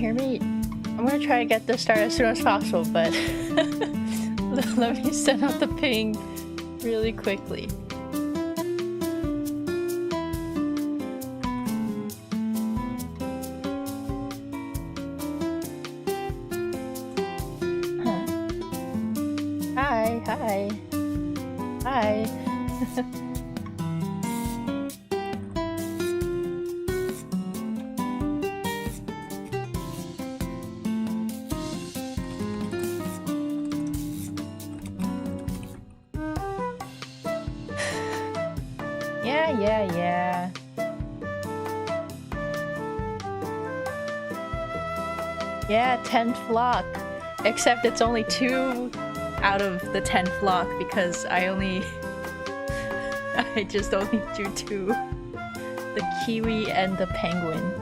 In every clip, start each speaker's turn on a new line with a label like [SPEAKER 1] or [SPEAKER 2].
[SPEAKER 1] hear me? I'm gonna try to get this started as soon as possible, but let me send out the ping really quickly. Hi. Yeah. Yeah, 10 flock. Except it's only 2 out of the 10 flock because I just only drew 2. The kiwi and the penguin.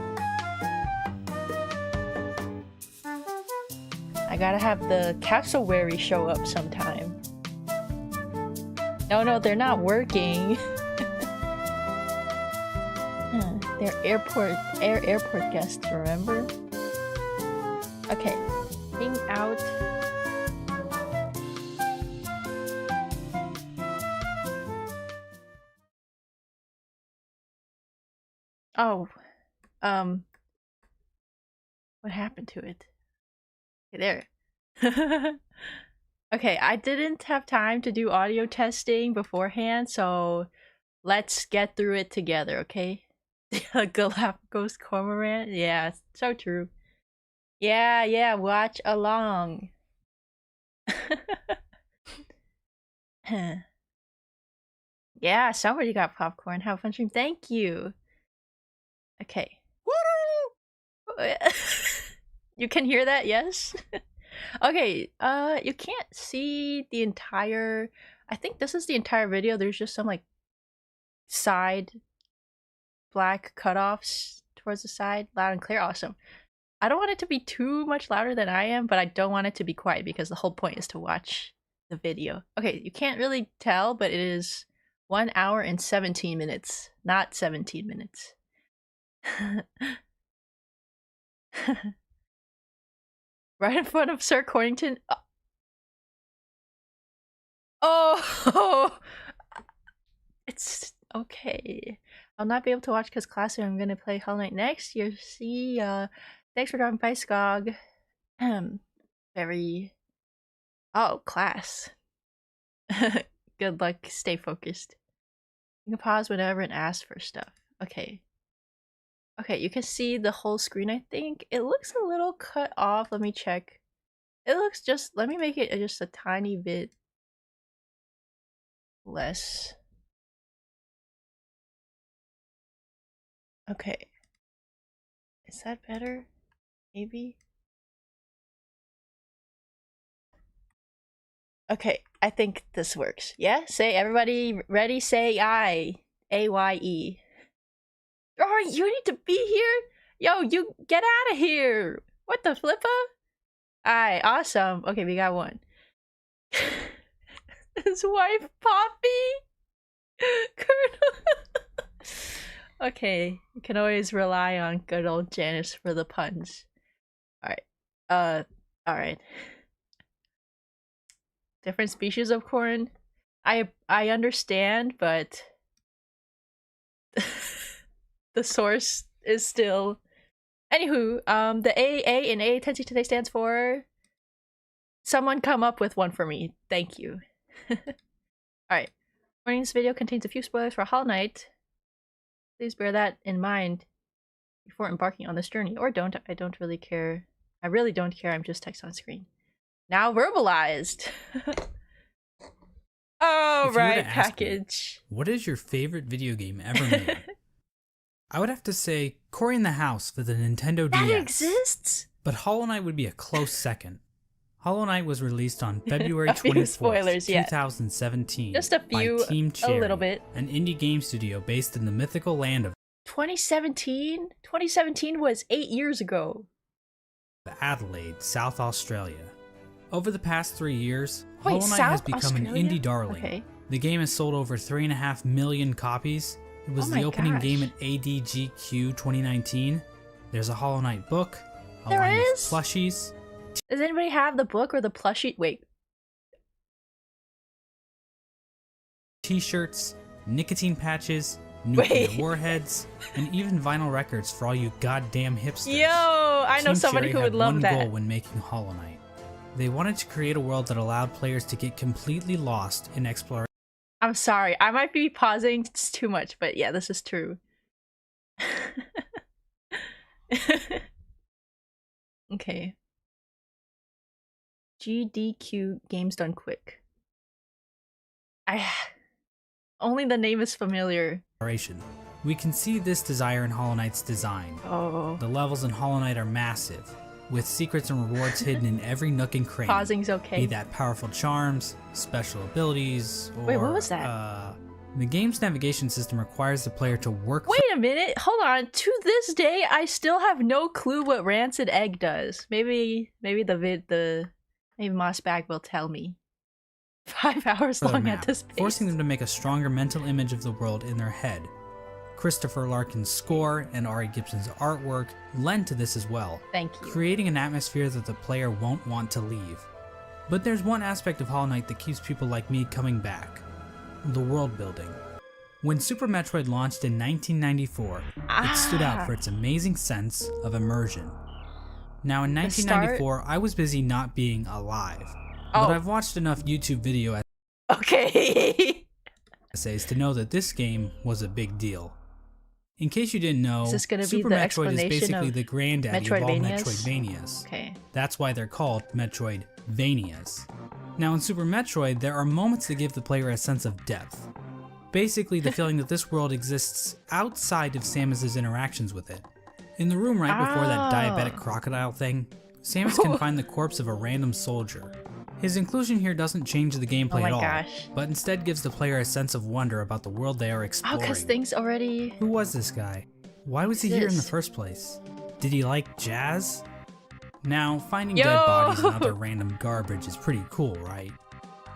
[SPEAKER 1] I gotta have the cassowary show up sometime. No, they're not working. They're airport guests, remember? Okay, ping out. Oh, what happened to it? Okay, there. Okay, I didn't have time to do audio testing beforehand, so let's get through it together, okay? Galapagos cormorant? Yeah, so true. Yeah, watch along. Yeah, somebody got popcorn. Have a fun stream. Thank you. Okay. You can hear that, yes? Okay, you can't see the entire... I think this is the entire video. There's just some, like, side black cutoffs towards the side. Loud and clear. Awesome. I don't want it to be too much louder than I am, but I don't want it to be quiet because the whole point is to watch the video. Okay, you can't really tell, but it is 1 hour and 17 minutes, not 17 minutes. Right in front of Sir Cornington. Oh! It's okay. I'll not be able to watch because class, I'm gonna play Hollow Knight next. You see, thanks for dropping by, Skog. Very... Oh, class. Good luck, stay focused. You can pause whenever and ask for stuff. Okay. Okay, you can see the whole screen, I think. It looks a little cut off. Let me check. It looks just... Let me make it just a tiny bit less. Okay. Is that better? Maybe? Okay, I think this works. Yeah? Say, everybody ready? Say I. A-Y-E. Oh, you need to be here? Yo, you get out of here! What the flipper? Alright, awesome. Okay, we got one. His wife, Poppy! Colonel. Okay, you can always rely on good old Janice for the puns. Alright. Alright. Different species of corn? I understand, but the source is still... Anywho, the A in A attention today stands for... Someone come up with one for me. Thank you. Alright. Warning, this video contains a few spoilers for Hollow Knight. Please bear that in mind before embarking on this journey. Or don't. I don't really care. I really don't care. I'm just text on screen. Now verbalized. Oh, right, package.
[SPEAKER 2] Me, what is your favorite video game ever made? I would have to say Cory in the House for the Nintendo DS.
[SPEAKER 1] That exists?
[SPEAKER 2] But Hollow Knight would be a close second. Hollow Knight was released on February 24th, 2017
[SPEAKER 1] just a few,
[SPEAKER 2] by Team Cherry,
[SPEAKER 1] a little bit.
[SPEAKER 2] An indie game studio based in the mythical land of
[SPEAKER 1] 2017? 2017 was 8 years ago.
[SPEAKER 2] Adelaide, South Australia. Over the past 3 years,
[SPEAKER 1] Wait,
[SPEAKER 2] Hollow Knight
[SPEAKER 1] South
[SPEAKER 2] has become
[SPEAKER 1] Australia?
[SPEAKER 2] an indie darling.
[SPEAKER 1] Okay.
[SPEAKER 2] The game has sold over 3.5 million copies. It was the opening game at ADGQ 2019. There's a Hollow Knight book, a
[SPEAKER 1] There
[SPEAKER 2] line
[SPEAKER 1] is?
[SPEAKER 2] of plushies.
[SPEAKER 1] Does anybody have the book or the plushie? Wait.
[SPEAKER 2] T-shirts, nicotine patches, nuclear
[SPEAKER 1] Wait.
[SPEAKER 2] warheads, and even vinyl records for all you goddamn hipsters.
[SPEAKER 1] Yo, I know
[SPEAKER 2] Team
[SPEAKER 1] somebody
[SPEAKER 2] Cherry
[SPEAKER 1] who
[SPEAKER 2] had
[SPEAKER 1] would love
[SPEAKER 2] one
[SPEAKER 1] that.
[SPEAKER 2] goal when making Hollow Knight. They wanted to create a world that allowed players to get completely lost in exploration.
[SPEAKER 1] I'm sorry, I might be pausing too much, but yeah, this is true. Okay. GDQ games done quick. Only the name is familiar.
[SPEAKER 2] We can see this desire in Hollow Knight's design.
[SPEAKER 1] Oh.
[SPEAKER 2] The levels in Hollow Knight are massive, with secrets and rewards hidden in every nook and cranny.
[SPEAKER 1] Pausing's okay.
[SPEAKER 2] Be that powerful charms, special abilities, or...
[SPEAKER 1] Wait, what was that?
[SPEAKER 2] The game's navigation system requires the player to work...
[SPEAKER 1] Wait a minute, hold on. To this day, I still have no clue what Rancid Egg does. Maybe mossbag will tell me. 5 hours long at this pace.
[SPEAKER 2] Forcing them to make a stronger mental image of the world in their head. Christopher Larkin's score and Ari Gibson's artwork lend to this as well.
[SPEAKER 1] Thank you.
[SPEAKER 2] Creating an atmosphere that the player won't want to leave. But there's one aspect of Hollow Knight that keeps people like me coming back. The world building. When Super Metroid launched in 1994, it stood out for its amazing sense of immersion. Now in 1994, I was busy not being alive. But I've watched enough YouTube video essays to know that this game was a big deal. In case you didn't know, Super Metroid is basically the granddaddy of all Metroidvanias.
[SPEAKER 1] Okay.
[SPEAKER 2] That's why they're called Metroidvanias. Now in Super Metroid, there are moments that give the player a sense of depth. Basically the feeling that this world exists outside of Samus's interactions with it. In the room right before that diabetic crocodile thing, Samus can find the corpse of a random soldier. His inclusion here doesn't change the gameplay at all, but instead gives the player a sense of wonder about the world they are exploring.
[SPEAKER 1] Oh, because things already...
[SPEAKER 2] Who was this guy? Why was he here in the first place? Did he like jazz? Now, finding dead bodies and other random garbage is pretty cool, right?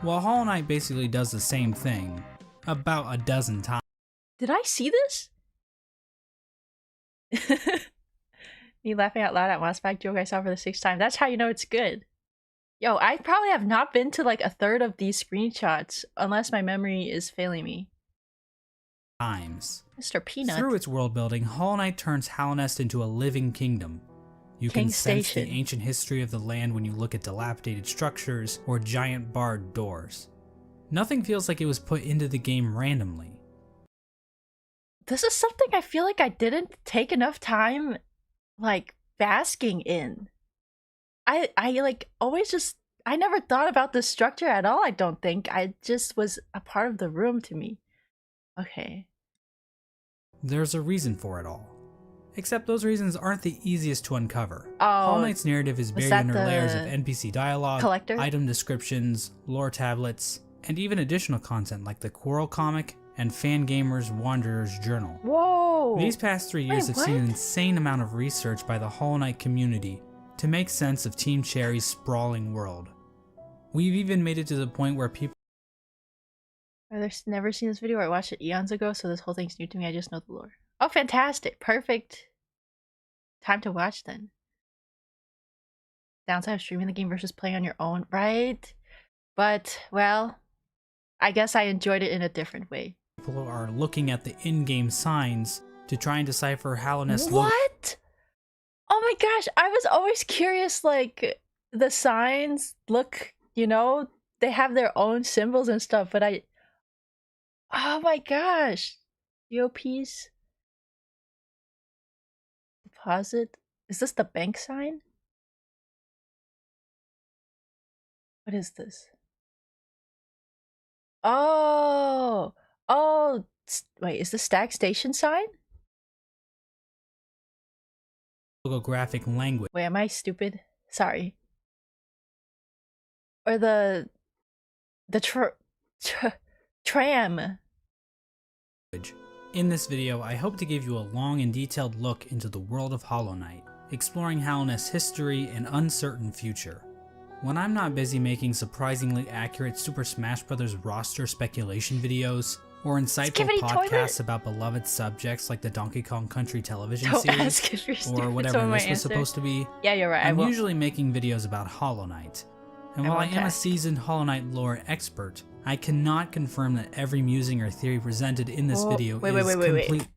[SPEAKER 2] Well, Hollow Knight basically does the same thing, about a dozen times.
[SPEAKER 1] Did I see this? Me laughing out loud at mossbag joke I saw for the 6th time. That's how you know it's good. Yo, I probably have not been to like a third of these screenshots, unless my memory is failing me. Mr. Peanut.
[SPEAKER 2] Through its world building, Hollow Knight turns Hallownest into a living kingdom. You can sense the ancient history of the land when you look at dilapidated structures or giant barred doors. Nothing feels like it was put into the game randomly.
[SPEAKER 1] This is something I feel like I didn't take enough time, like, basking in. I like always just, I never thought about the structure at all, I don't think. I just was a part of the room to me. Okay.
[SPEAKER 2] There's a reason for it all. Except those reasons aren't the easiest to uncover.
[SPEAKER 1] Oh,
[SPEAKER 2] Hollow Knight's narrative is buried under layers of NPC dialogue, item descriptions, lore tablets, and even additional content like the Quarrel comic and Fangamer's Wanderer's Journal.
[SPEAKER 1] Whoa!
[SPEAKER 2] These past 3 years have seen an insane amount of research by the Hollow Knight community to make sense of Team Cherry's sprawling world. We've even made it to the point where people...
[SPEAKER 1] I've never seen this video, or I watched it eons ago, so this whole thing's new to me, I just know the lore. Oh, fantastic! Perfect time to watch then. Downside of streaming the game versus playing on your own, right? But, well, I guess I enjoyed it in a different way.
[SPEAKER 2] People are looking at the in-game signs to try and decipher Hallownest.
[SPEAKER 1] What? Oh my gosh, I was always curious, like, the signs look, you know, they have their own symbols and stuff, but oh my gosh. DOPs. Deposit. Is this the bank sign? What is this? Oh, wait, is the stack station sign?
[SPEAKER 2] Logographic language.
[SPEAKER 1] Wait, am I stupid? Sorry. Or the tram.
[SPEAKER 2] In this video, I hope to give you a long and detailed look into the world of Hollow Knight, exploring Hallownest's history and uncertain future. When I'm not busy making surprisingly accurate Super Smash Bros. Roster speculation videos, or insightful
[SPEAKER 1] Skibidi
[SPEAKER 2] podcasts
[SPEAKER 1] toilet.
[SPEAKER 2] about beloved subjects like the Donkey Kong Country television
[SPEAKER 1] Don't
[SPEAKER 2] series,
[SPEAKER 1] ask if you're stupid.
[SPEAKER 2] or whatever
[SPEAKER 1] Someone
[SPEAKER 2] this
[SPEAKER 1] might
[SPEAKER 2] was
[SPEAKER 1] answer.
[SPEAKER 2] supposed to be,
[SPEAKER 1] Yeah, you're right.
[SPEAKER 2] I'm
[SPEAKER 1] I won't.
[SPEAKER 2] usually making videos about Hollow Knight. And while I am a seasoned Hollow Knight lore expert, I cannot confirm that every musing or theory presented in this video is complete.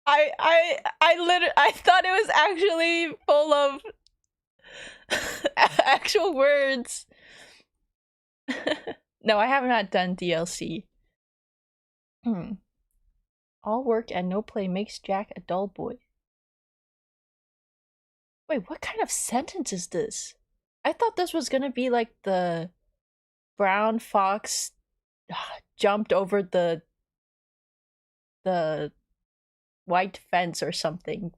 [SPEAKER 1] I thought it was actually full of actual words. No, I have not done DLC. All work and no play makes Jack a dull boy. Wait, what kind of sentence is this? I thought this was gonna be like the brown fox jumped over the white fence or something.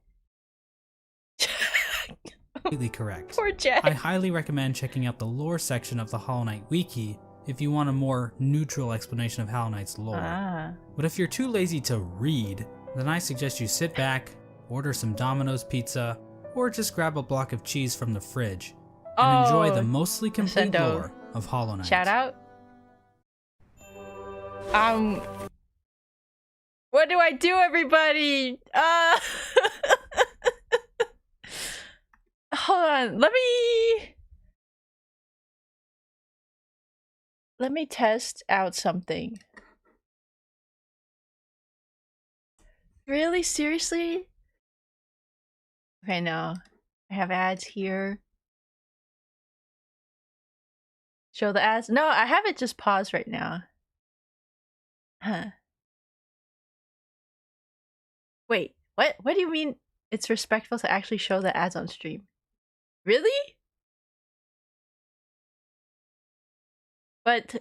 [SPEAKER 2] Completely correct.
[SPEAKER 1] Poor Jack.
[SPEAKER 2] I highly recommend checking out the lore section of the Hollow Knight wiki if you want a more neutral explanation of Hollow Knight's lore. But if you're too lazy to read, then I suggest you sit back, order some Domino's pizza, or just grab a block of cheese from the fridge and enjoy the mostly complete lore of Hollow Knight.
[SPEAKER 1] Shout out. What do I do, everybody? Hold on. Let me test out something. Really? Seriously? Okay, no. I have ads here. Show the ads? No, I have it just paused right now. Huh. Wait, what? What do you mean it's respectful to actually show the ads on stream? Really? But...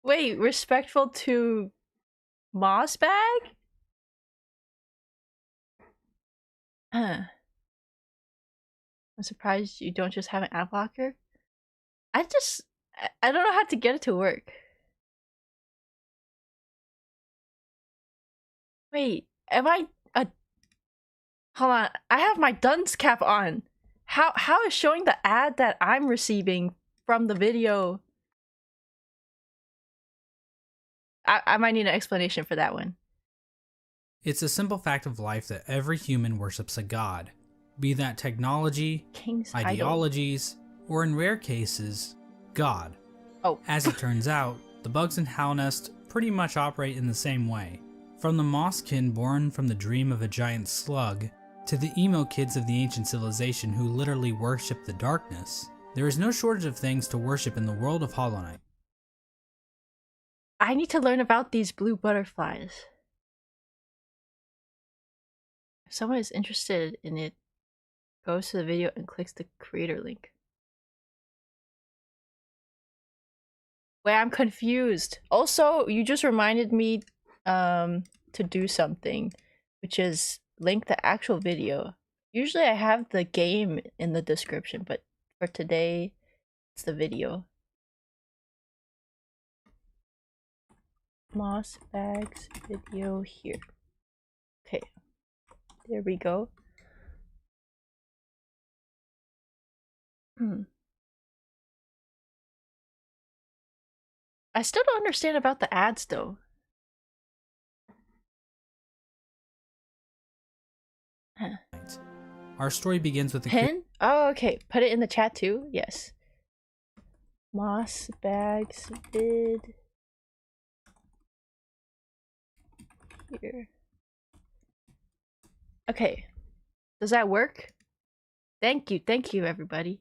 [SPEAKER 1] Wait, respectful to mossbag? Huh. I'm surprised you don't just have an ad blocker. I don't know how to get it to work. Wait, am I a... Hold on, I have my dunce cap on. How is showing the ad that I'm receiving from the video? I might need an explanation for that one.
[SPEAKER 2] It's a simple fact of life that every human worships a god, be that technology,
[SPEAKER 1] King's
[SPEAKER 2] ideologies, or in rare cases, God.
[SPEAKER 1] Oh.
[SPEAKER 2] As it turns out, the bugs in Halnest pretty much operate in the same way. From the mosskin born from the dream of a giant slug, to the emo kids of the ancient civilization who literally worship the darkness, there is no shortage of things to worship in the world of Hollow Knight.
[SPEAKER 1] I need to learn about these blue butterflies. If someone is interested in it, goes to the video and clicks the creator link. Wait, I'm confused. Also, you just reminded me to do something, which is link the actual video. Usually I have the game in the description, but for today, it's the video. Mossbag's video here. Okay, there we go. I still don't understand about the ads though.
[SPEAKER 2] Our story begins with the
[SPEAKER 1] Pin? Oh, okay. Put it in the chat too. Yes. Mossbag's vid here. Okay. Does that work? Thank you, everybody.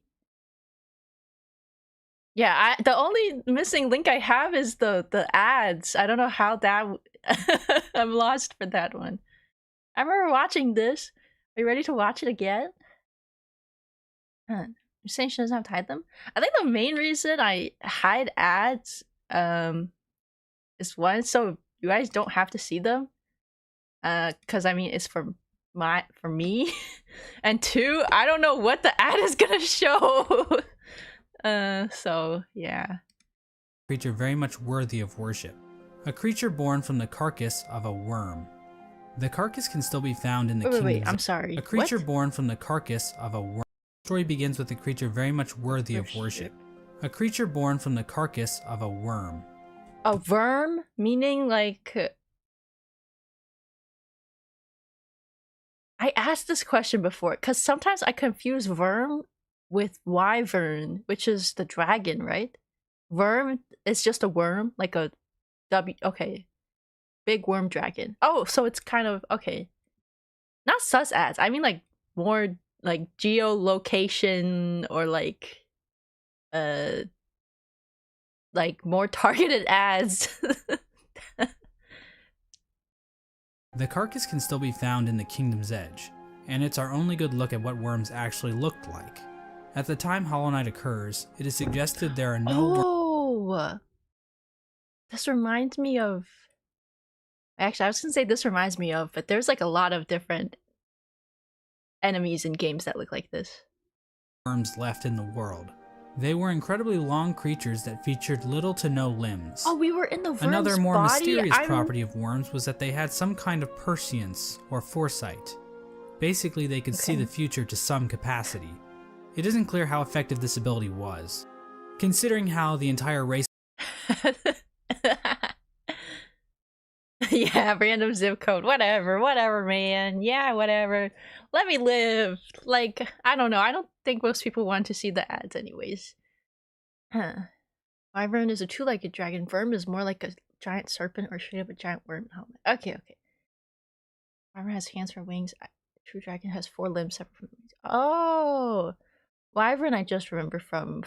[SPEAKER 1] Yeah, the only missing link I have is the ads. I don't know how that... I'm lost for that one. I remember watching this. Are you ready to watch it again? You're saying she doesn't have to hide them? I think the main reason I hide ads is one, so you guys don't have to see them. Cause I mean it's for me. And two, I don't know what the ad is gonna show. So yeah.
[SPEAKER 2] Creature very much worthy of worship. A creature born from the carcass of a worm. The carcass can still be found in the
[SPEAKER 1] Wait,
[SPEAKER 2] kingdoms.
[SPEAKER 1] I'm sorry.
[SPEAKER 2] A creature
[SPEAKER 1] What?
[SPEAKER 2] born from the carcass of a worm. The story begins with a creature very much worthy of worship. A creature born from the carcass of a worm.
[SPEAKER 1] A worm? Meaning like... I asked this question before, because sometimes I confuse worm with wyvern, which is the dragon, right? Worm is just a worm, like a okay. Big worm dragon. Oh, so it's kind of, okay. Not sus ads, I mean like more like geolocation or like more targeted ads.
[SPEAKER 2] The carcass can still be found in the Kingdom's Edge, and it's our only good look at what worms actually looked like. At the time Hollow Knight occurs, it is suggested there are no worms.
[SPEAKER 1] This reminds me of... Actually, I was gonna say this reminds me of, but there's like a lot of different enemies in games that look like this.
[SPEAKER 2] Worms left in the world. They were incredibly long creatures that featured little to no limbs.
[SPEAKER 1] Oh, we were in the worm's
[SPEAKER 2] Another more
[SPEAKER 1] body?
[SPEAKER 2] mysterious property of worms was that they had some kind of prescience or foresight. Basically, they could see the future to some capacity. It isn't clear how effective this ability was, considering how the entire race...
[SPEAKER 1] Yeah, random zip code, whatever, man. Yeah, whatever. Let me live. Like, I don't know. I don't think most people want to see the ads anyways. Huh. Wyvern is a two-legged dragon. Worm is more like a giant serpent or straight up a giant worm helmet. Okay. Wyvern has hands for wings. True dragon has 4 limbs separate from the wings. Oh! Wyvern I just remember from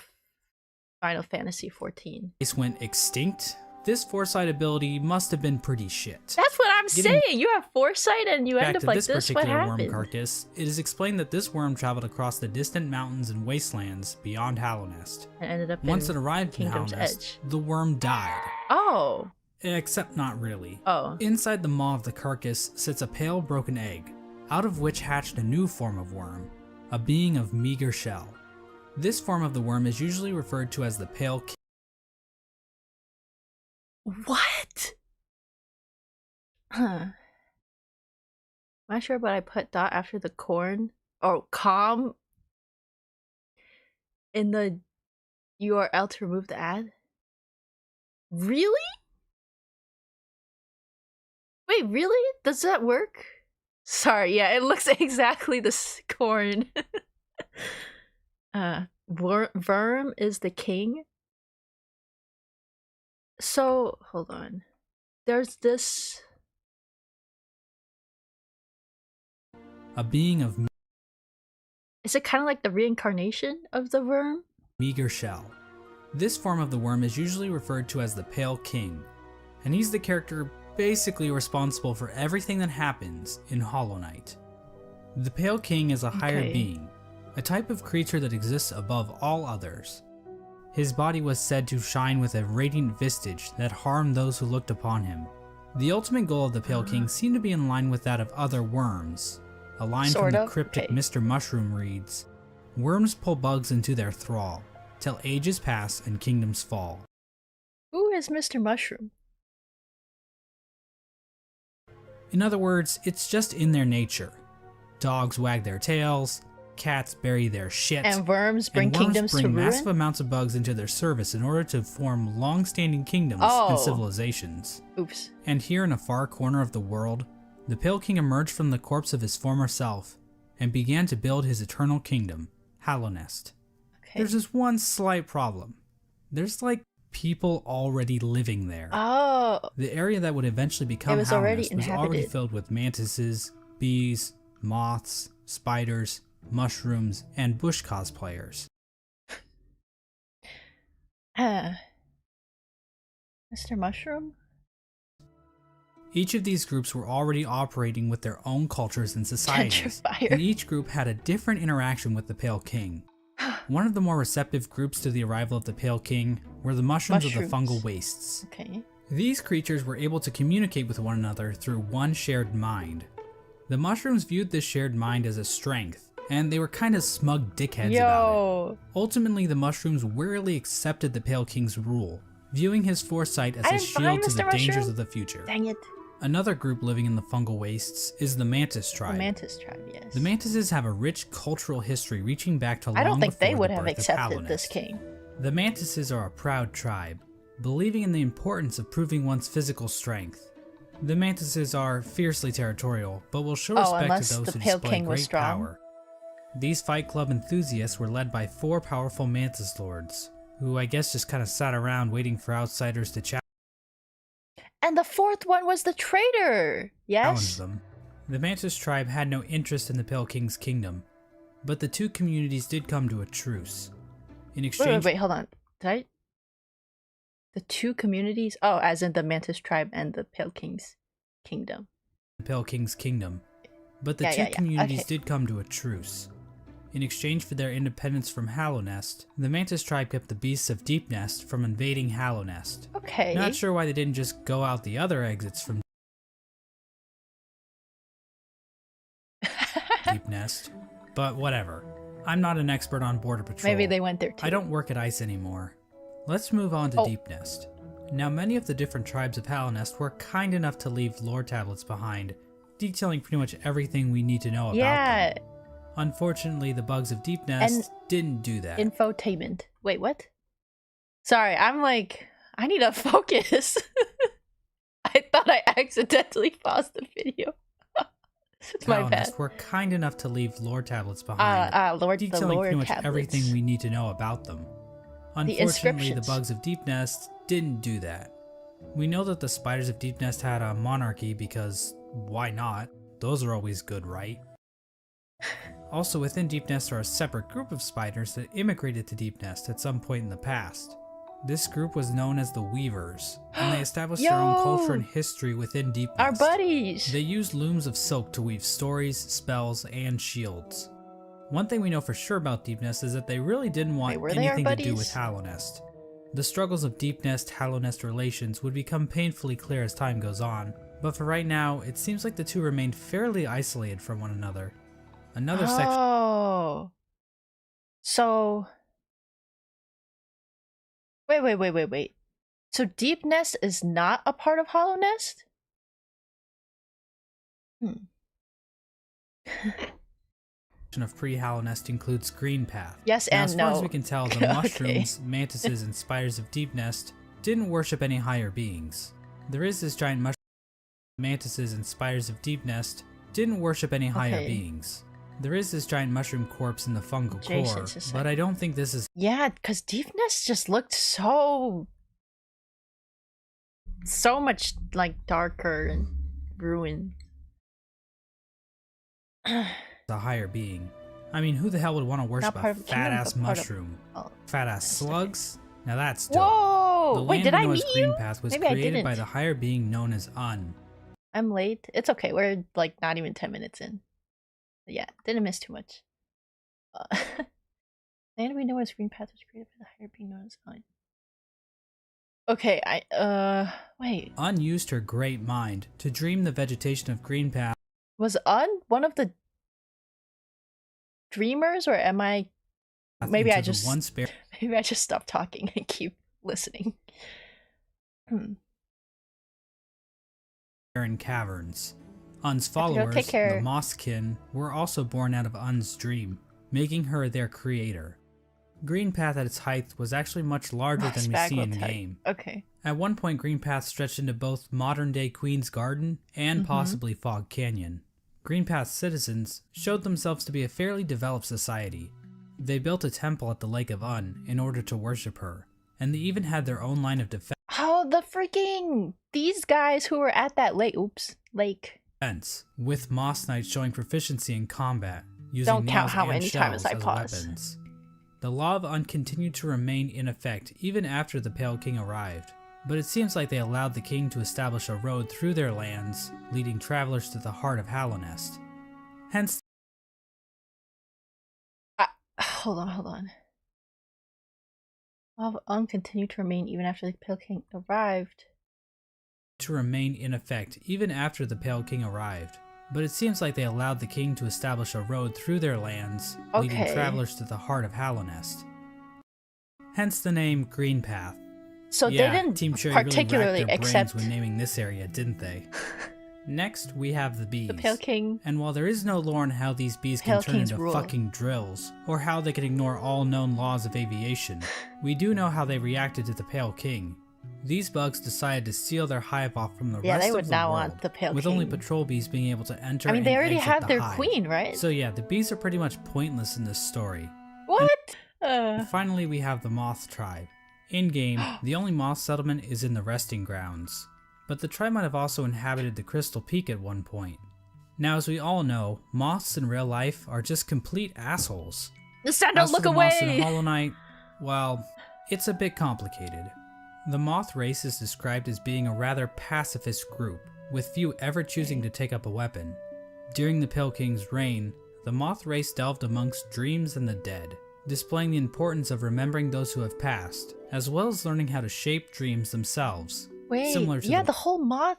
[SPEAKER 1] Final Fantasy XIV.
[SPEAKER 2] Race went extinct. This foresight ability must have been pretty shit.
[SPEAKER 1] That's what I'm saying! You have foresight and you end up like this, what
[SPEAKER 2] particular
[SPEAKER 1] happened?
[SPEAKER 2] worm carcass, it is explained that this worm traveled across the distant mountains and wastelands beyond Hallownest.
[SPEAKER 1] And ended up
[SPEAKER 2] Once
[SPEAKER 1] in
[SPEAKER 2] it arrived in
[SPEAKER 1] Kingdom's
[SPEAKER 2] Hallownest,
[SPEAKER 1] Edge.
[SPEAKER 2] the worm died.
[SPEAKER 1] Oh!
[SPEAKER 2] Except not really.
[SPEAKER 1] Oh.
[SPEAKER 2] Inside the maw of the carcass sits a pale broken egg, out of which hatched a new form of worm, a being of meager shell. This form of the worm is usually referred to as the Pale King.
[SPEAKER 1] What? Huh. I'm not sure, but I put dot after the corn or com in the URL to remove the ad. Really? Wait, really? Does that work? Sorry, yeah, it looks exactly the corn. Worm is the king. So, hold on. There's this...
[SPEAKER 2] A being of
[SPEAKER 1] Is it kind of like the reincarnation of the worm?
[SPEAKER 2] meager shell. This form of the worm is usually referred to as the Pale King, and he's the character basically responsible for everything that happens in Hollow Knight. The Pale King is a higher being, a type of creature that exists above all others. His body was said to shine with a radiant visage that harmed those who looked upon him. The ultimate goal of the Pale King seemed to be in line with that of other worms. A line from the cryptic Mr. Mushroom reads, "Worms pull bugs into their thrall, till ages pass and kingdoms fall."
[SPEAKER 1] Who is Mr. Mushroom?
[SPEAKER 2] In other words, it's just in their nature. Dogs wag their tails, cats bury their shit,
[SPEAKER 1] and worms bring kingdoms to ruin?
[SPEAKER 2] Massive amounts of bugs into their service in order to form long-standing kingdoms and civilizations.
[SPEAKER 1] Oops.
[SPEAKER 2] And here in a far corner of the world, the Pale King emerged from the corpse of his former self and began to build his eternal kingdom, Hallownest. There's this one slight problem. There's like people already living there.
[SPEAKER 1] Oh.
[SPEAKER 2] The area that would eventually become Hallownest was already filled with mantises, bees, moths, spiders, mushrooms, and bush cosplayers.
[SPEAKER 1] Mr. Mushroom?
[SPEAKER 2] Each of these groups were already operating with their own cultures and societies, and each group had a different interaction with the Pale King. One of the more receptive groups to the arrival of the Pale King were the mushrooms of the fungal wastes. These creatures were able to communicate with one another through one shared mind. The mushrooms viewed this shared mind as a strength, and they were kind of smug dickheads about it. Ultimately, the mushrooms wearily accepted the Pale King's rule, viewing his foresight as a shield to the dangers of the future.
[SPEAKER 1] Dang it.
[SPEAKER 2] Another group living in the fungal wastes is the mantis tribe.
[SPEAKER 1] The mantis tribe, yes.
[SPEAKER 2] The mantises have a rich cultural history reaching back to long
[SPEAKER 1] I don't think
[SPEAKER 2] before
[SPEAKER 1] they would
[SPEAKER 2] the
[SPEAKER 1] have
[SPEAKER 2] birth of
[SPEAKER 1] accepted this
[SPEAKER 2] Halonest.
[SPEAKER 1] king.
[SPEAKER 2] The mantises are a proud tribe, believing in the importance of proving one's physical strength. The mantises are fiercely territorial, but will show respect
[SPEAKER 1] unless
[SPEAKER 2] to those
[SPEAKER 1] the
[SPEAKER 2] who
[SPEAKER 1] Pale
[SPEAKER 2] display
[SPEAKER 1] King was
[SPEAKER 2] great
[SPEAKER 1] strong.
[SPEAKER 2] power. These Fight Club enthusiasts were led by 4 powerful mantis lords, who I guess just kind of sat around waiting for outsiders to challenge
[SPEAKER 1] And the 4th one was the traitor. Yes.
[SPEAKER 2] them. The mantis tribe had no interest in the Pale King's kingdom, but the 2 communities did come to a truce. In exchange,
[SPEAKER 1] Wait, hold on. Did I? The 2 communities? Oh, as in the mantis tribe and the Pale King's kingdom.
[SPEAKER 2] the Pale King's kingdom, but the
[SPEAKER 1] Yeah,
[SPEAKER 2] 2
[SPEAKER 1] yeah, yeah.
[SPEAKER 2] communities
[SPEAKER 1] Okay.
[SPEAKER 2] did come to a truce. In exchange for their independence from Halonest, the mantis tribe kept the beasts of Deep Nest from invading Halonest.
[SPEAKER 1] Okay.
[SPEAKER 2] Not sure why they didn't just go out the other exits from Deep Nest, but whatever. I'm not an expert on Border Patrol.
[SPEAKER 1] Maybe they went there too.
[SPEAKER 2] I don't work at ICE anymore. Let's move on to
[SPEAKER 1] Oh.
[SPEAKER 2] Deep Nest. Now, many of the different tribes of Halonest were kind enough to leave lore tablets behind, detailing pretty much everything we need to know about
[SPEAKER 1] Yeah.
[SPEAKER 2] them. Unfortunately, the bugs of Deep Nest didn't do that.
[SPEAKER 1] Infotainment. Wait, what? Sorry, I'm like, I need to focus. I thought I accidentally paused the video. It's my bad.
[SPEAKER 2] Halonest were kind enough to leave lore tablets behind,
[SPEAKER 1] Lord, the
[SPEAKER 2] detailing
[SPEAKER 1] lore
[SPEAKER 2] pretty much
[SPEAKER 1] tablets.
[SPEAKER 2] everything we need to know about them. Unfortunately, the
[SPEAKER 1] inscriptions.
[SPEAKER 2] bugs of Deep Nest didn't do that. We know that the spiders of Deep Nest had a monarchy because why not? Those are always good, right? Also, within Deep Nest are a separate group of spiders that immigrated to Deep Nest at some point in the past. This group was known as the Weavers, and they established their own
[SPEAKER 1] Yo!
[SPEAKER 2] culture and history within Deep Nest.
[SPEAKER 1] Our buddies.
[SPEAKER 2] They used looms of silk to weave stories, spells, and shields. One thing we know for sure about Deep Nest is that they really didn't want
[SPEAKER 1] Wait, were they our
[SPEAKER 2] anything to do with
[SPEAKER 1] buddies?
[SPEAKER 2] Halonest. The struggles of Deep Nest-Halonest relations would become painfully clear as time goes on, but for right now, it seems like the two remained fairly isolated from one another. Another section
[SPEAKER 1] Oh. So. Wait. So Deep Nest is not a part of Hollow Nest?
[SPEAKER 2] of pre-Halonest includes Green Path.
[SPEAKER 1] Yes
[SPEAKER 2] Now,
[SPEAKER 1] and
[SPEAKER 2] as far as
[SPEAKER 1] no.
[SPEAKER 2] we can tell, the
[SPEAKER 1] Okay.
[SPEAKER 2] mushrooms, mantises, and spiders of Deep Nest didn't worship any higher beings. There is this giant mushroom. Mantises and spiders of Deep Nest didn't worship any higher
[SPEAKER 1] Okay.
[SPEAKER 2] beings. There is this giant mushroom corpse in the fungal
[SPEAKER 1] Jason,
[SPEAKER 2] core,
[SPEAKER 1] it's just
[SPEAKER 2] but I don't think this is
[SPEAKER 1] Yeah, because Deep Nest just looked so much like darker and ruined.
[SPEAKER 2] a higher being. I mean, who the hell would want to worship
[SPEAKER 1] part
[SPEAKER 2] a
[SPEAKER 1] of the kingdom,
[SPEAKER 2] fat-ass
[SPEAKER 1] but part of-
[SPEAKER 2] mushroom?
[SPEAKER 1] Oh,
[SPEAKER 2] Fat-ass
[SPEAKER 1] yes,
[SPEAKER 2] slugs? Now that's dope.
[SPEAKER 1] whoa!
[SPEAKER 2] The
[SPEAKER 1] Wait,
[SPEAKER 2] land
[SPEAKER 1] did
[SPEAKER 2] we
[SPEAKER 1] I
[SPEAKER 2] know
[SPEAKER 1] meet
[SPEAKER 2] as
[SPEAKER 1] you?
[SPEAKER 2] Green Path was
[SPEAKER 1] Maybe I
[SPEAKER 2] created by
[SPEAKER 1] didn't.
[SPEAKER 2] the higher being known as Un.
[SPEAKER 1] I'm late. It's okay. We're like not even 10 minutes in. But yeah, didn't miss too much. Land we know as Green Path was created by the higher being known as Un. Okay, wait.
[SPEAKER 2] Un used her great mind to dream the vegetation of Green Path.
[SPEAKER 1] Was Un one of the dreamers, or am I? Maybe
[SPEAKER 2] into
[SPEAKER 1] I
[SPEAKER 2] the
[SPEAKER 1] just
[SPEAKER 2] once
[SPEAKER 1] maybe I just stop talking and keep listening.
[SPEAKER 2] barren caverns. Un's
[SPEAKER 1] Have to go
[SPEAKER 2] followers,
[SPEAKER 1] take care.
[SPEAKER 2] the Mosskin, were also born out of Un's dream, making her their creator. Green Path at its height was actually much larger than we
[SPEAKER 1] Mossbag
[SPEAKER 2] see
[SPEAKER 1] will
[SPEAKER 2] in
[SPEAKER 1] tell you.
[SPEAKER 2] game.
[SPEAKER 1] Okay.
[SPEAKER 2] At one point, Green Path stretched into both modern-day Queen's Garden and possibly Fog Canyon. Green Path's citizens showed themselves to be a fairly developed society. They built a temple at the Lake of Un in order to worship her, and they even had their own line of
[SPEAKER 1] Oh, the freaking these guys who were at that lake. Oops, lake.
[SPEAKER 2] defense, with Moss Knights showing proficiency in combat, using
[SPEAKER 1] Don't count
[SPEAKER 2] nails
[SPEAKER 1] how
[SPEAKER 2] and
[SPEAKER 1] many
[SPEAKER 2] shells
[SPEAKER 1] times I
[SPEAKER 2] as
[SPEAKER 1] pause.
[SPEAKER 2] weapons. The Law of Un continued to remain in effect even after the Pale King arrived, but it seems like they allowed the king to establish a road through their lands, leading travelers to the heart of Halonest. Hence,
[SPEAKER 1] Hold on. Law of Un continued to remain even after the Pale King arrived.
[SPEAKER 2] to remain in effect even after the Pale King arrived, but it seems like they allowed the king to establish a road through their lands, leading
[SPEAKER 1] Okay.
[SPEAKER 2] travelers to the heart of Halonest. Hence the name Green Path.
[SPEAKER 1] So
[SPEAKER 2] Yeah,
[SPEAKER 1] they didn't
[SPEAKER 2] Team Cherry
[SPEAKER 1] particularly
[SPEAKER 2] really racked their
[SPEAKER 1] accept.
[SPEAKER 2] brains when naming this area, didn't they? Next, we have the bees.
[SPEAKER 1] The Pale King.
[SPEAKER 2] And while there is no lore on how these bees can
[SPEAKER 1] Pale
[SPEAKER 2] turn
[SPEAKER 1] King's
[SPEAKER 2] into
[SPEAKER 1] rule.
[SPEAKER 2] fucking drills, or how they can ignore all known laws of aviation, we do know how they reacted to the Pale King. These bugs decided to steal their hive off from the rest of the world.
[SPEAKER 1] Yeah, they would not want the Pale
[SPEAKER 2] with
[SPEAKER 1] King.
[SPEAKER 2] only patrol bees being able to enter.
[SPEAKER 1] I mean, they already
[SPEAKER 2] exit
[SPEAKER 1] had
[SPEAKER 2] the
[SPEAKER 1] their
[SPEAKER 2] hive.
[SPEAKER 1] queen, right?
[SPEAKER 2] So yeah, the bees are pretty much pointless in this story.
[SPEAKER 1] What?
[SPEAKER 2] And finally, we have the moth tribe. In-game, the only moth settlement is in the resting grounds, but the tribe might have also inhabited the Crystal Peak at one point. Now, as we all know, moths in real life are just complete assholes.
[SPEAKER 1] Listen,
[SPEAKER 2] As
[SPEAKER 1] don't
[SPEAKER 2] for
[SPEAKER 1] look
[SPEAKER 2] the moths in
[SPEAKER 1] away!
[SPEAKER 2] Hollow Knight, well, it's a bit complicated. The moth race is described as being a rather pacifist group, with few ever choosing to take up a weapon. During the Pale King's reign, the moth race delved amongst dreams and the dead, displaying the importance of remembering those who have passed, as well as learning how to shape dreams themselves.
[SPEAKER 1] Wait,
[SPEAKER 2] similar to
[SPEAKER 1] yeah, the whole moth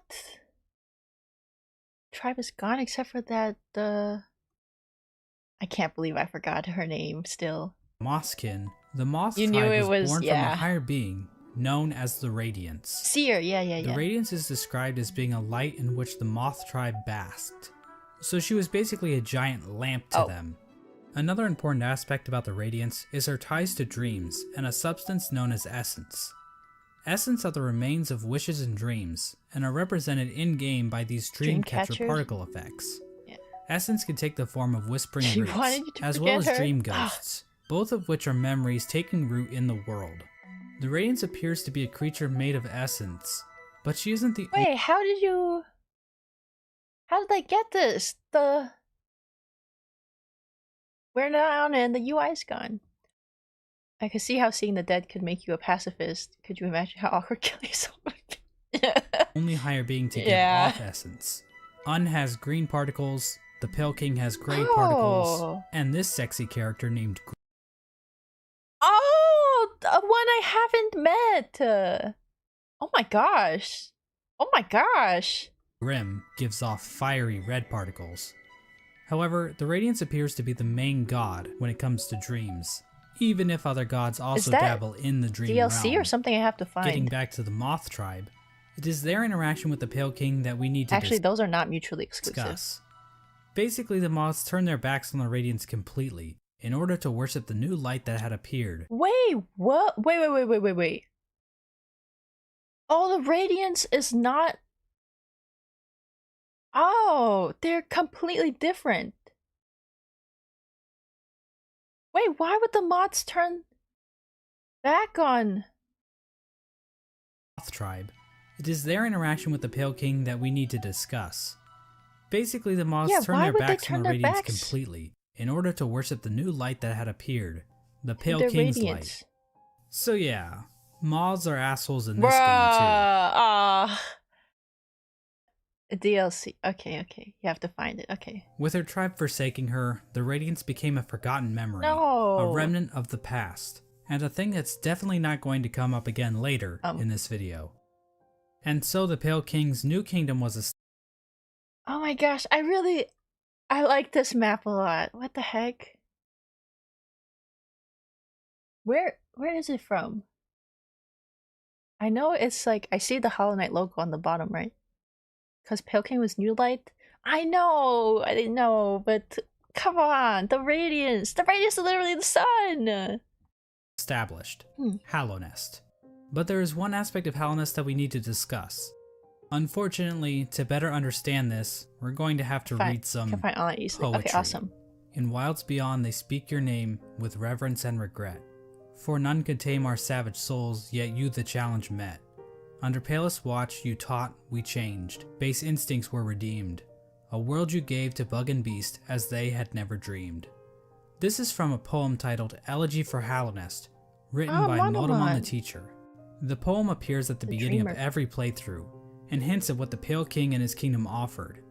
[SPEAKER 1] tribe is gone except for that, I can't believe I forgot her name still.
[SPEAKER 2] Mothkin, the moth
[SPEAKER 1] You
[SPEAKER 2] tribe
[SPEAKER 1] knew it
[SPEAKER 2] was
[SPEAKER 1] was-
[SPEAKER 2] born
[SPEAKER 1] yeah.
[SPEAKER 2] from a higher being, known as the Radiance.
[SPEAKER 1] Seer, yeah.
[SPEAKER 2] The Radiance is described as being a light in which the moth tribe basked. So she was basically a giant lamp to them. Another important aspect about the Radiance is her ties to dreams and a substance known as essence. Essence are the remains of wishes and dreams, and are represented in-game by these dreamcatcher
[SPEAKER 1] Dreamcatchers?
[SPEAKER 2] particle effects.
[SPEAKER 1] Yeah.
[SPEAKER 2] Essence can take the form of whispering
[SPEAKER 1] She
[SPEAKER 2] roots,
[SPEAKER 1] wanted you to
[SPEAKER 2] as well as
[SPEAKER 1] forget her.
[SPEAKER 2] dream ghosts, both of which are memories taking root in the world. The Radiance appears to be a creature made of essence, but she isn't the
[SPEAKER 1] Wait, how did they get this? We're down and the UI's gone. I could see how seeing the dead could make you a pacifist. Could you imagine how awkward killing someone would be?
[SPEAKER 2] only higher being to give
[SPEAKER 1] Yeah.
[SPEAKER 2] off essence. Un has green particles, the Pale King has gray particles,
[SPEAKER 1] Oh.
[SPEAKER 2] and this sexy character named
[SPEAKER 1] Oh, the one I haven't met. Oh my gosh. Oh my gosh.
[SPEAKER 2] Grim gives off fiery red particles. However, the Radiance appears to be the main god when it comes to dreams, even if other gods also
[SPEAKER 1] that
[SPEAKER 2] dabble in the dream
[SPEAKER 1] DLC
[SPEAKER 2] realm.
[SPEAKER 1] or something I have to find?
[SPEAKER 2] Getting back to the Moth tribe, it is their interaction with the Pale King that we need to
[SPEAKER 1] Actually, those are not mutually exclusive.
[SPEAKER 2] discuss. Basically, the Moths turn their backs on the Radiance completely in order to worship the new light that had appeared.
[SPEAKER 1] Wait, what? Wait. Oh, the Radiance is not... Oh, they're completely different. Wait, why would the mods turn back on...
[SPEAKER 2] Moth tribe. It is their interaction with the Pale King that we need to discuss. Basically, the Moths
[SPEAKER 1] Yeah,
[SPEAKER 2] turn
[SPEAKER 1] why
[SPEAKER 2] their
[SPEAKER 1] would they
[SPEAKER 2] backs on
[SPEAKER 1] turn
[SPEAKER 2] the
[SPEAKER 1] their
[SPEAKER 2] Radiance
[SPEAKER 1] backs?
[SPEAKER 2] completely in order to worship the new light that had appeared, the Pale
[SPEAKER 1] Their
[SPEAKER 2] King's
[SPEAKER 1] Radiance.
[SPEAKER 2] light. So yeah, Moths are assholes in
[SPEAKER 1] Bruh,
[SPEAKER 2] this game
[SPEAKER 1] DLC. Okay. You have to find it. Okay.
[SPEAKER 2] too. With her tribe forsaking her, the Radiance became a forgotten memory,
[SPEAKER 1] No.
[SPEAKER 2] a remnant of the past, and a thing that's definitely not going to come up again later in this video. And so the Pale King's new kingdom was established.
[SPEAKER 1] Oh my gosh, I like this map a lot. What the heck? Where is it from? I know it's like, I see the Hollow Knight logo on the bottom, right? Because Pale King was New Light? I know! I didn't know, but come on! The Radiance! The Radiance is literally the sun!
[SPEAKER 2] Hallownest. But there is one aspect of Hallownest that we need to discuss. Unfortunately, to better understand this, we're going to have to read some
[SPEAKER 1] Can find online easily.
[SPEAKER 2] poetry.
[SPEAKER 1] Okay, awesome.
[SPEAKER 2] In wilds beyond they speak your name with reverence and regret. For none could tame our savage souls, yet you the challenge met. Under palest watch you taught, we changed. Base instincts were redeemed. A world you gave to bug and beast as they had never dreamed. This is from a poem titled Elegy for Hallownest, written by Motomon the Teacher. The poem appears at the beginning of every playthrough, and hints at what the Pale King and his kingdom offered.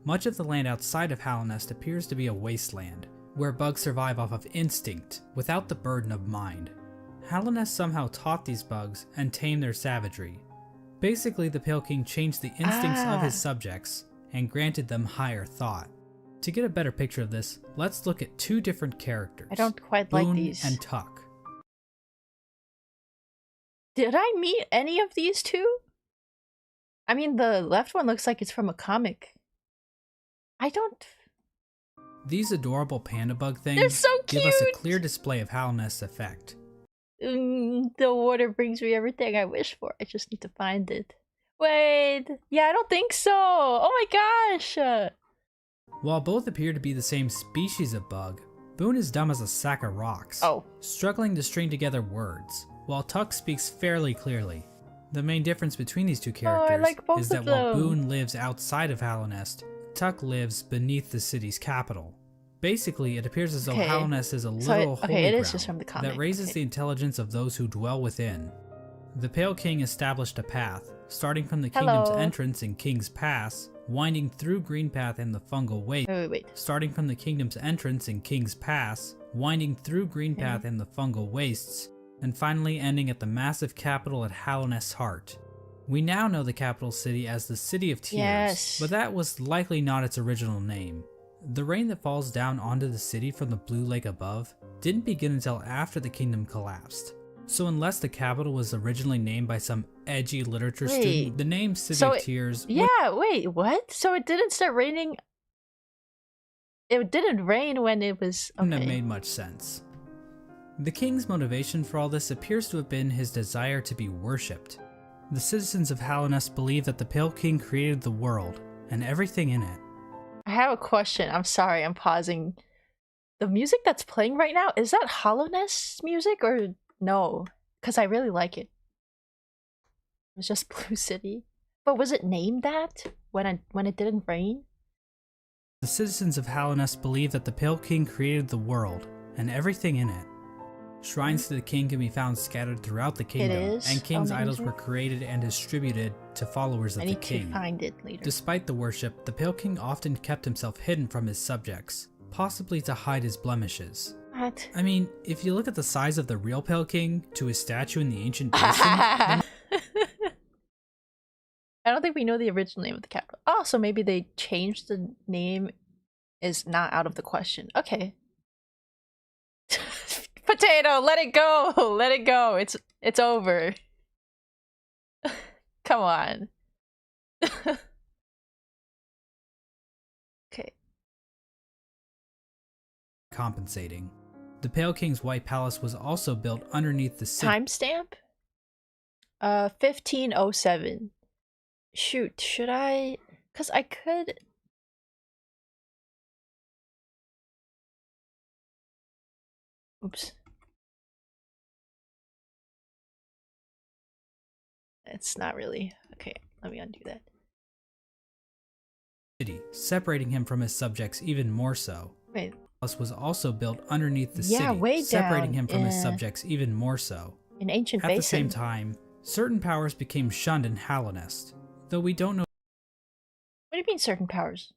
[SPEAKER 2] Much of the land outside of Hallownest appears to be a wasteland, where bugs survive off of instinct, without the burden of mind. Hallownest somehow taught these bugs and tamed their savagery. Basically, the Pale King changed the instincts of his subjects, and granted them higher thought. To get a better picture of this, let's look at two different characters.
[SPEAKER 1] I don't quite
[SPEAKER 2] Boone
[SPEAKER 1] like these.
[SPEAKER 2] and Tuck.
[SPEAKER 1] Did I meet any of these two? I mean, the left one looks like it's from a comic. I don't...
[SPEAKER 2] These adorable panda bug
[SPEAKER 1] They're
[SPEAKER 2] things
[SPEAKER 1] so
[SPEAKER 2] give us a
[SPEAKER 1] cute!
[SPEAKER 2] clear display of Halonest's effect.
[SPEAKER 1] The water brings me everything I wish for. I just need to find it. Wait, yeah, I don't think so. Oh my gosh.
[SPEAKER 2] While both appear to be the same species of bug, Boone is dumb as a sack of rocks, struggling to string together words, while Tuck speaks fairly clearly. The main difference between these two characters is that while Boone lives outside of Halonest, Tuck lives beneath the city's capital. Basically, it appears as though Halonest is a literal holy ground that raises the intelligence of those who dwell within. The Pale King established a path, starting from the kingdom's entrance in King's Pass, winding through Green Path and the Fungal Waste. Starting from the kingdom's entrance in King's Pass, winding through Green Path and the Fungal Wastes, and finally ending at the massive capital at Halonest's heart. We now know the capital city as the City of Tears, but that was likely not its original name. The rain that falls down onto the city from the blue lake above didn't begin until after the kingdom collapsed. So unless the capital was originally named by some edgy literature student, the name City of Tears...
[SPEAKER 1] wait, what? So it didn't start raining... It didn't rain when it was...
[SPEAKER 2] Wouldn't have made much sense. The king's motivation for all this appears to have been his desire to be worshipped. The citizens of Halonest believe that the Pale King created the world, and everything in it.
[SPEAKER 1] I have a question. I'm sorry, I'm pausing. The music that's playing right now, is that Halonest's music or no? Because I really like it. It was just Blue City. But was it named that when it didn't rain?
[SPEAKER 2] The citizens of Halonest believe that the Pale King created the world, and everything in it. Shrines to the king can be found scattered throughout the kingdom, and king's idols were created and distributed to followers of the king.
[SPEAKER 1] I need to find it later.
[SPEAKER 2] Despite the worship, the Pale King often kept himself hidden from his subjects, possibly to hide his blemishes.
[SPEAKER 1] What?
[SPEAKER 2] I mean, if you look at the size of the real Pale King to his statue in the ancient basin... I
[SPEAKER 1] don't think we know the original name of the capital. Oh, so maybe they changed the name is not out of the question. Okay. Potato, let it go. Let it go. It's over. Come on. Okay.
[SPEAKER 2] Compensating. The Pale King's White Palace was also built underneath the city.
[SPEAKER 1] Timestamp? 1507. Shoot, should I? Cuz I could. Oops. It's not really. Okay, let me undo that.
[SPEAKER 2] Separating him from his subjects even more so.
[SPEAKER 1] Wait.
[SPEAKER 2] Palace was also built underneath the city, separating him from his subjects even more so.
[SPEAKER 1] In ancient basin.
[SPEAKER 2] At the same time, certain powers became shunned in Halonest, though we don't know.
[SPEAKER 1] What do you mean certain powers?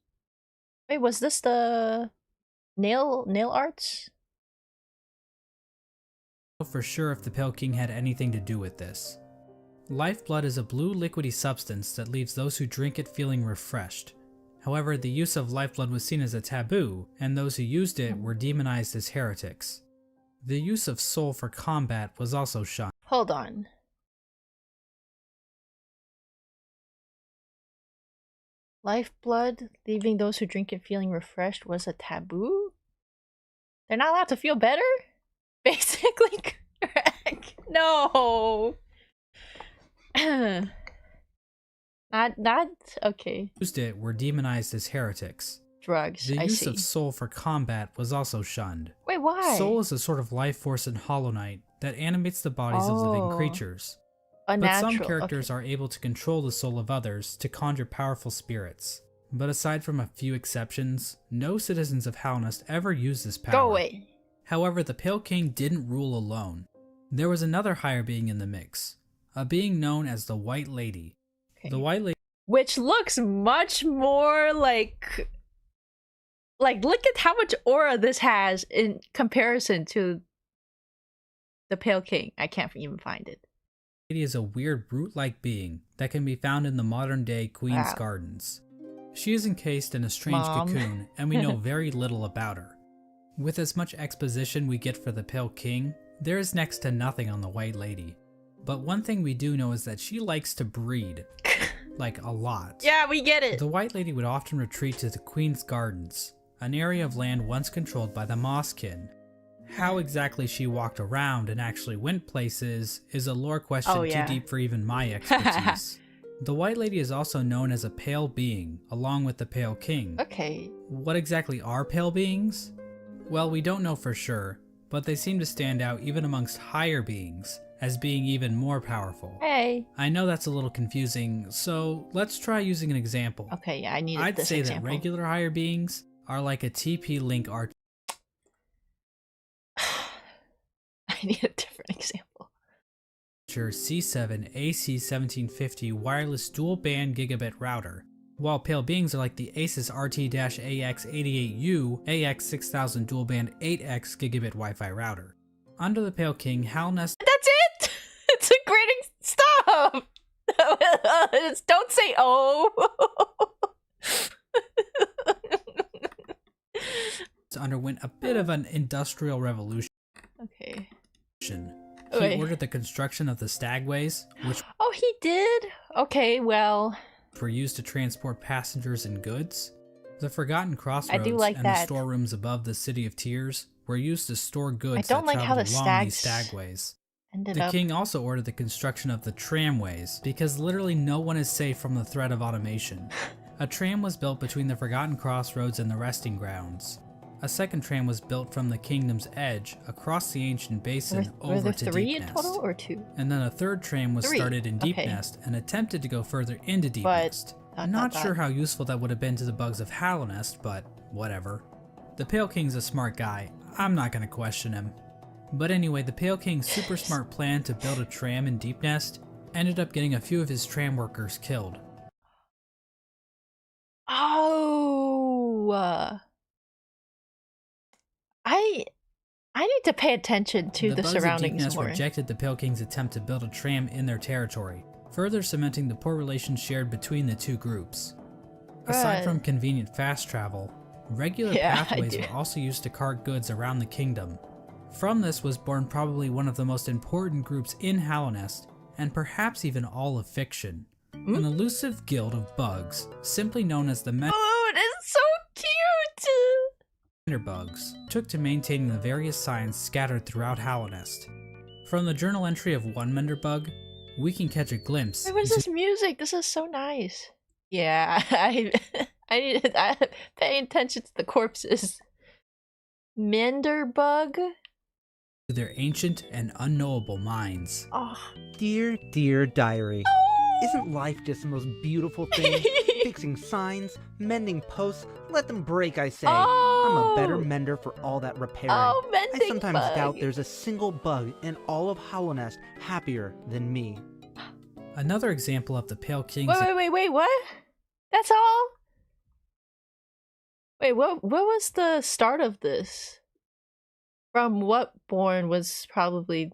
[SPEAKER 1] Wait, was this the nail arts?
[SPEAKER 2] For sure if the Pale King had anything to do with this. Lifeblood is a blue liquidy substance that leaves those who drink it feeling refreshed. However, the use of lifeblood was seen as a taboo, and those who used it were demonized as heretics. The use of soul for combat was also shunned.
[SPEAKER 1] Hold on. Lifeblood, leaving those who drink it feeling refreshed, was a taboo? They're not allowed to feel better? Basically correct. No. not okay.
[SPEAKER 2] Used it were demonized as heretics.
[SPEAKER 1] Drugs.
[SPEAKER 2] The use of soul for combat was also shunned.
[SPEAKER 1] Wait, why?
[SPEAKER 2] Soul is a sort of life force in Hollow Knight that animates the bodies of living creatures. But some characters are able to control the soul of others to conjure powerful spirits. But aside from a few exceptions, no citizens of Halonest ever use this power.
[SPEAKER 1] Go away.
[SPEAKER 2] However, the Pale King didn't rule alone. There was another higher being in the mix, a being known as the White Lady. Okay. The White Lady,
[SPEAKER 1] which looks much more like look at how much aura this has in comparison to the Pale King. I can't even find it.
[SPEAKER 2] Lady is a weird brute-like being that can be found in the modern-day Queen's Gardens. She is encased in a strange cocoon, and we know very little about her. With as much exposition we get for the Pale King, there is next to nothing on the White Lady. But one thing we do know is that she likes to breed. like a lot.
[SPEAKER 1] Yeah, we get it.
[SPEAKER 2] The White Lady would often retreat to the Queen's Gardens, an area of land once controlled by the Mosskin. How exactly she walked around and actually went places is a lore question too deep for even my expertise. The White Lady is also known as a pale being, along with the Pale King.
[SPEAKER 1] Okay.
[SPEAKER 2] What exactly are pale beings? Well, we don't know for sure, but they seem to stand out even amongst higher beings, as being even more powerful.
[SPEAKER 1] Hey.
[SPEAKER 2] I know that's a little confusing, so let's try using an example.
[SPEAKER 1] Okay, yeah, I need
[SPEAKER 2] I'd
[SPEAKER 1] this
[SPEAKER 2] say
[SPEAKER 1] example.
[SPEAKER 2] that regular higher beings are like a TP-Link archer.
[SPEAKER 1] I need a different example.
[SPEAKER 2] C7 AC1750 wireless dual band gigabit router, while pale beings are like the Asus RT-AX88U AX6000 dual band 8X gigabit Wi-Fi router. Under the Pale King, Halnest.
[SPEAKER 1] That's it! It's a great stop! Don't say oh!
[SPEAKER 2] Underwent a bit of an industrial revolution.
[SPEAKER 1] Okay.
[SPEAKER 2] He ordered the construction of the stagways, which
[SPEAKER 1] he did? Okay, well,
[SPEAKER 2] were used to transport passengers and goods. The Forgotten Crossroads and
[SPEAKER 1] that.
[SPEAKER 2] The storerooms above the City of Tears were used to store goods
[SPEAKER 1] I don't
[SPEAKER 2] that
[SPEAKER 1] like how
[SPEAKER 2] traveled
[SPEAKER 1] the
[SPEAKER 2] along these
[SPEAKER 1] stags
[SPEAKER 2] stagways.
[SPEAKER 1] ended
[SPEAKER 2] The
[SPEAKER 1] up.
[SPEAKER 2] king also ordered the construction of the tramways, because literally no one is safe from the threat of automation. A tram was built between the Forgotten Crossroads and the resting grounds. A second tram was built from the kingdom's edge across the ancient basin
[SPEAKER 1] Were
[SPEAKER 2] over
[SPEAKER 1] there
[SPEAKER 2] to
[SPEAKER 1] 3
[SPEAKER 2] Deep
[SPEAKER 1] in
[SPEAKER 2] Nest.
[SPEAKER 1] total or 2?
[SPEAKER 2] And then a third tram was
[SPEAKER 1] 3,
[SPEAKER 2] started in Deep
[SPEAKER 1] okay.
[SPEAKER 2] Nest and attempted to go further into Deep
[SPEAKER 1] But,
[SPEAKER 2] Nest. Not sure how useful that would have been to the bugs of Hallownest, but whatever. The Pale King's a smart guy. I'm not gonna question him. But anyway, the Pale King's super smart plan to build a tram in Deep Nest ended up getting a few of his tram workers killed.
[SPEAKER 1] Oh! I need to pay attention to the
[SPEAKER 2] bugs of Deep
[SPEAKER 1] surroundings
[SPEAKER 2] Nest
[SPEAKER 1] more.
[SPEAKER 2] rejected the Pale King's attempt to build a tram in their territory, further cementing the poor relations shared between the two groups. Aside from convenient fast travel, regular pathways were also used to cart goods around the kingdom. From this was born probably one of the most important groups in Hallownest, and perhaps even all of fiction. An elusive guild of bugs, simply known as the
[SPEAKER 1] Oh, it is so cute!
[SPEAKER 2] Bugs, took to maintaining the various signs scattered throughout Hallownest. From the journal entry of one Menderbug, we can catch a glimpse.
[SPEAKER 1] Wait, what is this music? This is so nice. Yeah, I need to pay attention to the corpses. Menderbug?
[SPEAKER 2] To their ancient and unknowable minds.
[SPEAKER 1] Oh.
[SPEAKER 3] Dear, dear diary. Isn't life just the most beautiful thing? Fixing signs, mending posts, let them break, I say. I'm a better mender for all that repairing.
[SPEAKER 1] Oh, mending
[SPEAKER 3] I sometimes
[SPEAKER 1] bug.
[SPEAKER 3] doubt there's a single bug in all of Hallownest happier than me.
[SPEAKER 2] Another example of the Pale King's
[SPEAKER 1] Wait, what? That's all? Wait, what was the start of this? From what born was probably...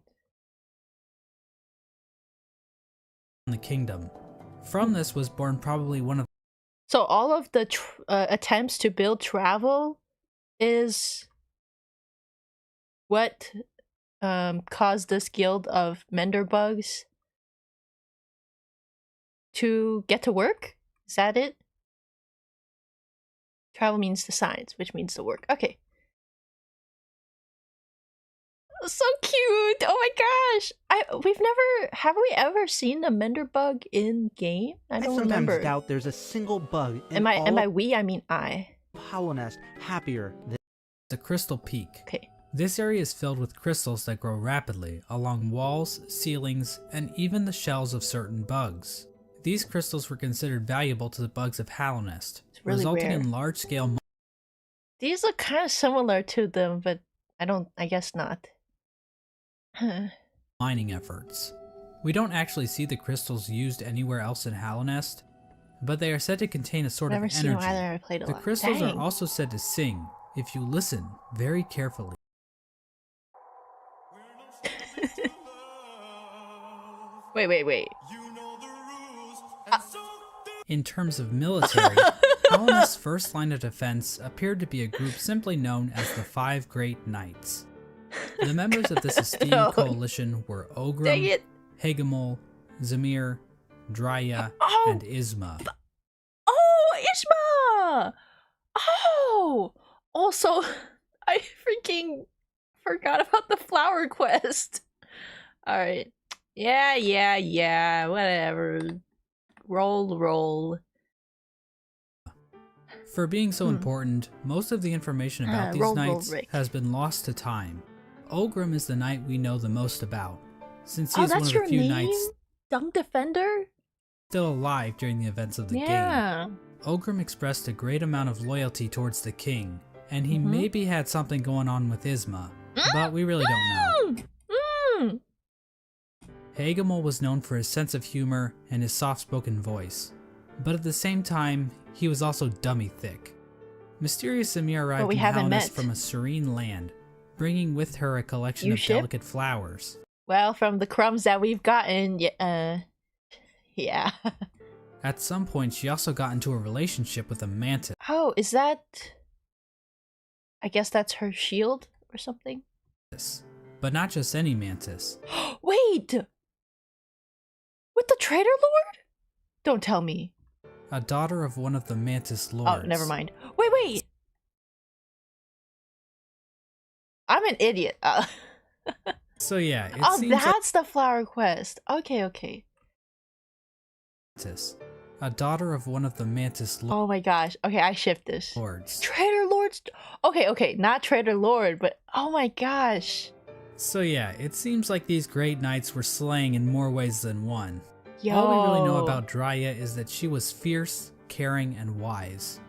[SPEAKER 2] the kingdom. From this was born probably one of
[SPEAKER 1] So all of the attempts to build travel is what caused this guild of Menderbugs to get to work? Is that it? Travel means the signs, which means the work. Okay. So cute! Oh my gosh! Have we ever seen a Menderbug in game? I don't
[SPEAKER 3] sometimes
[SPEAKER 1] remember.
[SPEAKER 3] doubt there's a single bug in
[SPEAKER 1] Am I
[SPEAKER 3] of
[SPEAKER 1] we? I mean I.
[SPEAKER 3] Hallownest happier than
[SPEAKER 2] the Crystal Peak.
[SPEAKER 1] Okay.
[SPEAKER 2] This area is filled with crystals that grow rapidly along walls, ceilings, and even the shells of certain bugs. These crystals were considered valuable to the bugs of Hallownest,
[SPEAKER 1] really
[SPEAKER 2] resulting
[SPEAKER 1] rare.
[SPEAKER 2] in large-scale
[SPEAKER 1] These look kind of similar to them, but I guess not.
[SPEAKER 2] mining efforts. We don't actually see the crystals used anywhere else in Hallownest, but they are said to contain a sort
[SPEAKER 1] Never
[SPEAKER 2] of
[SPEAKER 1] seen
[SPEAKER 2] energy.
[SPEAKER 1] them either. I played a
[SPEAKER 2] The
[SPEAKER 1] lot.
[SPEAKER 2] crystals
[SPEAKER 1] Dang.
[SPEAKER 2] are also said to sing if you listen very carefully.
[SPEAKER 1] Wait.
[SPEAKER 2] In terms of military, Hallownest's first line of defense appeared to be a group simply known as the Five Great Knights. The members of this esteemed coalition were
[SPEAKER 1] Dang
[SPEAKER 2] Ogrim,
[SPEAKER 1] it.
[SPEAKER 2] Hagamol, Zamir, Drya,
[SPEAKER 1] Oh!
[SPEAKER 2] and Isma.
[SPEAKER 1] Oh, Ishma! Oh! Also, I freaking forgot about the flower quest. Alright. Yeah, whatever. Roll.
[SPEAKER 2] For being so important, most of the information about these
[SPEAKER 1] roll,
[SPEAKER 2] knights
[SPEAKER 1] Rick.
[SPEAKER 2] has been lost to time. Ogrim is the knight we know the most about, since he
[SPEAKER 1] Oh,
[SPEAKER 2] is one
[SPEAKER 1] that's
[SPEAKER 2] of the
[SPEAKER 1] your
[SPEAKER 2] few
[SPEAKER 1] name?
[SPEAKER 2] knights
[SPEAKER 1] Dung Defender?
[SPEAKER 2] still alive during the events of the game.
[SPEAKER 1] Yeah.
[SPEAKER 2] Ogrim expressed a great amount of loyalty towards the king, and he maybe had something going on with Isma, but we really don't know. Hagamol was known for his sense of humor and his soft-spoken voice, but at the same time, he was also dummy thick. Mysterious Samir arrived
[SPEAKER 1] we
[SPEAKER 2] in
[SPEAKER 1] haven't
[SPEAKER 2] Halnest
[SPEAKER 1] met.
[SPEAKER 2] from a serene land, bringing with her a collection
[SPEAKER 1] You
[SPEAKER 2] of
[SPEAKER 1] ship?
[SPEAKER 2] delicate flowers.
[SPEAKER 1] Well, from the crumbs that we've gotten, yeah.
[SPEAKER 2] At some point, she also got into a relationship with a mantis.
[SPEAKER 1] Oh, is that... I guess that's her shield or something?
[SPEAKER 2] But not just any mantis.
[SPEAKER 1] Wait! With the Traitor Lord? Don't tell me.
[SPEAKER 2] A daughter of one of the mantis lords.
[SPEAKER 1] Oh, never mind. Wait! I'm an idiot.
[SPEAKER 2] So yeah, it
[SPEAKER 1] Oh,
[SPEAKER 2] seems
[SPEAKER 1] that's the flower quest. Okay.
[SPEAKER 2] mantis. A daughter of one of the mantis
[SPEAKER 1] Oh my gosh. Okay, I shift this.
[SPEAKER 2] lords.
[SPEAKER 1] Traitor Lords. Okay, not Traitor Lord, but oh my gosh.
[SPEAKER 2] So yeah, it seems like these great knights were slaying in more ways than one.
[SPEAKER 1] Yo.
[SPEAKER 2] All we really know about Drya is that she was fierce, caring, and wise.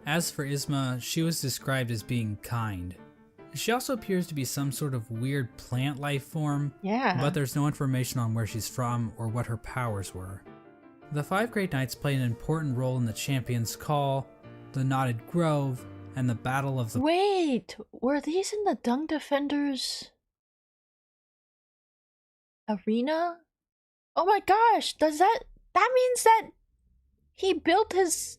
[SPEAKER 2] As for Isma, she was described as being kind. She also appears to be some sort of weird plant life form,
[SPEAKER 1] Yeah.
[SPEAKER 2] but there's no information on where she's from or what her powers were. The five great knights play an important role in the Champion's Call, the Knotted Grove, and the Battle of the...
[SPEAKER 1] Wait, were these in the Dung Defenders arena? Oh my gosh, that means that he built his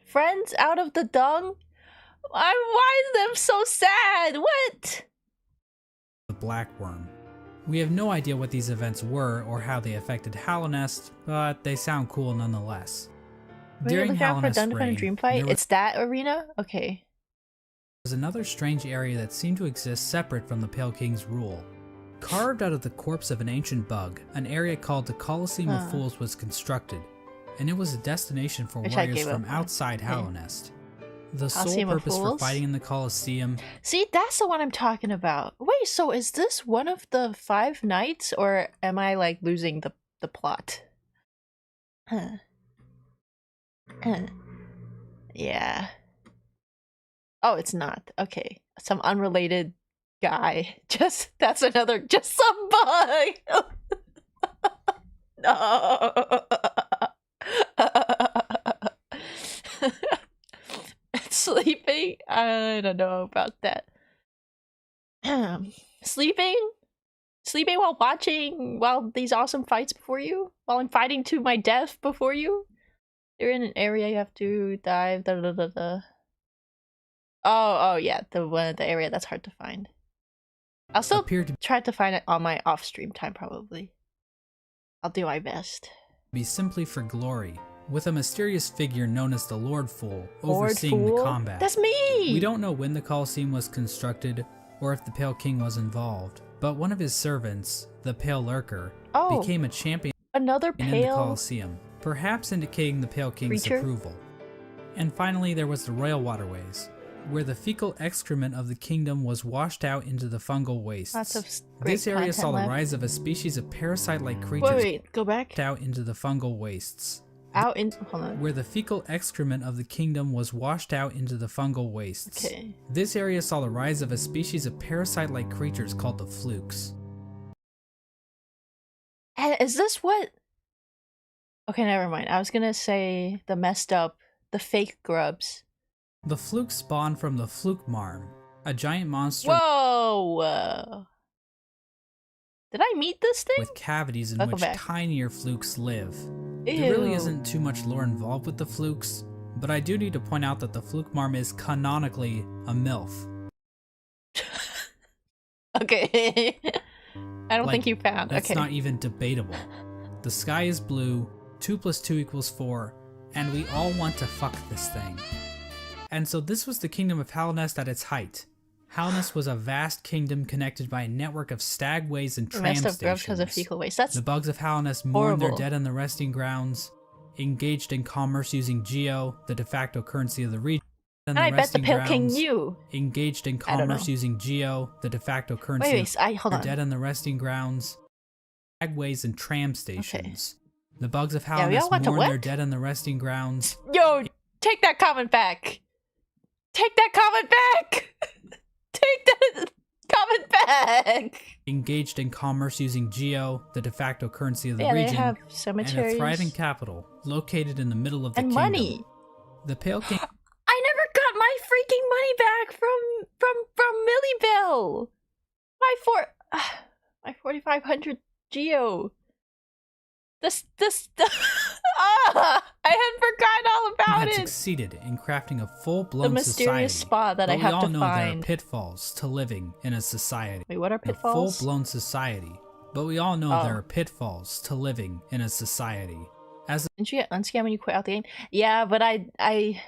[SPEAKER 1] friends out of the dung? Why is them so sad? What?
[SPEAKER 2] the Black Worm. We have no idea what these events were or how they affected Halonest, but they sound cool nonetheless.
[SPEAKER 1] Wait, look out for
[SPEAKER 2] Halonest's
[SPEAKER 1] Dung Defender
[SPEAKER 2] reign,
[SPEAKER 1] Dream Fight?
[SPEAKER 2] there
[SPEAKER 1] It's that arena? Okay.
[SPEAKER 2] was another strange area that seemed to exist separate from the Pale King's rule. Carved out of the corpse of an ancient bug, an area called the Colosseum of Fools was constructed, and it was a destination for
[SPEAKER 1] Which I
[SPEAKER 2] warriors
[SPEAKER 1] gave
[SPEAKER 2] from
[SPEAKER 1] up on.
[SPEAKER 2] outside
[SPEAKER 1] Okay.
[SPEAKER 2] Halonest. The sole
[SPEAKER 1] Colosseum of
[SPEAKER 2] purpose for
[SPEAKER 1] Fools?
[SPEAKER 2] fighting in the Colosseum
[SPEAKER 1] See, that's the one I'm talking about. Wait, so is this one of the 5 knights, or am I like losing the plot? Yeah. Oh, it's not. Okay. Some unrelated guy. That's another, just some bug. No. Sleeping? I don't know about that. Sleeping while these awesome fights before you? While I'm fighting to my death before you? You're in an area you have to dive. Oh yeah, the area that's hard to find. I'll still
[SPEAKER 2] appeared to
[SPEAKER 1] try to find it on my off-stream time, probably. I'll do my best.
[SPEAKER 2] be simply for glory, with a mysterious figure known as the Lord Fool
[SPEAKER 1] Lord
[SPEAKER 2] overseeing
[SPEAKER 1] Fool?
[SPEAKER 2] the combat.
[SPEAKER 1] That's me!
[SPEAKER 2] We don't know when the Colosseum was constructed or if the Pale King was involved, but one of his servants, the Pale Lurker,
[SPEAKER 1] Oh,
[SPEAKER 2] became a champion
[SPEAKER 1] another
[SPEAKER 2] in the
[SPEAKER 1] pale...
[SPEAKER 2] Colosseum, perhaps indicating the Pale King's
[SPEAKER 1] creature?
[SPEAKER 2] approval. And finally, there was the Royal Waterways, where the fecal excrement of the kingdom was washed out into the fungal wastes.
[SPEAKER 1] Lots of great
[SPEAKER 2] This area saw
[SPEAKER 1] content
[SPEAKER 2] the
[SPEAKER 1] left.
[SPEAKER 2] rise of a species of parasite-like creatures
[SPEAKER 1] Wait, go back.
[SPEAKER 2] out into the fungal wastes.
[SPEAKER 1] Out in... Hold on.
[SPEAKER 2] Where the fecal excrement of the kingdom was washed out into the fungal wastes.
[SPEAKER 1] Okay.
[SPEAKER 2] This area saw the rise of a species of parasite-like creatures called the flukes.
[SPEAKER 1] And is this what... Okay, never mind. I was gonna say the messed up, the fake grubs.
[SPEAKER 2] The flukes spawned from the fluke marm, a giant monster
[SPEAKER 1] Whoa! Did I meet this thing?
[SPEAKER 2] with cavities in
[SPEAKER 1] I'll go
[SPEAKER 2] which
[SPEAKER 1] back.
[SPEAKER 2] tinier flukes live.
[SPEAKER 1] Ew.
[SPEAKER 2] There really isn't too much lore involved with the flukes, but I do need to point out that the fluke marm is canonically a MILF.
[SPEAKER 1] Okay. I don't
[SPEAKER 2] Like,
[SPEAKER 1] think you found.
[SPEAKER 2] That's
[SPEAKER 1] Okay.
[SPEAKER 2] not even debatable. The sky is blue, 2 plus 2 equals 4, and we all want to fuck this thing. And so this was the kingdom of Halnest at its height. Halnest was a vast kingdom connected by a network of stagways and tram
[SPEAKER 1] Messed up grubs
[SPEAKER 2] stations.
[SPEAKER 1] because of fecal waste. That's
[SPEAKER 2] The bugs of Halnest mourned their
[SPEAKER 1] horrible.
[SPEAKER 2] dead on the resting grounds, engaged in commerce using Geo, the de facto currency of the region.
[SPEAKER 1] And I bet the Pale King knew.
[SPEAKER 2] Engaged in
[SPEAKER 1] I don't
[SPEAKER 2] commerce
[SPEAKER 1] know.
[SPEAKER 2] using Geo, the de facto currency
[SPEAKER 1] Wait, hold
[SPEAKER 2] of
[SPEAKER 1] on.
[SPEAKER 2] dead on the resting grounds, stagways and tram stations. The bugs of
[SPEAKER 1] Yeah, we all
[SPEAKER 2] Halnest
[SPEAKER 1] want to
[SPEAKER 2] mourned their
[SPEAKER 1] what?
[SPEAKER 2] dead on the resting grounds.
[SPEAKER 1] Yo, take that comment back. Take that comment back. Take that comment back.
[SPEAKER 2] Engaged in commerce using Geo, the de facto currency of the
[SPEAKER 1] Yeah, they
[SPEAKER 2] region,
[SPEAKER 1] have
[SPEAKER 2] and
[SPEAKER 1] cemeteries
[SPEAKER 2] a thriving capital located in the middle of the
[SPEAKER 1] and
[SPEAKER 2] kingdom.
[SPEAKER 1] money.
[SPEAKER 2] The Pale King
[SPEAKER 1] I never got my freaking money back from Millibell. My 4,500 Geo. I had forgotten all about
[SPEAKER 2] had
[SPEAKER 1] it.
[SPEAKER 2] succeeded in crafting a
[SPEAKER 1] The
[SPEAKER 2] full-blown
[SPEAKER 1] mysterious
[SPEAKER 2] society.
[SPEAKER 1] spot that I
[SPEAKER 2] But
[SPEAKER 1] have
[SPEAKER 2] we all
[SPEAKER 1] to
[SPEAKER 2] know there are
[SPEAKER 1] find.
[SPEAKER 2] pitfalls to living in a society.
[SPEAKER 1] Wait, what are
[SPEAKER 2] A
[SPEAKER 1] pitfalls?
[SPEAKER 2] full-blown society. But we all know
[SPEAKER 1] Oh.
[SPEAKER 2] there are pitfalls to living in a society. As
[SPEAKER 1] Didn't you get unscammed when you quit out the game? Yeah, but I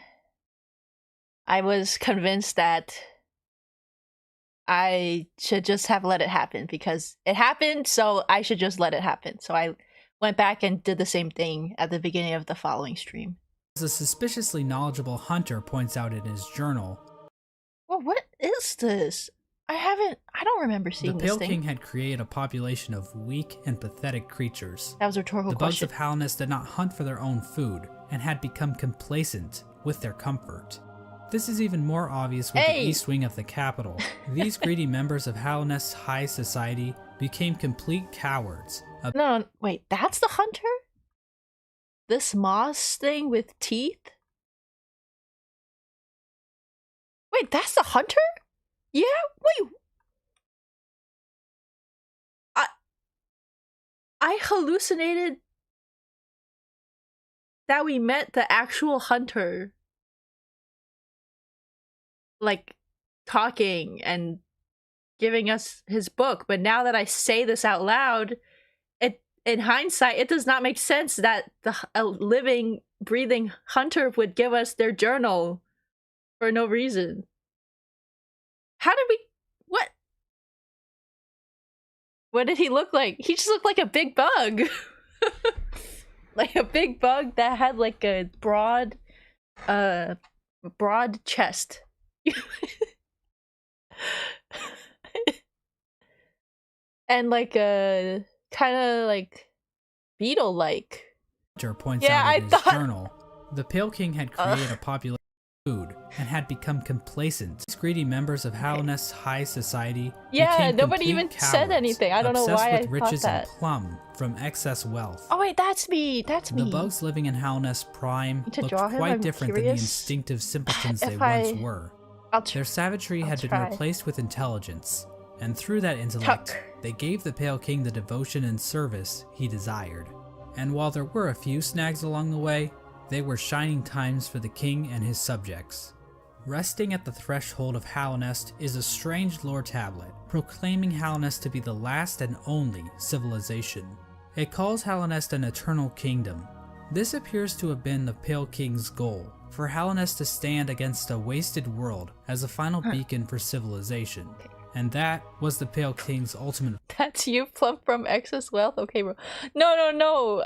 [SPEAKER 1] was convinced that I should just have let it happen because it happened, so I should just let it happen. So I went back and did the same thing at the beginning of the following stream.
[SPEAKER 2] a suspiciously knowledgeable hunter points out in his journal,
[SPEAKER 1] Well, what is this? I don't remember
[SPEAKER 2] the
[SPEAKER 1] seeing this
[SPEAKER 2] Pale
[SPEAKER 1] thing.
[SPEAKER 2] King had created a population of weak and pathetic creatures.
[SPEAKER 1] That was a rhetorical
[SPEAKER 2] The bugs
[SPEAKER 1] question.
[SPEAKER 2] of Halnest did not hunt for their own food and had become complacent with their comfort. This is even more obvious with
[SPEAKER 1] Hey!
[SPEAKER 2] the east wing of the capital. These greedy members of Halnest's high society became complete cowards.
[SPEAKER 1] No, wait, that's the hunter? This moss thing with teeth? Wait, that's the hunter? Yeah, wait. I hallucinated that we met the actual hunter. Like, talking and giving us his book, but now that I say this out loud, in hindsight, it does not make sense that a living, breathing hunter would give us their journal for no reason. How did we... What? What did he look like? He just looked like a big bug. Like a big bug that had like a broad chest. And like a kind of like beetle-like.
[SPEAKER 2] Hunter points
[SPEAKER 1] Yeah,
[SPEAKER 2] out in
[SPEAKER 1] I
[SPEAKER 2] his
[SPEAKER 1] thought-
[SPEAKER 2] journal, the Pale King had created a population of food and had become complacent. These greedy members of Halnest's high society
[SPEAKER 1] Yeah,
[SPEAKER 2] became
[SPEAKER 1] nobody
[SPEAKER 2] complete
[SPEAKER 1] even said
[SPEAKER 2] cowards,
[SPEAKER 1] anything. I don't know
[SPEAKER 2] obsessed
[SPEAKER 1] why
[SPEAKER 2] with
[SPEAKER 1] I
[SPEAKER 2] riches
[SPEAKER 1] thought that.
[SPEAKER 2] and plum from excess wealth.
[SPEAKER 1] Oh wait, that's me. That's me.
[SPEAKER 2] The bugs living in Halnest Prime
[SPEAKER 1] To
[SPEAKER 2] looked
[SPEAKER 1] draw him,
[SPEAKER 2] quite
[SPEAKER 1] I'm
[SPEAKER 2] different than the
[SPEAKER 1] curious.
[SPEAKER 2] instinctive simpletons they
[SPEAKER 1] If
[SPEAKER 2] once
[SPEAKER 1] I-
[SPEAKER 2] were.
[SPEAKER 1] I'll
[SPEAKER 2] Their savagery
[SPEAKER 1] I'll
[SPEAKER 2] had been
[SPEAKER 1] try.
[SPEAKER 2] replaced with intelligence, and through that intellect,
[SPEAKER 1] Tuck.
[SPEAKER 2] they gave the Pale King the devotion and service he desired. And while there were a few snags along the way, they were shining times for the king and his subjects. Resting at the threshold of Halnest is a strange lore tablet, proclaiming Halnest to be the last and only civilization. It calls Halnest an eternal kingdom. This appears to have been the Pale King's goal, for Halnest to stand against a wasted world as a final beacon for civilization. And that was the Pale King's ultimate
[SPEAKER 1] That's you, Plump from Excess Wealth? Okay, bro. No.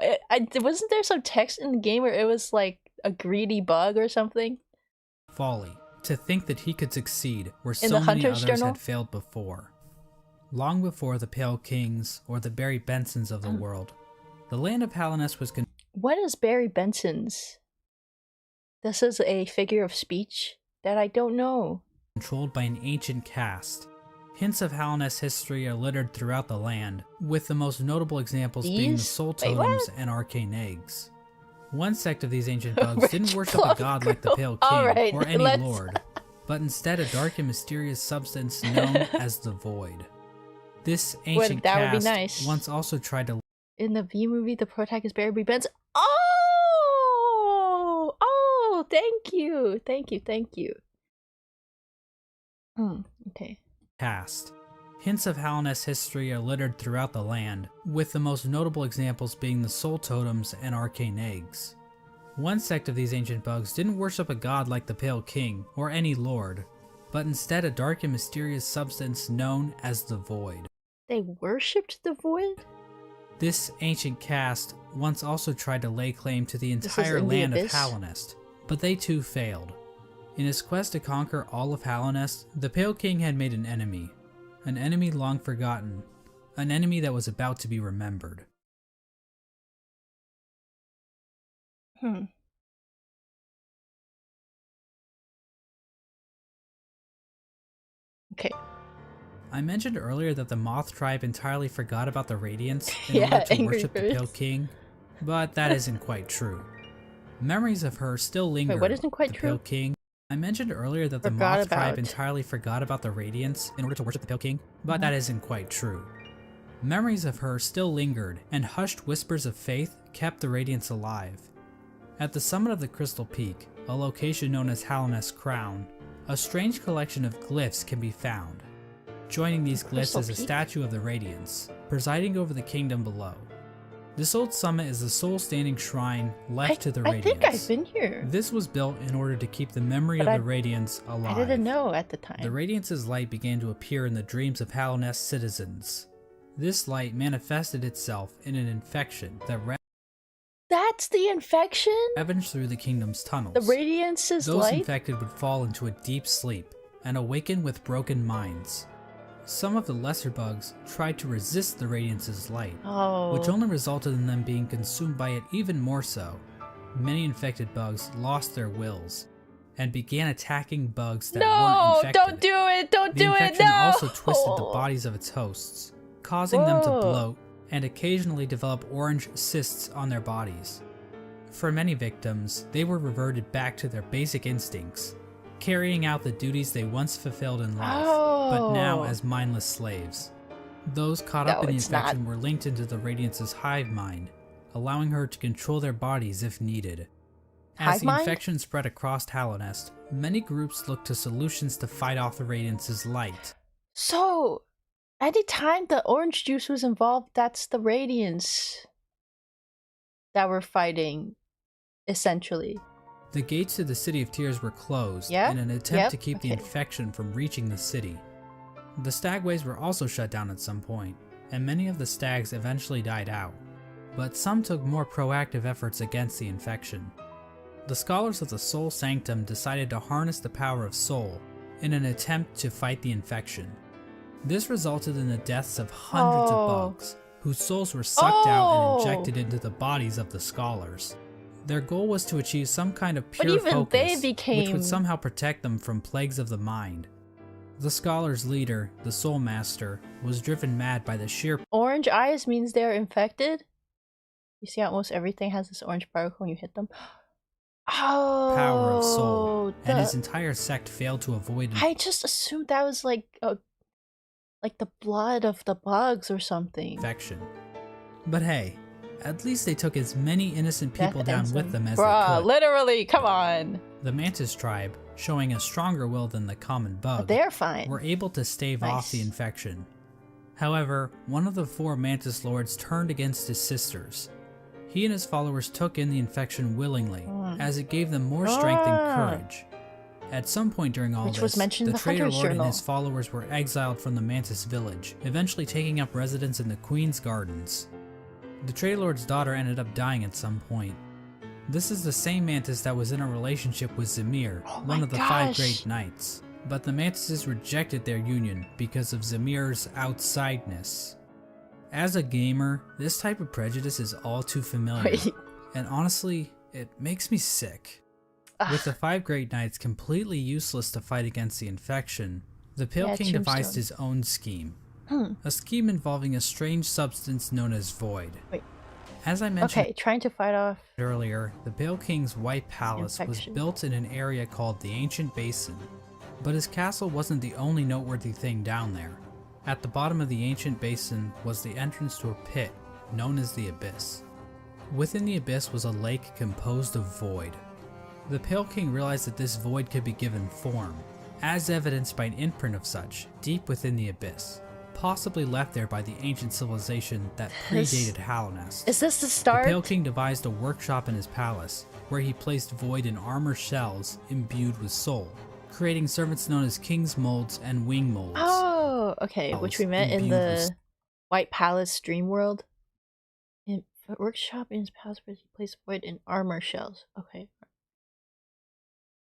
[SPEAKER 1] Wasn't there some text in the game where it was like a greedy bug or something?
[SPEAKER 2] folly, to think that he could succeed where
[SPEAKER 1] In
[SPEAKER 2] so
[SPEAKER 1] the
[SPEAKER 2] many
[SPEAKER 1] Hunter's
[SPEAKER 2] others
[SPEAKER 1] Journal?
[SPEAKER 2] had failed before. Long before the Pale Kings or the Barry Bensons of the world, the land of Halnest was
[SPEAKER 1] What is Barry Benson's? This is a figure of speech that I don't know.
[SPEAKER 2] controlled by an ancient caste. Hints of Halnest's history are littered throughout the land, with the most notable examples being the
[SPEAKER 1] These?
[SPEAKER 2] soul
[SPEAKER 1] Wait,
[SPEAKER 2] totems
[SPEAKER 1] what?
[SPEAKER 2] and arcane eggs. One sect of these ancient bugs didn't worship a
[SPEAKER 1] Plump
[SPEAKER 2] god like the Pale
[SPEAKER 1] All
[SPEAKER 2] King
[SPEAKER 1] right,
[SPEAKER 2] or any
[SPEAKER 1] let's-
[SPEAKER 2] lord, but instead a dark and mysterious substance known as the Void. This ancient
[SPEAKER 1] that would be
[SPEAKER 2] caste
[SPEAKER 1] nice.
[SPEAKER 2] once also tried to
[SPEAKER 1] In the V movie, the protagonist is Barry Benson. Oh, thank you. Okay.
[SPEAKER 2] cast. Hints of Hallownest history are littered throughout the land, with the most notable examples being the soul totems and arcane eggs. One sect of these ancient bugs didn't worship a god like the Pale King or any lord, but instead a dark and mysterious substance known as the Void.
[SPEAKER 1] They worshipped the Void?
[SPEAKER 2] This ancient caste once also tried to lay claim to the entire land of Hallownest, but they too failed. In his quest to conquer all of Hallownest, the Pale King had made an enemy long forgotten, an enemy that was about to be remembered.
[SPEAKER 1] Okay.
[SPEAKER 2] I mentioned earlier that the Moth tribe entirely forgot about the Radiance in order to worship the Pale King, but that isn't quite true. Memories of her still linger.
[SPEAKER 1] Wait, what isn't quite true?
[SPEAKER 2] Pale King. I mentioned earlier that the Moth tribe entirely forgot about the Radiance in order to worship the Pale King, but that isn't quite true. Memories of her still lingered, and hushed whispers of faith kept the Radiance alive. At the summit of the Crystal Peak, a location known as Hallownest Crown, a strange collection of glyphs can be found. Joining these glyphs is a statue of the Radiance, presiding over the kingdom below. This old summit is the sole standing shrine left to the Radiance.
[SPEAKER 1] I think I've been here.
[SPEAKER 2] This was built in order to keep the memory of the Radiance alive.
[SPEAKER 1] I didn't know at the time.
[SPEAKER 2] The Radiance's light began to appear in the dreams of Hallownest citizens. This light manifested itself in an infection that
[SPEAKER 1] That's the infection?
[SPEAKER 2] ravaged through the kingdom's tunnels.
[SPEAKER 1] The Radiance's
[SPEAKER 2] Those
[SPEAKER 1] light?
[SPEAKER 2] infected would fall into a deep sleep and awaken with broken minds. Some of the lesser bugs tried to resist the Radiance's light, which only resulted in them being consumed by it even more so. Many infected bugs lost their wills and began attacking bugs that weren't infected.
[SPEAKER 1] Don't do it! Don't do it! No!
[SPEAKER 2] The infection also twisted the bodies of its hosts, causing them to bloat and occasionally develop orange cysts on their bodies. For many victims, they were reverted back to their basic instincts, carrying out the duties they once fulfilled in life, but now as mindless slaves. Those caught up in the infection were linked into the Radiance's hive mind, allowing her to control their bodies if needed. As the infection spread across Hallownest, many groups looked to solutions to fight off the Radiance's light.
[SPEAKER 1] So, anytime the orange juice was involved, that's the Radiance that we're fighting, essentially.
[SPEAKER 2] The gates to the City of Tears were closed in an attempt to keep the infection from reaching the city. The stagways were also shut down at some point, and many of the stags eventually died out, but some took more proactive efforts against the infection. The scholars of the Soul Sanctum decided to harness the power of Soul in an attempt to fight the infection. This resulted in the deaths of hundreds of bugs, whose souls were sucked out and injected into the bodies of the scholars. Their goal was to achieve some kind of pure focus, which would somehow protect them from plagues of the mind. The scholars' leader, the Soul Master, was driven mad by the sheer
[SPEAKER 1] orange eyes means they're infected? You see how almost everything has this orange particle when you hit them?
[SPEAKER 2] Power of Soul, and his entire sect failed to avoid
[SPEAKER 1] I just assumed that was like the blood of the bugs or something.
[SPEAKER 2] Infection. But hey, at least they took as many innocent people down with them as they could.
[SPEAKER 1] Literally, come on.
[SPEAKER 2] The Mantis tribe, showing a stronger will than the common bug,
[SPEAKER 1] they're fine.
[SPEAKER 2] Were able to stave off the infection. However, one of the 4 Mantis lords turned against his sisters. He and his followers took in the infection willingly, as it gave them more strength and courage. At some point during all this, the traitor lord and his followers were exiled from the Mantis village, eventually taking up residence in the Queen's Gardens. The traitor lord's daughter ended up dying at some point. This is the same Mantis that was in a relationship with Zamir, one of the 5 Great Knights. But the Mantises rejected their union because of Zamir's outsideness. As a gamer, this type of prejudice is all too familiar, and honestly, it makes me sick. With the 5 Great Knights completely useless to fight against the infection, the Pale King devised his own scheme. A scheme involving a strange substance known as Void. As I mentioned
[SPEAKER 1] trying to fight off
[SPEAKER 2] earlier, the Pale King's White Palace was built in an area called the Ancient Basin, but his castle wasn't the only noteworthy thing down there. At the bottom of the Ancient Basin was the entrance to a pit known as the Abyss. Within the Abyss was a lake composed of void. The Pale King realized that this void could be given form, as evidenced by an imprint of such deep within the Abyss, possibly left there by the ancient civilization that predated Hallownest.
[SPEAKER 1] Is this the
[SPEAKER 2] The
[SPEAKER 1] start?
[SPEAKER 2] Pale King devised a workshop in his palace, where he placed void in armor shells imbued with soul, creating servants known as king's molds and wing molds.
[SPEAKER 1] Oh, okay, which we met in
[SPEAKER 2] imbued with
[SPEAKER 1] the White Palace Dream World. In a workshop in his palace where he placed void in armor shells. Okay.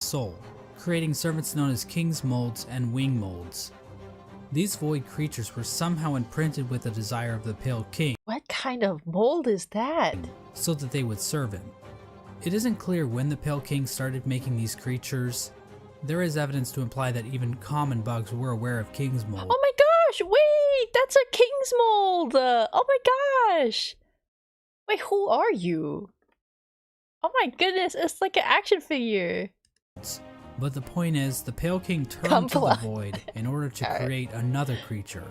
[SPEAKER 2] soul, creating servants known as king's molds and wing molds. These void creatures were somehow imprinted with the desire of the Pale King,
[SPEAKER 1] What kind of mold is that?
[SPEAKER 2] so that they would serve him. It isn't clear when the Pale King started making these creatures. There is evidence to imply that even common bugs were aware of king's mold.
[SPEAKER 1] Oh my gosh! Wait, that's a king's mold. Oh my gosh! Wait, who are you? Oh my goodness! It's like an action figure.
[SPEAKER 2] But the point is, the Pale King turned
[SPEAKER 1] Come
[SPEAKER 2] to the
[SPEAKER 1] on.
[SPEAKER 2] void in order to
[SPEAKER 1] Alright.
[SPEAKER 2] create another creature,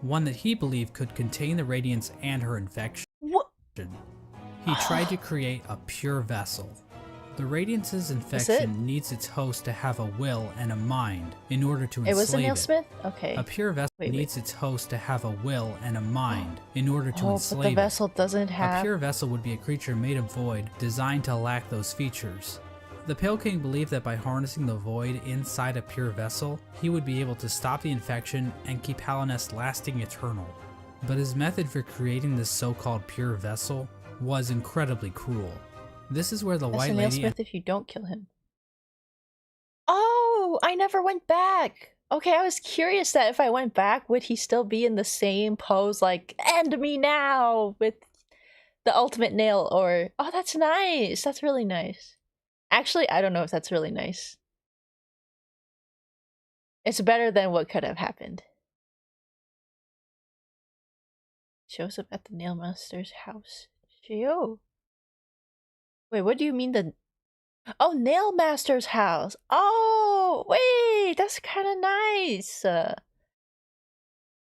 [SPEAKER 2] one that he believed could contain the Radiance and her infection.
[SPEAKER 1] What?
[SPEAKER 2] He tried to create a pure vessel. The Radiance's infection needs its host to have a will and a mind in order to
[SPEAKER 1] It was a
[SPEAKER 2] enslave
[SPEAKER 1] nail
[SPEAKER 2] it.
[SPEAKER 1] smith? Okay.
[SPEAKER 2] A pure vessel
[SPEAKER 1] Wait.
[SPEAKER 2] needs its host to have a will and a mind in order to
[SPEAKER 1] Oh, but
[SPEAKER 2] enslave
[SPEAKER 1] the
[SPEAKER 2] it.
[SPEAKER 1] vessel doesn't
[SPEAKER 2] A
[SPEAKER 1] have.
[SPEAKER 2] pure vessel would be a creature made of void, designed to lack those features. The Pale King believed that by harnessing the void inside a pure vessel, he would be able to stop the infection and keep Hallownest lasting eternal. But his method for creating this so-called pure vessel was incredibly cruel. This is where the
[SPEAKER 1] That's
[SPEAKER 2] White
[SPEAKER 1] a nail
[SPEAKER 2] Lady
[SPEAKER 1] smith if you don't kill him. Oh, I never went back. Okay, I was curious that if I went back, would he still be in the same pose, like "end me now" with the ultimate nail? Or oh, that's nice. That's really nice. Actually, I don't know if that's really nice. It's better than what could have happened. Shows up at the nail master's house. Shio. Wait, what do you mean the? Oh, nail master's house. Oh, wait, that's kind of nice.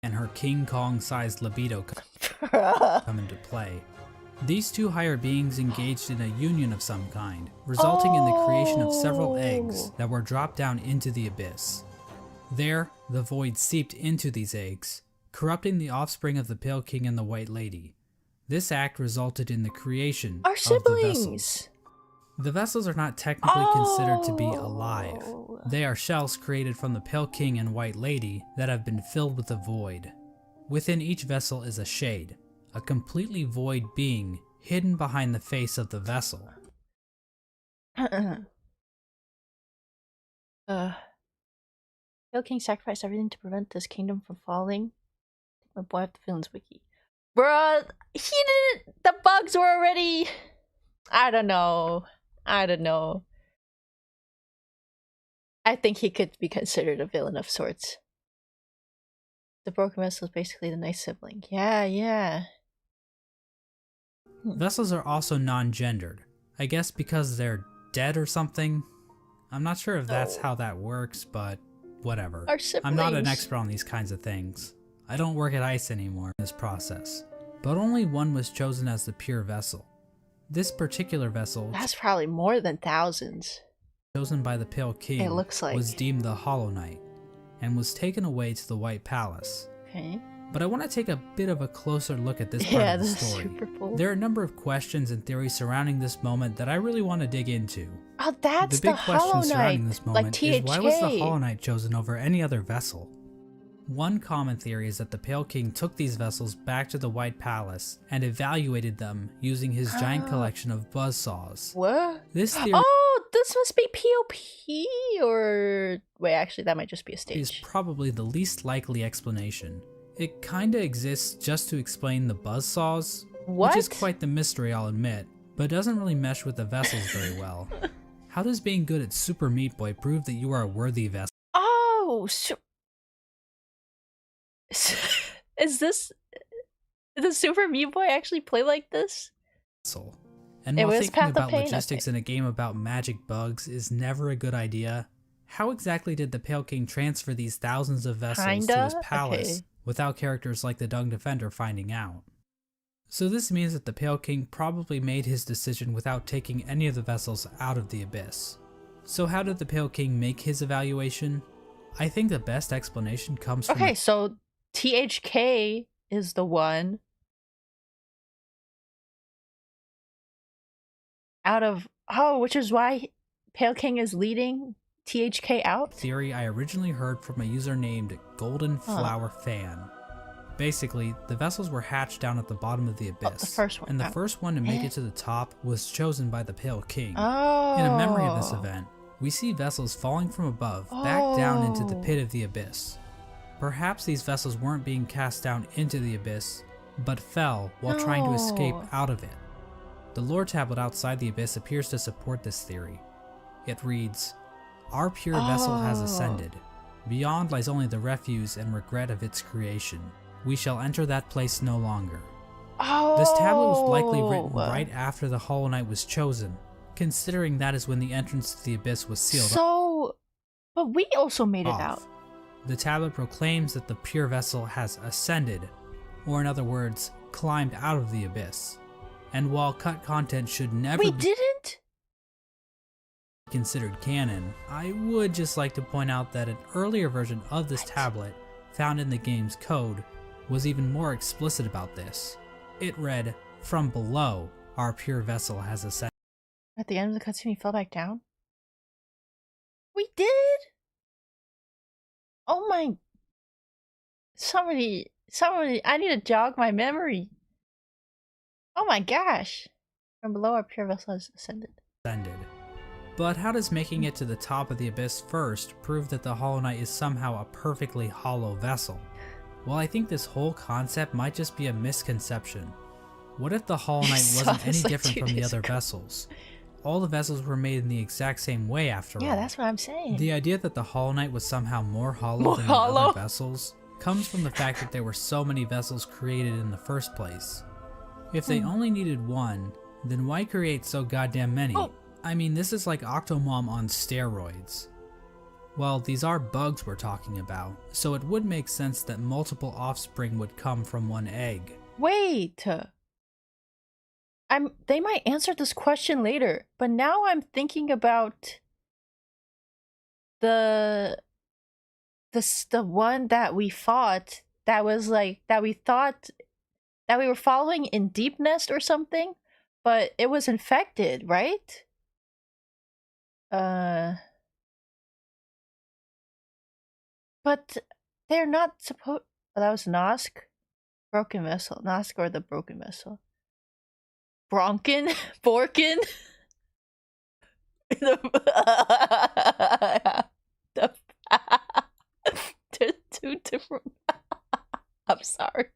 [SPEAKER 2] and her King Kong-sized libido come into play. These two higher beings engaged in a union of some kind, resulting in the creation of several eggs that were dropped down into the abyss. There, the void seeped into these eggs, corrupting the offspring of the Pale King and the White Lady. This act resulted in the creation
[SPEAKER 1] Our
[SPEAKER 2] of the vessels.
[SPEAKER 1] siblings.
[SPEAKER 2] The vessels are not technically considered to be alive. They are shells created from the Pale King and White Lady that have been filled with the void. Within each vessel is a shade, a completely void being hidden behind the face of the vessel.
[SPEAKER 1] Pale King sacrificed everything to prevent this kingdom from falling. I think my boy have the feelings wiki. Bruh, he didn't. The bugs were already. I don't know. I think he could be considered a villain of sorts. The broken vessel is basically the nice sibling. Yeah.
[SPEAKER 2] Vessels are also non-gendered, I guess because they're dead or something. I'm not sure if that's how that works, but whatever.
[SPEAKER 1] Our siblings.
[SPEAKER 2] I'm not an expert on these kinds of things. I don't work at ICE anymore in this process. But only one was chosen as the pure vessel. This particular vessel,
[SPEAKER 1] That's probably more than thousands.
[SPEAKER 2] chosen by the Pale King,
[SPEAKER 1] It looks like.
[SPEAKER 2] was deemed the Hollow Knight, and was taken away to the White Palace.
[SPEAKER 1] Okay.
[SPEAKER 2] But I want to take a bit of a closer look at this part
[SPEAKER 1] Yeah,
[SPEAKER 2] of the
[SPEAKER 1] this is
[SPEAKER 2] story.
[SPEAKER 1] super cool.
[SPEAKER 2] There are a number of questions and theories surrounding this moment that I really want to dig into.
[SPEAKER 1] Oh, that's
[SPEAKER 2] The big
[SPEAKER 1] Hollow
[SPEAKER 2] question surrounding
[SPEAKER 1] Knight.
[SPEAKER 2] this
[SPEAKER 1] Like
[SPEAKER 2] moment
[SPEAKER 1] THK.
[SPEAKER 2] is why was the Hollow Knight chosen over any other vessel? One common theory is that the Pale King took these vessels back to the White Palace and evaluated them using his giant collection of buzzsaws.
[SPEAKER 1] What?
[SPEAKER 2] This theory
[SPEAKER 1] Oh, this must be POP or wait, actually that might just be a
[SPEAKER 2] is
[SPEAKER 1] stage.
[SPEAKER 2] probably the least likely explanation. It kinda exists just to explain the buzzsaws,
[SPEAKER 1] What?
[SPEAKER 2] which is quite the mystery, I'll admit, but doesn't really mesh with the vessels very well. How does being good at Super Meat Boy prove that you are a worthy vessel?
[SPEAKER 1] Oh, is this the Super Meat Boy actually play like this?
[SPEAKER 2] And
[SPEAKER 1] It
[SPEAKER 2] while
[SPEAKER 1] was
[SPEAKER 2] thinking
[SPEAKER 1] Path of
[SPEAKER 2] about
[SPEAKER 1] Pain,
[SPEAKER 2] logistics
[SPEAKER 1] okay.
[SPEAKER 2] in a game about magic bugs is never a good idea, how exactly did the Pale King transfer these thousands of vessels to his
[SPEAKER 1] Kinda?
[SPEAKER 2] palace
[SPEAKER 1] Okay.
[SPEAKER 2] without characters like the Dung Defender finding out? So this means that the Pale King probably made his decision without taking any of the vessels out of the abyss. So how did the Pale King make his evaluation? I think the best explanation comes from
[SPEAKER 1] Okay, so THK is the one. Out of which is why Pale King is leading THK out?
[SPEAKER 2] Theory I originally heard from a user named Golden Flower Fan. Basically, the vessels were hatched down at the bottom of the abyss.
[SPEAKER 1] The first one.
[SPEAKER 2] And the first one to make it to the top was chosen by the Pale King.
[SPEAKER 1] Oh.
[SPEAKER 2] In a memory of this event, we see vessels falling from above back down into the pit of the abyss. Perhaps these vessels weren't being cast down into the abyss, but fell while trying to escape out of it. The lore tablet outside the abyss appears to support this theory. It reads, "Our pure vessel has ascended. Beyond lies only the refuse and regret of its creation. We shall enter that place no longer." This tablet was likely written right after the Hollow Knight was chosen, considering that is when the entrance to the abyss was sealed
[SPEAKER 1] but we also made
[SPEAKER 2] off.
[SPEAKER 1] it out.
[SPEAKER 2] The tablet proclaims that the pure vessel has ascended, or in other words, climbed out of the abyss. And while cut content should never
[SPEAKER 1] We
[SPEAKER 2] be
[SPEAKER 1] didn't?
[SPEAKER 2] considered canon, I would just like to point out that an earlier version of this tablet, found in the game's code, was even more explicit about this. It read, "From below, our pure vessel has ascended."
[SPEAKER 1] At the end of the cutscene, he fell back down? We did? Oh my... Somebody, I need to jog my memory. Oh my gosh. From below, our pure vessel has ascended.
[SPEAKER 2] But how does making it to the top of the abyss first prove that the Hollow Knight is somehow a perfectly hollow vessel? Well, I think this whole concept might just be a misconception. What if the Hollow Knight wasn't any different from the other vessels? All the vessels were made in the exact same way after all.
[SPEAKER 1] Yeah, that's what I'm saying.
[SPEAKER 2] The idea that the Hollow Knight was somehow more hollow than the other vessels comes from the fact that there were so many vessels created in the first place. If they only needed one, then why create so goddamn many? I mean, this is like Octomom on steroids. Well, these are bugs we're talking about, so it would make sense that multiple offspring would come from one egg.
[SPEAKER 1] Wait! They might answer this question later, but now I'm thinking about the one that we fought that was like, that we thought that we were following in Deep Nest or something, but it was infected, right? But they're not supposed... Oh, that was Nosk? Broken Vessel. Nosk or the Broken Vessel. Bronkin? Borkin? They're two different... I'm sorry.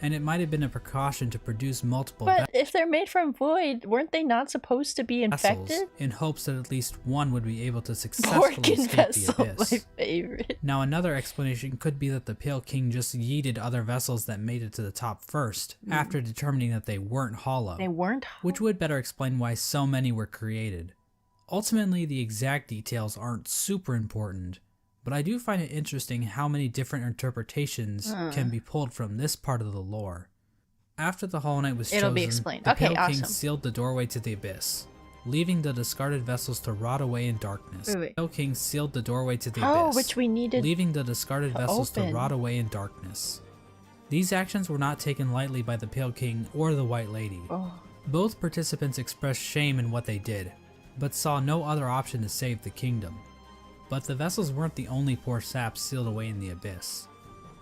[SPEAKER 2] And it might have been a precaution to produce multiple
[SPEAKER 1] But if they're made from void, weren't they not supposed to be infected?
[SPEAKER 2] vessels, in hopes that at least one would be able to successfully
[SPEAKER 1] Borkin
[SPEAKER 2] escape
[SPEAKER 1] Vessel,
[SPEAKER 2] the abyss.
[SPEAKER 1] my favorite.
[SPEAKER 2] Now another explanation could be that the Pale King just yeeted other vessels that made it to the top first, after determining that they weren't hollow.
[SPEAKER 1] They weren't hollow?
[SPEAKER 2] Which would better explain why so many were created. Ultimately, the exact details aren't super important, but I do find it interesting how many different interpretations can be pulled from this part of the lore. After the Hollow Knight was chosen,
[SPEAKER 1] be explained.
[SPEAKER 2] the
[SPEAKER 1] Okay,
[SPEAKER 2] Pale King
[SPEAKER 1] awesome.
[SPEAKER 2] sealed the doorway to the abyss, leaving the discarded vessels to rot away in darkness.
[SPEAKER 1] Wait.
[SPEAKER 2] The Pale King sealed the doorway to the
[SPEAKER 1] Oh,
[SPEAKER 2] abyss,
[SPEAKER 1] which we needed
[SPEAKER 2] leaving the discarded vessels to
[SPEAKER 1] open.
[SPEAKER 2] rot away in darkness. These actions were not taken lightly by the Pale King or the White Lady.
[SPEAKER 1] Oh.
[SPEAKER 2] Both participants expressed shame in what they did, but saw no other option to save the kingdom. But the vessels weren't the only poor saps sealed away in the abyss.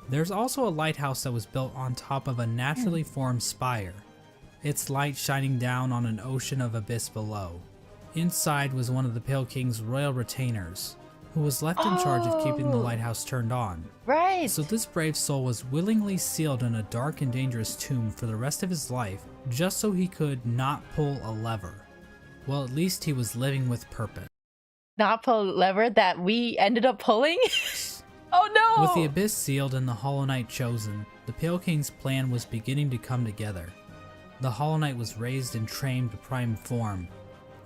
[SPEAKER 2] There's also a lighthouse that was built on top of a naturally formed spire, its light shining down on an ocean of abyss below. Inside was one of the Pale King's royal retainers, who was left in charge of keeping the lighthouse turned on.
[SPEAKER 1] Right.
[SPEAKER 2] So this brave soul was willingly sealed in a dark and dangerous tomb for the rest of his life, just so he could not pull a lever. Well, at least he was living with purpose.
[SPEAKER 1] Not pull a lever that we ended up pulling? Oh no!
[SPEAKER 2] With the abyss sealed and the Hollow Knight chosen, the Pale King's plan was beginning to come together. The Hollow Knight was raised and trained to prime form,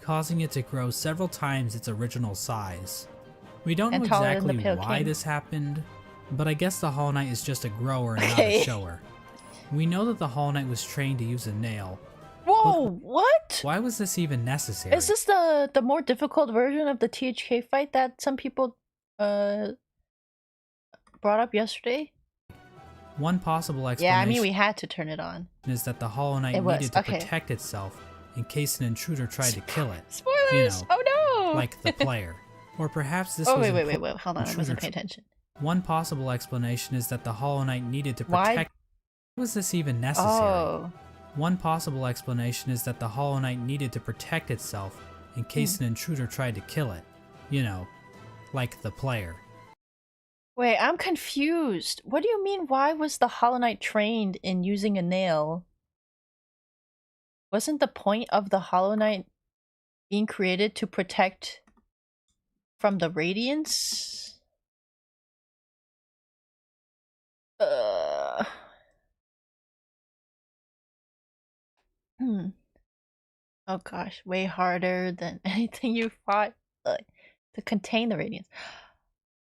[SPEAKER 2] causing it to grow several times its original size. We don't know
[SPEAKER 1] And taller than the
[SPEAKER 2] exactly
[SPEAKER 1] Pale
[SPEAKER 2] why
[SPEAKER 1] King.
[SPEAKER 2] this happened, but I guess the Hollow Knight is just a grower and not
[SPEAKER 1] Okay.
[SPEAKER 2] a shower. We know that the Hollow Knight was trained to use a nail.
[SPEAKER 1] Whoa, what?
[SPEAKER 2] Why was this even necessary?
[SPEAKER 1] Is this the more difficult version of the THK fight that some people brought up yesterday?
[SPEAKER 2] One possible explanation
[SPEAKER 1] Yeah, I mean, we had to turn it on.
[SPEAKER 2] is that the Hollow Knight needed to protect itself in case an intruder tried to kill it.
[SPEAKER 1] Spoilers!
[SPEAKER 2] You know,
[SPEAKER 1] oh no!
[SPEAKER 2] like the player. Or perhaps this
[SPEAKER 1] oh,
[SPEAKER 2] was
[SPEAKER 1] wait, hold on, I wasn't paying attention.
[SPEAKER 2] One possible explanation is that the Hollow Knight needed to protect... Why was this even necessary?
[SPEAKER 1] Oh.
[SPEAKER 2] One possible explanation is that the Hollow Knight needed to protect itself in case an intruder tried to kill it. You know, like the player.
[SPEAKER 1] Wait, I'm confused. What do you mean, why was the Hollow Knight trained in using a nail? Wasn't the point of the Hollow Knight being created to protect from the radiance? Oh gosh, way harder than anything you fought to contain the radiance.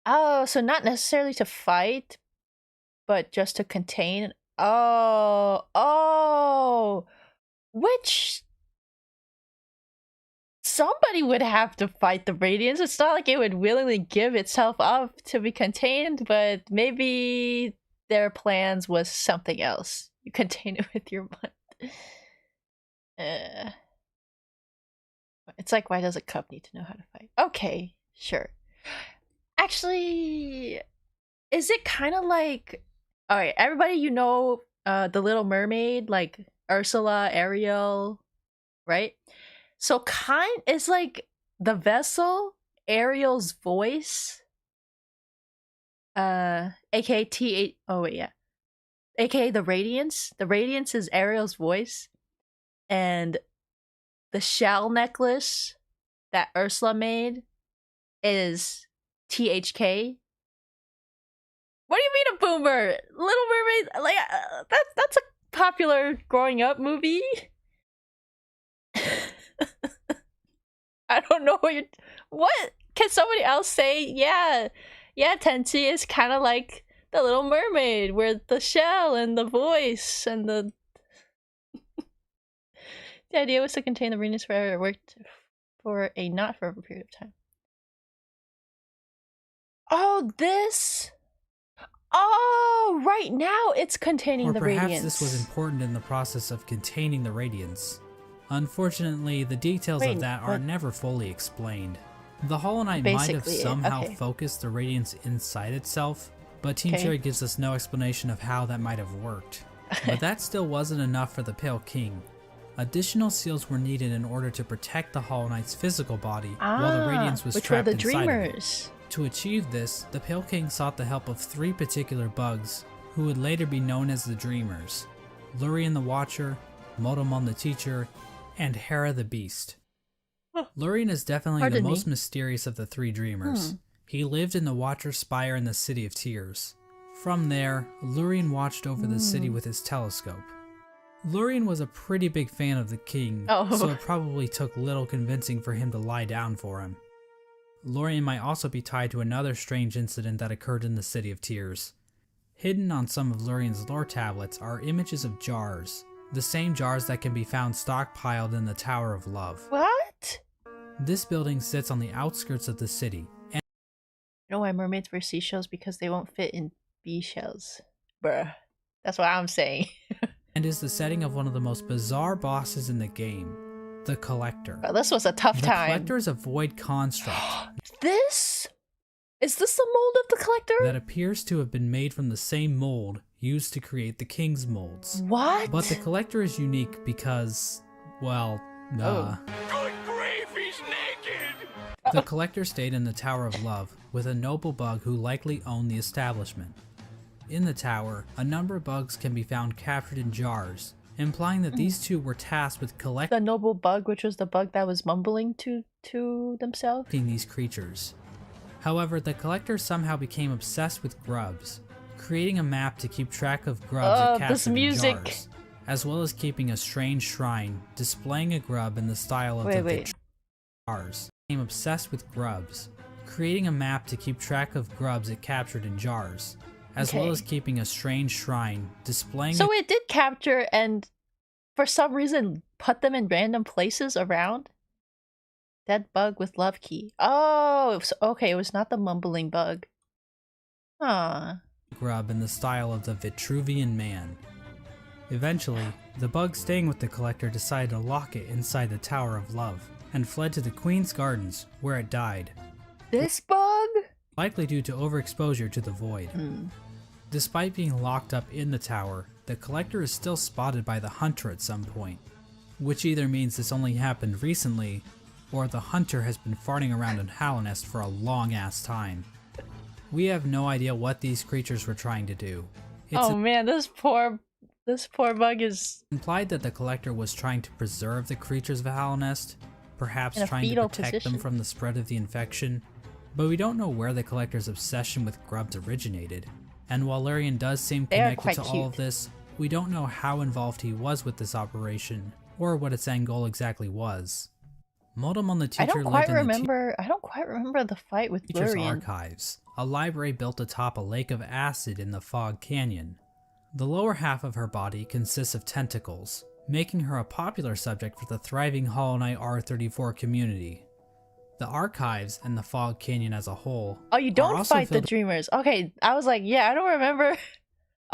[SPEAKER 1] Oh, so not necessarily to fight, but just to contain. Oh, which somebody would have to fight the radiance. It's not like it would willingly give itself up to be contained, but maybe their plans was something else. You contain it with your mind. It's like, why does a cub need to know how to fight? Okay, sure. Actually, is it kind of like... Alright, everybody, you know The Little Mermaid, like Ursula, Ariel, right? So it's like the vessel, Ariel's voice, aka aka the Radiance. The Radiance is Ariel's voice, and the shell necklace that Ursula made is THK. What do you mean a boomer? Little Mermaid, like that's a popular growing up movie. I don't know what can somebody else say? Yeah, Tenchi is kind of like the Little Mermaid, where the shell and the voice and the idea was to contain the radiance forever. It worked for a not forever period of time. Oh, this. Oh, right now it's containing the radiance.
[SPEAKER 2] Or perhaps this was important in the process of containing the radiance. Unfortunately, the details of that are never fully explained. The Hollow Knight might have somehow focused the radiance inside itself, but Team Cherry gives us no explanation of how that might have worked. But that still wasn't enough for the Pale King. Additional seals were needed in order to protect the Hollow Knight's physical body while the radiance was trapped inside of it. To achieve this, the Pale King sought the help of 3 particular bugs, who would later be known as the Dreamers: Lurien the Watcher, Motomon the Teacher, and Hera the Beast. Lurien is definitely the most mysterious of the 3 Dreamers. He lived in the Watcher's Spire in the City of Tears. From there, Lurien watched over the city with his telescope. Lurien was a pretty big fan of the king, so it probably took little convincing for him to lie down for him. Lurien might also be tied to another strange incident that occurred in the City of Tears. Hidden on some of Lurien's lore tablets are images of jars, the same jars that can be found stockpiled in the Tower of Love.
[SPEAKER 1] What?
[SPEAKER 2] This building sits on the outskirts of the city. And
[SPEAKER 1] you know why mermaids wear seashells? Because they won't fit in bee shells. Bruh. That's what I'm saying.
[SPEAKER 2] And is the setting of one of the most bizarre bosses in the game, the Collector.
[SPEAKER 1] Oh, this was a tough time.
[SPEAKER 2] The Collector is a void construct.
[SPEAKER 1] Is this the mold of the Collector?
[SPEAKER 2] That appears to have been made from the same mold used to create the King's molds.
[SPEAKER 1] What?
[SPEAKER 2] But the Collector is unique because, well,
[SPEAKER 4] Good grief, he's naked!
[SPEAKER 2] The Collector stayed in the Tower of Love with a noble bug who likely owned the establishment. In the tower, a number of bugs can be found captured in jars, implying that these two were tasked with collecting
[SPEAKER 1] the noble bug, which was the bug that was mumbling to themselves?
[SPEAKER 2] These creatures. However, the Collector somehow became obsessed with grubs, creating a map to keep track of grubs it captured in jars, as well as keeping a strange shrine displaying a grub in the style of the jars. Became obsessed with grubs, creating a map to keep track of grubs it captured in jars, as well as keeping a strange shrine displaying.
[SPEAKER 1] So it did capture and, for some reason, put them in random places around. Dead bug with love key. Oh, okay. It was not the mumbling bug. Huh.
[SPEAKER 2] grub in the style of the Vitruvian Man. Eventually, the bug staying with the collector decided to lock it inside the Tower of Love, and fled to the Queen's Gardens, where it died.
[SPEAKER 1] This bug?
[SPEAKER 2] Likely due to overexposure to the void. Despite being locked up in the tower, the collector is still spotted by the hunter at some point, which either means this only happened recently, or the hunter has been farting around in Halonest for a long ass time. We have no idea what these creatures were trying to do. It's
[SPEAKER 1] Man, this poor bug is
[SPEAKER 2] implied that the collector was trying to preserve the creatures of Halonest, perhaps
[SPEAKER 1] in a
[SPEAKER 2] trying to
[SPEAKER 1] fetal
[SPEAKER 2] protect
[SPEAKER 1] position.
[SPEAKER 2] them from the spread of the infection, but we don't know where the collector's obsession with grubs originated. And while Larian does seem
[SPEAKER 1] They are
[SPEAKER 2] connected to
[SPEAKER 1] quite
[SPEAKER 2] all of
[SPEAKER 1] cute.
[SPEAKER 2] this, we don't know how involved he was with this operation, or what its end goal exactly was. Moldamon the
[SPEAKER 1] I
[SPEAKER 2] teacher
[SPEAKER 1] don't quite
[SPEAKER 2] lived in the
[SPEAKER 1] remember the fight with
[SPEAKER 2] Teacher's
[SPEAKER 1] Lurian.
[SPEAKER 2] Archives, a library built atop a lake of acid in the Fog Canyon. The lower half of her body consists of tentacles, making her a popular subject for the thriving Hollow Knight R34 community. The Archives and the Fog Canyon as a whole
[SPEAKER 1] Oh, you
[SPEAKER 2] are
[SPEAKER 1] don't
[SPEAKER 2] also
[SPEAKER 1] fight the
[SPEAKER 2] filled
[SPEAKER 1] dreamers. Okay, I was like, yeah, I don't remember.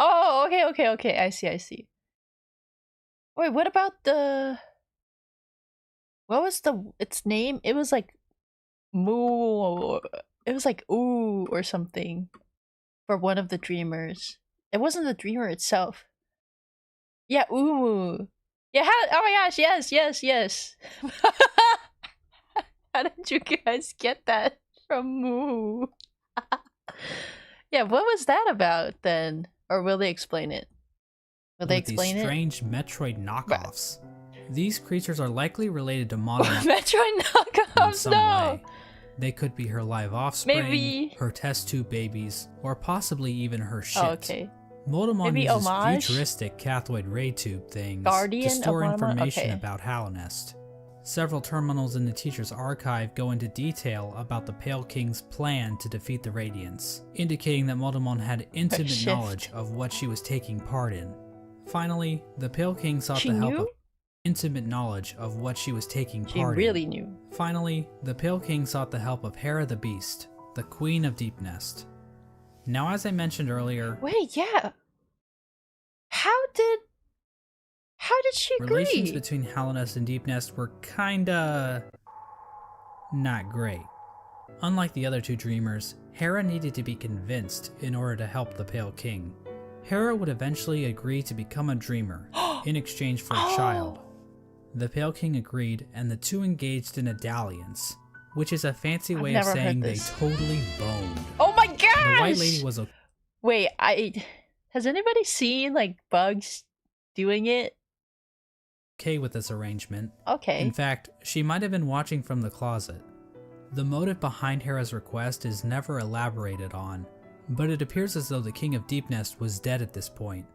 [SPEAKER 1] Oh, okay. I see. Wait, what about the... What was its name? It was like Moo. It was like Ooh or something for one of the dreamers. It wasn't the dreamer itself. Yeah, Ooh. Yeah, oh my gosh, yes. How did you guys get that from Moo? Yeah, what was that about then? Or will they explain it? Will they
[SPEAKER 2] with
[SPEAKER 1] explain
[SPEAKER 2] these
[SPEAKER 1] it?
[SPEAKER 2] strange Metroid knockoffs. These creatures are likely related to Monomon
[SPEAKER 1] Metroid
[SPEAKER 2] in
[SPEAKER 1] knockoffs,
[SPEAKER 2] some
[SPEAKER 1] no!
[SPEAKER 2] way. They could be her live offspring,
[SPEAKER 1] Maybe-
[SPEAKER 2] her test tube babies, or possibly even her shit.
[SPEAKER 1] Oh, okay.
[SPEAKER 2] Moldamon
[SPEAKER 1] Maybe
[SPEAKER 2] uses
[SPEAKER 1] homage?
[SPEAKER 2] futuristic cathode ray tube things
[SPEAKER 1] Guardian
[SPEAKER 2] to store
[SPEAKER 1] of Monomon?
[SPEAKER 2] information
[SPEAKER 1] Okay.
[SPEAKER 2] about Halonest. Several terminals in the teacher's archive go into detail about the Pale King's plan to defeat the Radiants, indicating that Moldamon had intimate
[SPEAKER 1] shift.
[SPEAKER 2] knowledge of what she was taking part in. Finally, the Pale King sought
[SPEAKER 1] She
[SPEAKER 2] the help
[SPEAKER 1] knew?
[SPEAKER 2] of intimate knowledge of what she was taking
[SPEAKER 1] She
[SPEAKER 2] part
[SPEAKER 1] really
[SPEAKER 2] in.
[SPEAKER 1] knew.
[SPEAKER 2] Finally, the Pale King sought the help of Hera the Beast, the Queen of Deep Nest. Now, as I mentioned earlier,
[SPEAKER 1] Wait, yeah. How did she agree?
[SPEAKER 2] relations between Halonest and Deep Nest were kinda not great. Unlike the other two dreamers, Hera needed to be convinced in order to help the Pale King. Hera would eventually agree to become a dreamer in exchange for a child. The Pale King agreed, and the two engaged in a dalliance, which is a fancy
[SPEAKER 1] I've
[SPEAKER 2] way of
[SPEAKER 1] never heard
[SPEAKER 2] saying they
[SPEAKER 1] this.
[SPEAKER 2] totally boned.
[SPEAKER 1] Oh my
[SPEAKER 2] The
[SPEAKER 1] gosh!
[SPEAKER 2] White Lady was
[SPEAKER 1] Wait, has anybody seen like bugs doing it?
[SPEAKER 2] okay with this arrangement.
[SPEAKER 1] Okay.
[SPEAKER 2] In fact, she might have been watching from the closet. The motive behind Hera's request is never elaborated on, but it appears as though the King of Deep Nest was dead at this point.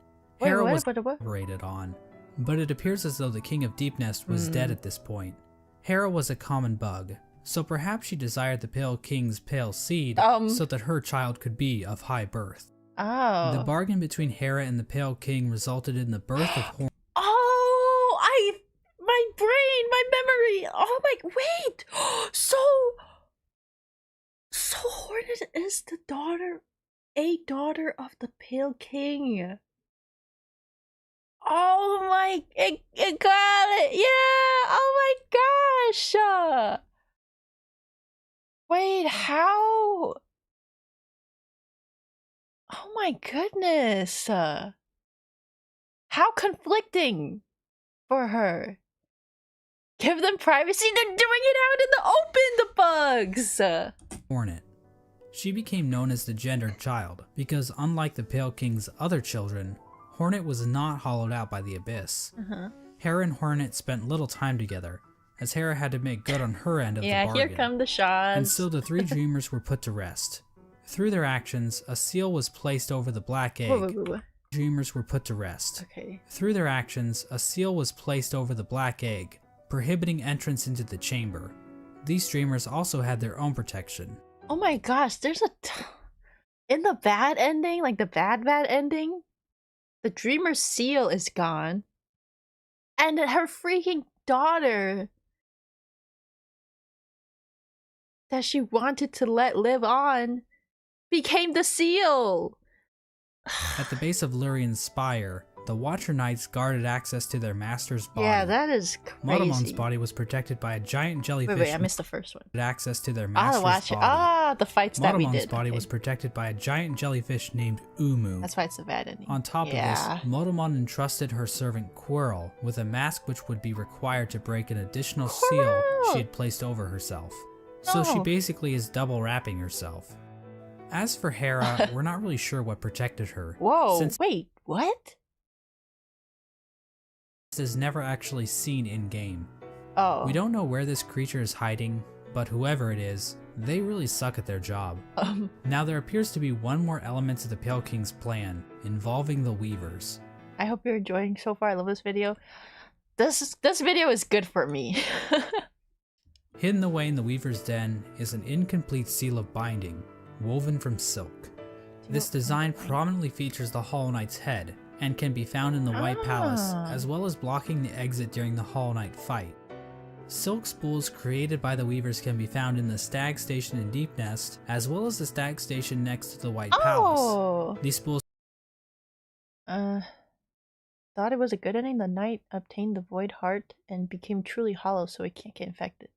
[SPEAKER 1] Wait,
[SPEAKER 2] Hera
[SPEAKER 1] what?
[SPEAKER 2] was
[SPEAKER 1] What?
[SPEAKER 2] elaborated on, but it appears as though the King of Deep Nest was dead at this point. Hera was a common bug, so perhaps she desired the Pale King's pale seed so that her child could be of high birth.
[SPEAKER 1] Oh.
[SPEAKER 2] The bargain between Hera and the Pale King resulted in the birth of Horn.
[SPEAKER 1] My brain, my memory. Oh my, wait. So Hornet is the daughter of the Pale King. Oh my, it got it. Yeah. Oh my gosh. Wait, how? Oh my goodness. How conflicting for her. Give them privacy, they're doing it out in the open, the bugs!
[SPEAKER 2] Hornet. She became known as the gendered child because, unlike the Pale King's other children, Hornet was not hollowed out by the Abyss. Hera and Hornet spent little time together, as Hera had to make good on her end of the bargain.
[SPEAKER 1] Yeah, here come the shots.
[SPEAKER 2] And so the three dreamers were put to rest. Through their actions, a seal was placed over the black egg.
[SPEAKER 1] Whoa.
[SPEAKER 2] Dreamers were put to rest.
[SPEAKER 1] Okay.
[SPEAKER 2] Through their actions, a seal was placed over the black egg, prohibiting entrance into the chamber. These dreamers also had their own protection.
[SPEAKER 1] Oh my gosh, there's in the bad ending, like the bad ending, the dreamer's seal is gone. And her freaking daughter that she wanted to let live on became the seal.
[SPEAKER 2] At the base of Lurian's spire, the Watcher Knights guarded access to their master's body.
[SPEAKER 1] Yeah, that is crazy.
[SPEAKER 2] Motomon's body was protected by a giant jellyfish.
[SPEAKER 1] Wait, I missed the first one.
[SPEAKER 2] Access to their master's body.
[SPEAKER 1] The fights that we did.
[SPEAKER 2] Motomon's body was protected by a giant jellyfish named Umu.
[SPEAKER 1] That's why it's a bad ending.
[SPEAKER 2] On top of this, Motomon entrusted her servant Quirrell with a mask which would be required to break an additional seal she had placed over herself. So she basically is double wrapping herself. As for Hera, we're not really sure what protected her.
[SPEAKER 1] Whoa, wait, what?
[SPEAKER 2] Is never actually seen in-game.
[SPEAKER 1] Oh.
[SPEAKER 2] We don't know where this creature is hiding, but whoever it is, they really suck at their job. Now there appears to be one more element to the Pale King's plan, involving the Weavers.
[SPEAKER 1] I hope you're enjoying so far. I love this video. This video is good for me.
[SPEAKER 2] Hidden away in the Weaver's den is an incomplete seal of binding, woven from silk. This design prominently features the Hollow Knight's head, and can be found in the White Palace, as well as blocking the exit during the Hollow Knight fight. Silk spools created by the Weavers can be found in the Stag Station in Deep Nest, as well as the Stag Station next to the White Palace. These spools
[SPEAKER 1] thought it was a good ending. The knight obtained the Void Heart and became truly hollow, so he can't get infected.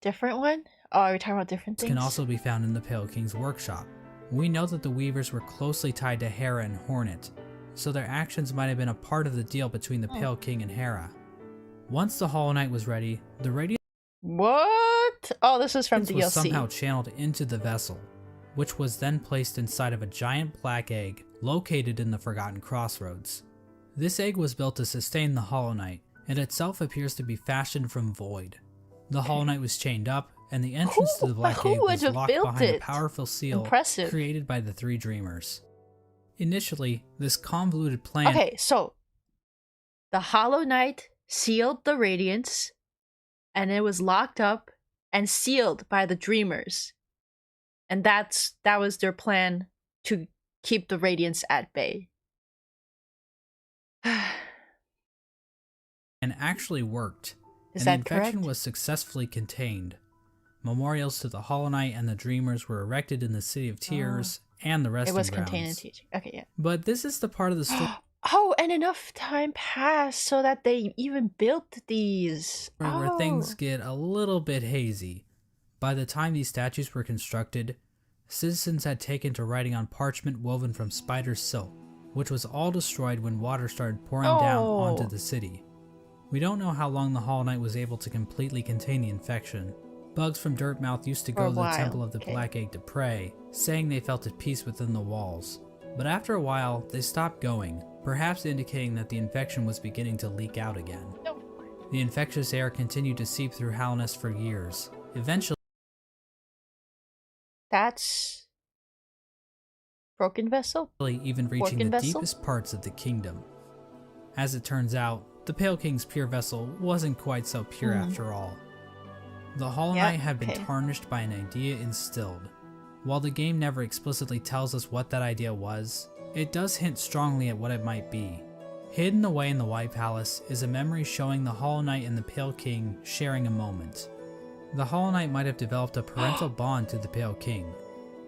[SPEAKER 1] Different one? Oh, are we talking about different things?
[SPEAKER 2] Can also be found in the Pale King's workshop. We know that the Weavers were closely tied to Hera and Hornet, so their actions might have been a part of the deal between the Pale King and Hera. Once the Hollow Knight was ready, the radiance
[SPEAKER 1] this is from DLC.
[SPEAKER 2] Was somehow channeled into the vessel, which was then placed inside of a giant black egg located in the Forgotten Crossroads. This egg was built to sustain the Hollow Knight, and itself appears to be fashioned from void. The Hollow Knight was chained up, and the entrance to the black egg was locked behind a powerful seal created by the three Dreamers. Initially, this convoluted plan...
[SPEAKER 1] Okay, so the Hollow Knight sealed the Radiance, and it was locked up and sealed by the Dreamers. And that was their plan to keep the Radiance at bay.
[SPEAKER 2] And actually worked.
[SPEAKER 1] Is
[SPEAKER 2] and
[SPEAKER 1] that
[SPEAKER 2] the infection
[SPEAKER 1] correct?
[SPEAKER 2] was successfully contained. Memorials to the Hollow Knight and the Dreamers were erected in the City of Tears and the resting grounds.
[SPEAKER 1] It was contained in teaching. Okay, yeah.
[SPEAKER 2] But this is the part of the story
[SPEAKER 1] and enough time passed so that they even built these.
[SPEAKER 2] where things get a little bit hazy. By the time these statues were constructed, citizens had taken to writing on parchment woven from spider silk, which was all destroyed when water started pouring down onto the city. We don't know how long the Hollow Knight was able to completely contain the infection. Bugs from Dirtmouth used to go to the Temple of the Black Egg to pray, saying they felt at peace within the walls. But after a while, they stopped going, perhaps indicating that the infection was beginning to leak out again. The infectious air continued to seep through Halnest for years. Eventually,
[SPEAKER 1] that's Broken Vessel?
[SPEAKER 2] even reaching the deepest parts of the kingdom. As it turns out, the Pale King's pure vessel wasn't quite so pure after all. The Hollow Knight had been tarnished by an idea instilled. While the game never explicitly tells us what that idea was, it does hint strongly at what it might be. Hidden away in the White Palace is a memory showing the Hollow Knight and the Pale King sharing a moment. The Hollow Knight might have developed a parental bond to the Pale King,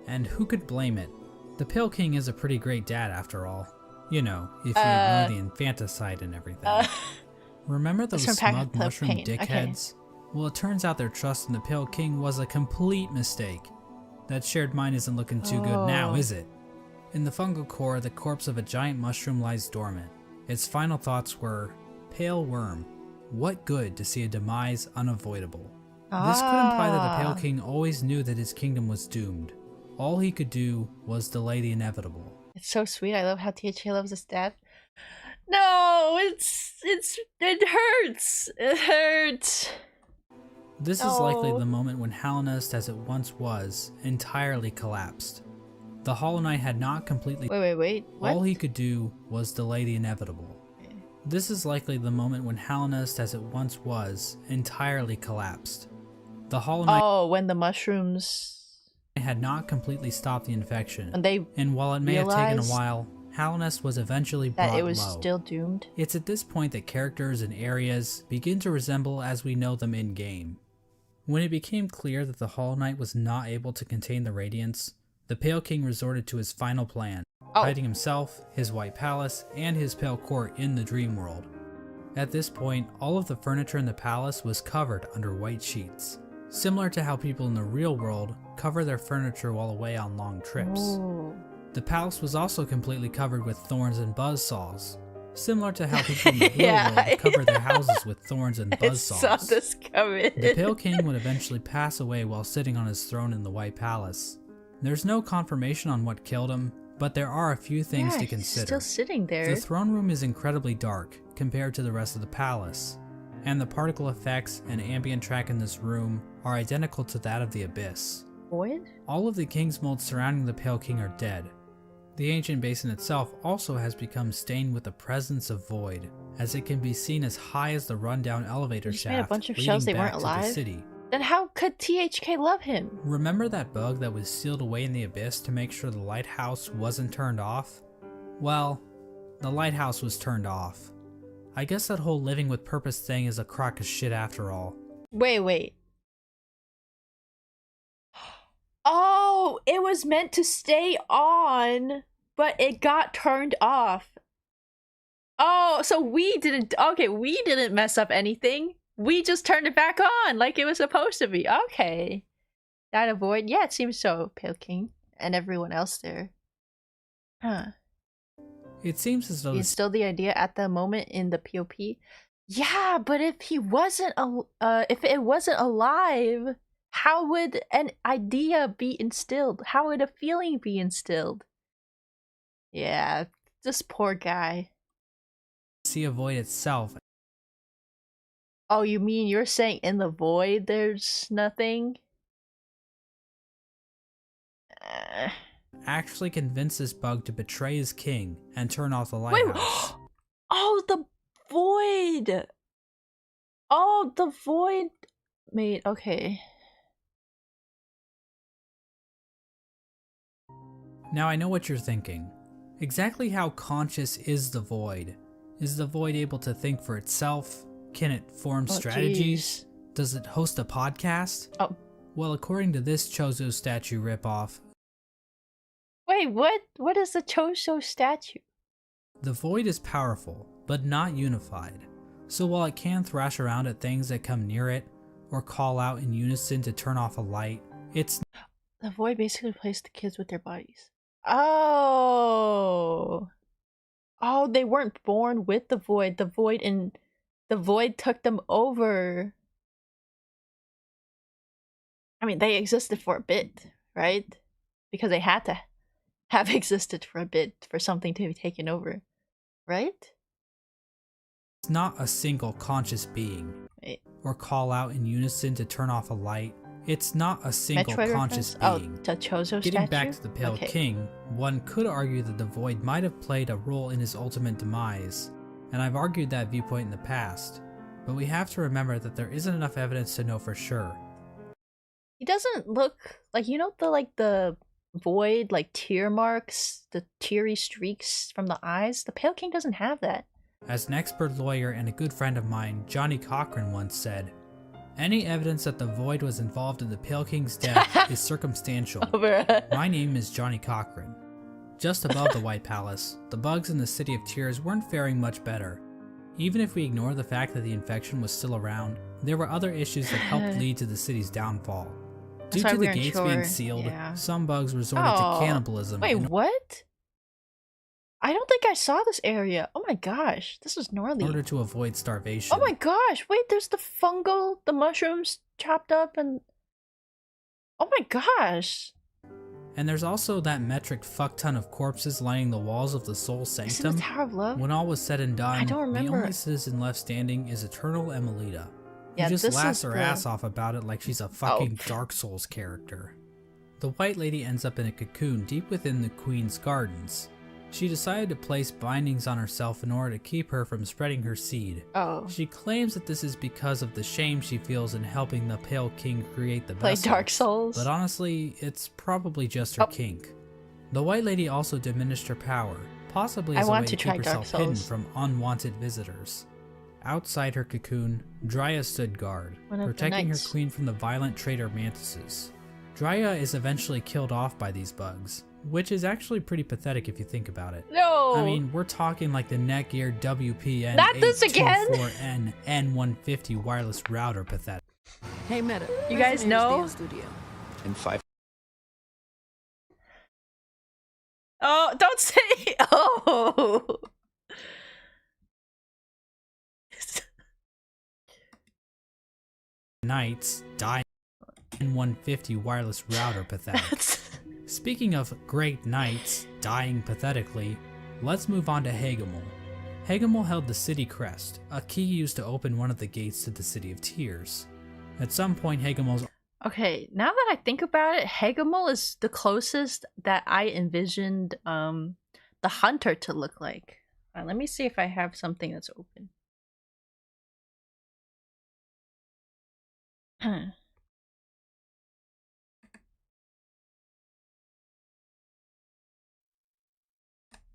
[SPEAKER 2] and who could blame it? The Pale King is a pretty great dad after all. You know, if you know the infanticide and everything. Remember those smug mushroom dickheads? Well, it turns out their trust in the Pale King was a complete mistake. That shared mind isn't looking too good now, is it? In the fungal core, the corpse of a giant mushroom lies dormant. Its final thoughts were, "Pale worm, what good to see a demise unavoidable?" This could imply that the Pale King always knew that his kingdom was doomed. All he could do was delay the inevitable.
[SPEAKER 1] It's so sweet. I love how THA loves his dad. No, it hurts. It hurts.
[SPEAKER 2] This is likely the moment when Halnest, as it once was, entirely collapsed. The Hollow Knight had not completely...
[SPEAKER 1] Wait. What?
[SPEAKER 2] All he could do was delay the inevitable. This is likely the moment when Halnest, as it once was, entirely collapsed. The Hollow Knight...
[SPEAKER 1] when the mushrooms...
[SPEAKER 2] had not completely stopped the infection.
[SPEAKER 1] And
[SPEAKER 2] and while it may have taken a while, Halnest was eventually brought low.
[SPEAKER 1] That it was still doomed?
[SPEAKER 2] It's at this point that characters and areas begin to resemble as we know them in-game. When it became clear that the Hollow Knight was not able to contain the Radiance, the Pale King resorted to his final plan, hiding himself, his White Palace, and his Pale Court in the dream world. At this point, all of the furniture in the palace was covered under white sheets, similar to how people in the real world cover their furniture while away on long trips.
[SPEAKER 1] Ooh.
[SPEAKER 2] The palace was also completely covered with thorns and buzzsaws, similar to how people in the real world cover their houses with thorns and buzzsaws.
[SPEAKER 1] I saw this coming.
[SPEAKER 2] The Pale King would eventually pass away while sitting on his throne in the White Palace. There's no confirmation on what killed him, but there are a few things to consider.
[SPEAKER 1] Still sitting there.
[SPEAKER 2] The throne room is incredibly dark compared to the rest of the palace, and the particle effects and ambient track in this room are identical to that of the Abyss.
[SPEAKER 1] Void?
[SPEAKER 2] All of the king's molds surrounding the Pale King are dead. The ancient basin itself also has become stained with the presence of void, as it can be seen as high as the rundown elevator shaft
[SPEAKER 1] made a bunch of
[SPEAKER 2] leading
[SPEAKER 1] shells they
[SPEAKER 2] back
[SPEAKER 1] weren't
[SPEAKER 2] to the
[SPEAKER 1] alive?
[SPEAKER 2] city.
[SPEAKER 1] Then how could THK love him?
[SPEAKER 2] Remember that bug that was sealed away in the Abyss to make sure the lighthouse wasn't turned off? Well, the lighthouse was turned off. I guess that whole living with purpose thing is a crock of shit after all.
[SPEAKER 1] Wait. Oh, it was meant to stay on, but it got turned off. Oh, so we didn't mess up anything. We just turned it back on like it was supposed to be. Okay. That avoid? Yeah, it seems so, Pale King. And everyone else there. Huh.
[SPEAKER 2] It seems as though
[SPEAKER 1] He instilled the idea at the moment in the POP. Yeah, but if he wasn't if it wasn't alive, how would an idea be instilled? How would a feeling be instilled? Yeah, this poor guy.
[SPEAKER 2] see a void itself.
[SPEAKER 1] Oh, you mean you're saying in the void there's nothing?
[SPEAKER 2] Actually convince this bug to betray his king and turn off the
[SPEAKER 1] Wait,
[SPEAKER 2] lighthouse.
[SPEAKER 1] oh, the void! Oh, the void made, okay.
[SPEAKER 2] Now I know what you're thinking. Exactly how conscious is the void? Is the void able to think for itself? Can it form strategies?
[SPEAKER 1] Geez.
[SPEAKER 2] Does it host a podcast?
[SPEAKER 1] Oh.
[SPEAKER 2] Well, according to this Chozo statue ripoff,
[SPEAKER 1] Wait, what? What is the Chozo statue?
[SPEAKER 2] the void is powerful, but not unified. So while it can thrash around at things that come near it, or call out in unison to turn off a light, it's...
[SPEAKER 1] The void basically replaced the kids with their bodies. Oh. Oh, they weren't born with the void. The void took them over. I mean, they existed for a bit, right? Because they had to have existed for a bit for something to be taken over, right?
[SPEAKER 2] It's not a single conscious being,
[SPEAKER 1] Wait.
[SPEAKER 2] or call out in unison to turn off a light. It's not a single
[SPEAKER 1] Metroid
[SPEAKER 2] conscious
[SPEAKER 1] reference?
[SPEAKER 2] being.
[SPEAKER 1] Oh, the Chozo
[SPEAKER 2] Getting
[SPEAKER 1] statue?
[SPEAKER 2] back to the Pale King, one could argue that the void might have played a role in his ultimate demise, and I've argued that viewpoint in the past, but we have to remember that there isn't enough evidence to know for sure.
[SPEAKER 1] He doesn't look like, you know, the void, like tear marks, the teary streaks from the eyes? The Pale King doesn't have that.
[SPEAKER 2] As an expert lawyer and a good friend of mine, Johnny Cochran, once said, "Any evidence that the void was involved in the Pale King's death is circumstantial." My name is Johnny Cochran. Just above the White Palace, the bugs in the City of Tears weren't faring much better. Even if we ignore the fact that the infection was still around, there were other issues that helped lead to the city's downfall. Due to the gates being sealed, some bugs resorted to cannibalism.
[SPEAKER 1] Wait, what? I don't think I saw this area. Oh my gosh, this is gnarly.
[SPEAKER 2] In order to avoid starvation.
[SPEAKER 1] Oh my gosh, wait, there's the fungal, the mushrooms chopped up, and... Oh my gosh.
[SPEAKER 2] And there's also that metric fuckton of corpses lining the walls of the Soul Sanctum.
[SPEAKER 1] Is it the Tower of Love?
[SPEAKER 2] When all was said and done,
[SPEAKER 1] I don't remember.
[SPEAKER 2] the only citizen left standing is Eternal Emelita, who
[SPEAKER 1] Yeah,
[SPEAKER 2] just
[SPEAKER 1] this
[SPEAKER 2] laughs
[SPEAKER 1] is
[SPEAKER 2] her
[SPEAKER 1] the-
[SPEAKER 2] ass off about it like she's a fucking Dark Souls character. The White Lady ends up in a cocoon deep within the Queen's gardens. She decided to place bindings on herself in order to keep her from spreading her seed.
[SPEAKER 1] Oh.
[SPEAKER 2] She claims that this is because of the shame she feels in helping the Pale King create the
[SPEAKER 1] Play
[SPEAKER 2] vessel.
[SPEAKER 1] Dark Souls?
[SPEAKER 2] But honestly, it's probably just her kink. The White Lady also diminished her power, possibly as a way to keep herself hidden from unwanted visitors. Outside her cocoon, Dryas stood guard,
[SPEAKER 1] One of the
[SPEAKER 2] protecting her
[SPEAKER 1] knights.
[SPEAKER 2] queen from the violent traitor mantises. Drya is eventually killed off by these bugs, which is actually pretty pathetic if you think about it.
[SPEAKER 1] No!
[SPEAKER 2] I mean, we're talking like the Netgear WPN
[SPEAKER 1] Not this again!
[SPEAKER 2] 824N N150 wireless router pathetic.
[SPEAKER 5] Hey Meta,
[SPEAKER 1] You guys know?
[SPEAKER 5] Studio.
[SPEAKER 4] In 5.
[SPEAKER 1] Oh, don't say. Oh.
[SPEAKER 2] Nights dying N150 wireless router pathetic. Speaking of great knights dying pathetically, let's move on to Hagemul. Hagemul held the city crest, a key used to open one of the gates to the City of Tears. At some point, Hagemul's
[SPEAKER 1] Okay, now that I think about it, Hagemul is the closest that I envisioned the hunter to look like. Let me see if I have something that's open.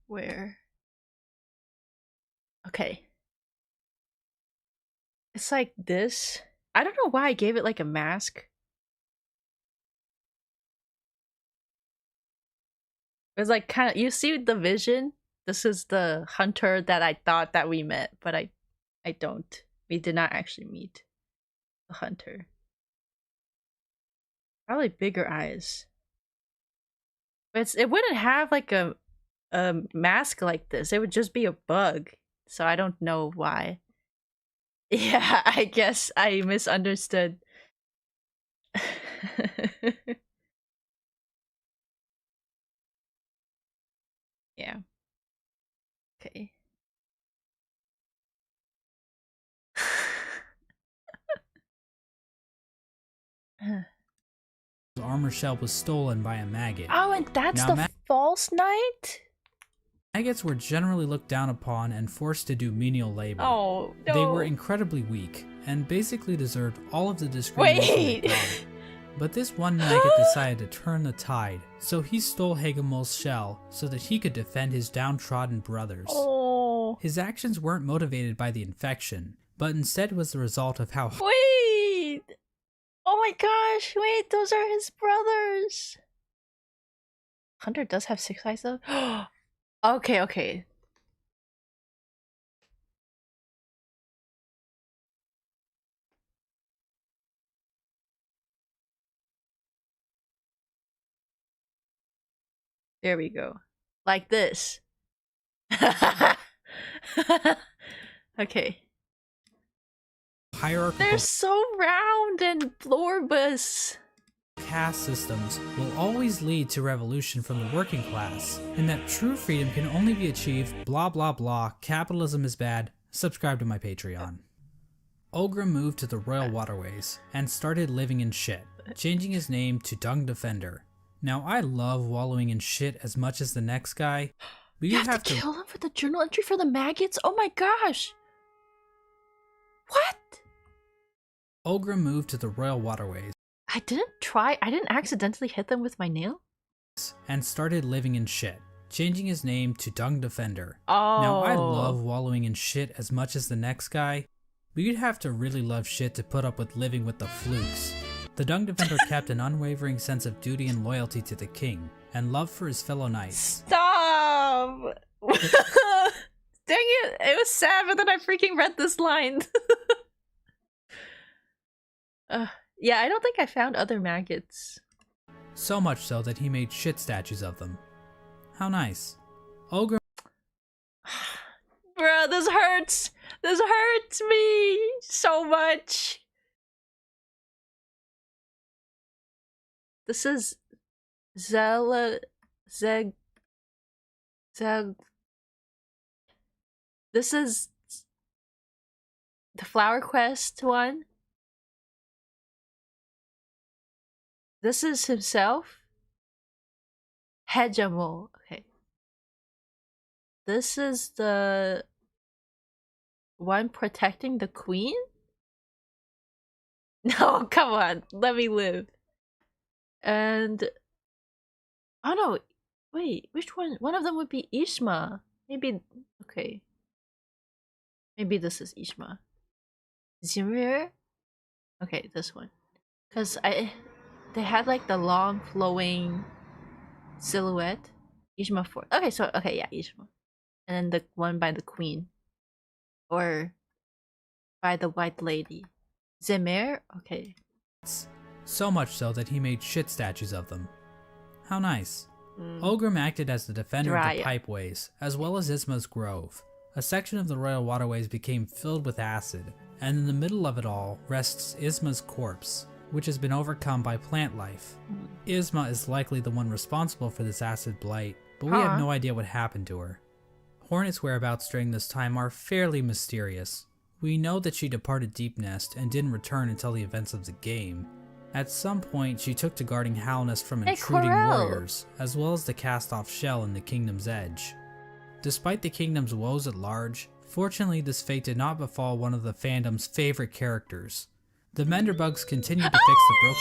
[SPEAKER 1] Where? Okay. It's like this. I don't know why I gave it like a mask. It's like kind of, you see the vision? This is the hunter that I thought that we met, but I don't. We did not actually meet the hunter. Probably bigger eyes. But it wouldn't have like a mask like this. It would just be a bug. So I don't know why. Yeah, I guess I misunderstood. Yeah. Okay.
[SPEAKER 2] armor shell was stolen by a maggot.
[SPEAKER 1] Oh, and that's
[SPEAKER 2] Now,
[SPEAKER 1] the false knight?
[SPEAKER 2] Maggots were generally looked down upon and forced to do menial labor.
[SPEAKER 1] Oh, no.
[SPEAKER 2] They were incredibly weak, and basically deserved all of the discrimination they
[SPEAKER 1] Wait!
[SPEAKER 2] got. But this one maggot decided to turn the tide, so he stole Hagemul's shell so that he could defend his downtrodden brothers.
[SPEAKER 1] Oh.
[SPEAKER 2] His actions weren't motivated by the infection, but instead was the result of how
[SPEAKER 1] Wait! Oh my gosh, wait, those are his brothers! Hunter does have 6 eyes though? Okay, okay. There we go. Like this. Okay.
[SPEAKER 2] hierarchical
[SPEAKER 1] They're so round and blorbus.
[SPEAKER 2] caste systems will always lead to revolution from the working class, and that true freedom can only be achieved blah blah blah, capitalism is bad, subscribe to my Patreon. Olgra moved to the Royal Waterways and started living in shit, changing his name to Dung Defender. Now I love wallowing in shit as much as the next guy, but
[SPEAKER 1] You have to kill him for the journal entry for the maggots? Oh my gosh! What?
[SPEAKER 2] Olgra moved to the Royal Waterways
[SPEAKER 1] I didn't accidentally hit them with my nail?
[SPEAKER 2] and started living in shit, changing his name to Dung Defender.
[SPEAKER 1] Oh.
[SPEAKER 2] Now I love wallowing in shit as much as the next guy, but you'd have to really love shit to put up with living with the flukes. The Dung Defender kept an unwavering sense of duty and loyalty to the king, and love for his fellow knights.
[SPEAKER 1] Stop! Dang it! It was sad, but then I freaking read this line. Yeah, I don't think I found other maggots.
[SPEAKER 2] So much so that he made shit statues of them. How nice. Olgra
[SPEAKER 1] Bruh, this hurts! This hurts me so much! This is Zella Zeg This is the Flower Quest one. This is himself. Hegemol. Okay. This is the one protecting the queen? No, come on. Let me live. And oh no, wait, which one? One of them would be Ishma. Maybe okay. Maybe this is Ishma. Zimir? Okay, this one. Cause they had like the long flowing silhouette. Ishima 4. Okay, so okay, yeah, Ishima. And then the one by the queen. Or by the white lady. Zemer? Okay.
[SPEAKER 2] So much so that he made shit statues of them. How nice.
[SPEAKER 1] Mm.
[SPEAKER 2] Ogrim acted as the defender of the
[SPEAKER 1] Dry.
[SPEAKER 2] pipeways, as well as Isma's grove. A section of the royal waterways became filled with acid, and in the middle of it all rests Isma's corpse, which has been overcome by plant life. Isma is likely the one responsible for this acid blight, but we have no idea what happened to her. Hornet's whereabouts during this time are fairly mysterious. We know that she departed Deep Nest and didn't return until the events of the game. At some point, she took to guarding Halnest from intruding warriors, as well as the cast-off shell in the Kingdom's Edge. Despite the Kingdom's woes at large, fortunately this fate did not befall one of the fandom's favorite characters. The Menderbugs continued to fix the broken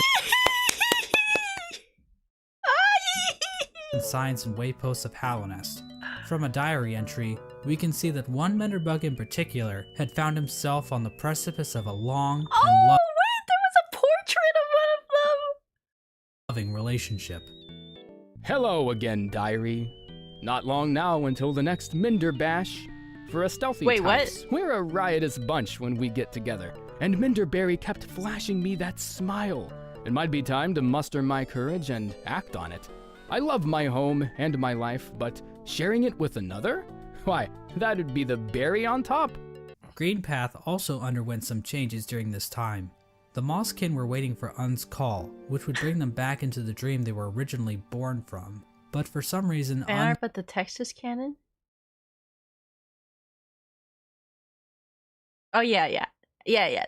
[SPEAKER 2] signs and wayposts of Halnest. From a diary entry, we can see that one Menderbug in particular had found himself on the precipice of a long and
[SPEAKER 1] Wait, there was a portrait of one of them!
[SPEAKER 2] loving relationship.
[SPEAKER 5] Hello again, diary. Not long now until the next Minder Bash. For a stealthy
[SPEAKER 1] Wait, what?
[SPEAKER 5] types, we're a riotous bunch when we get together, and Minderberry kept flashing me that smile. It might be time to muster my courage and act on it. I love my home and my life, but sharing it with another? Why, that'd be the berry on top.
[SPEAKER 2] Greenpath also underwent some changes during this time. The Mosskin were waiting for Un's call, which would bring them back into the dream they were originally born from. But for some reason,
[SPEAKER 1] But the text is canon? Oh yeah,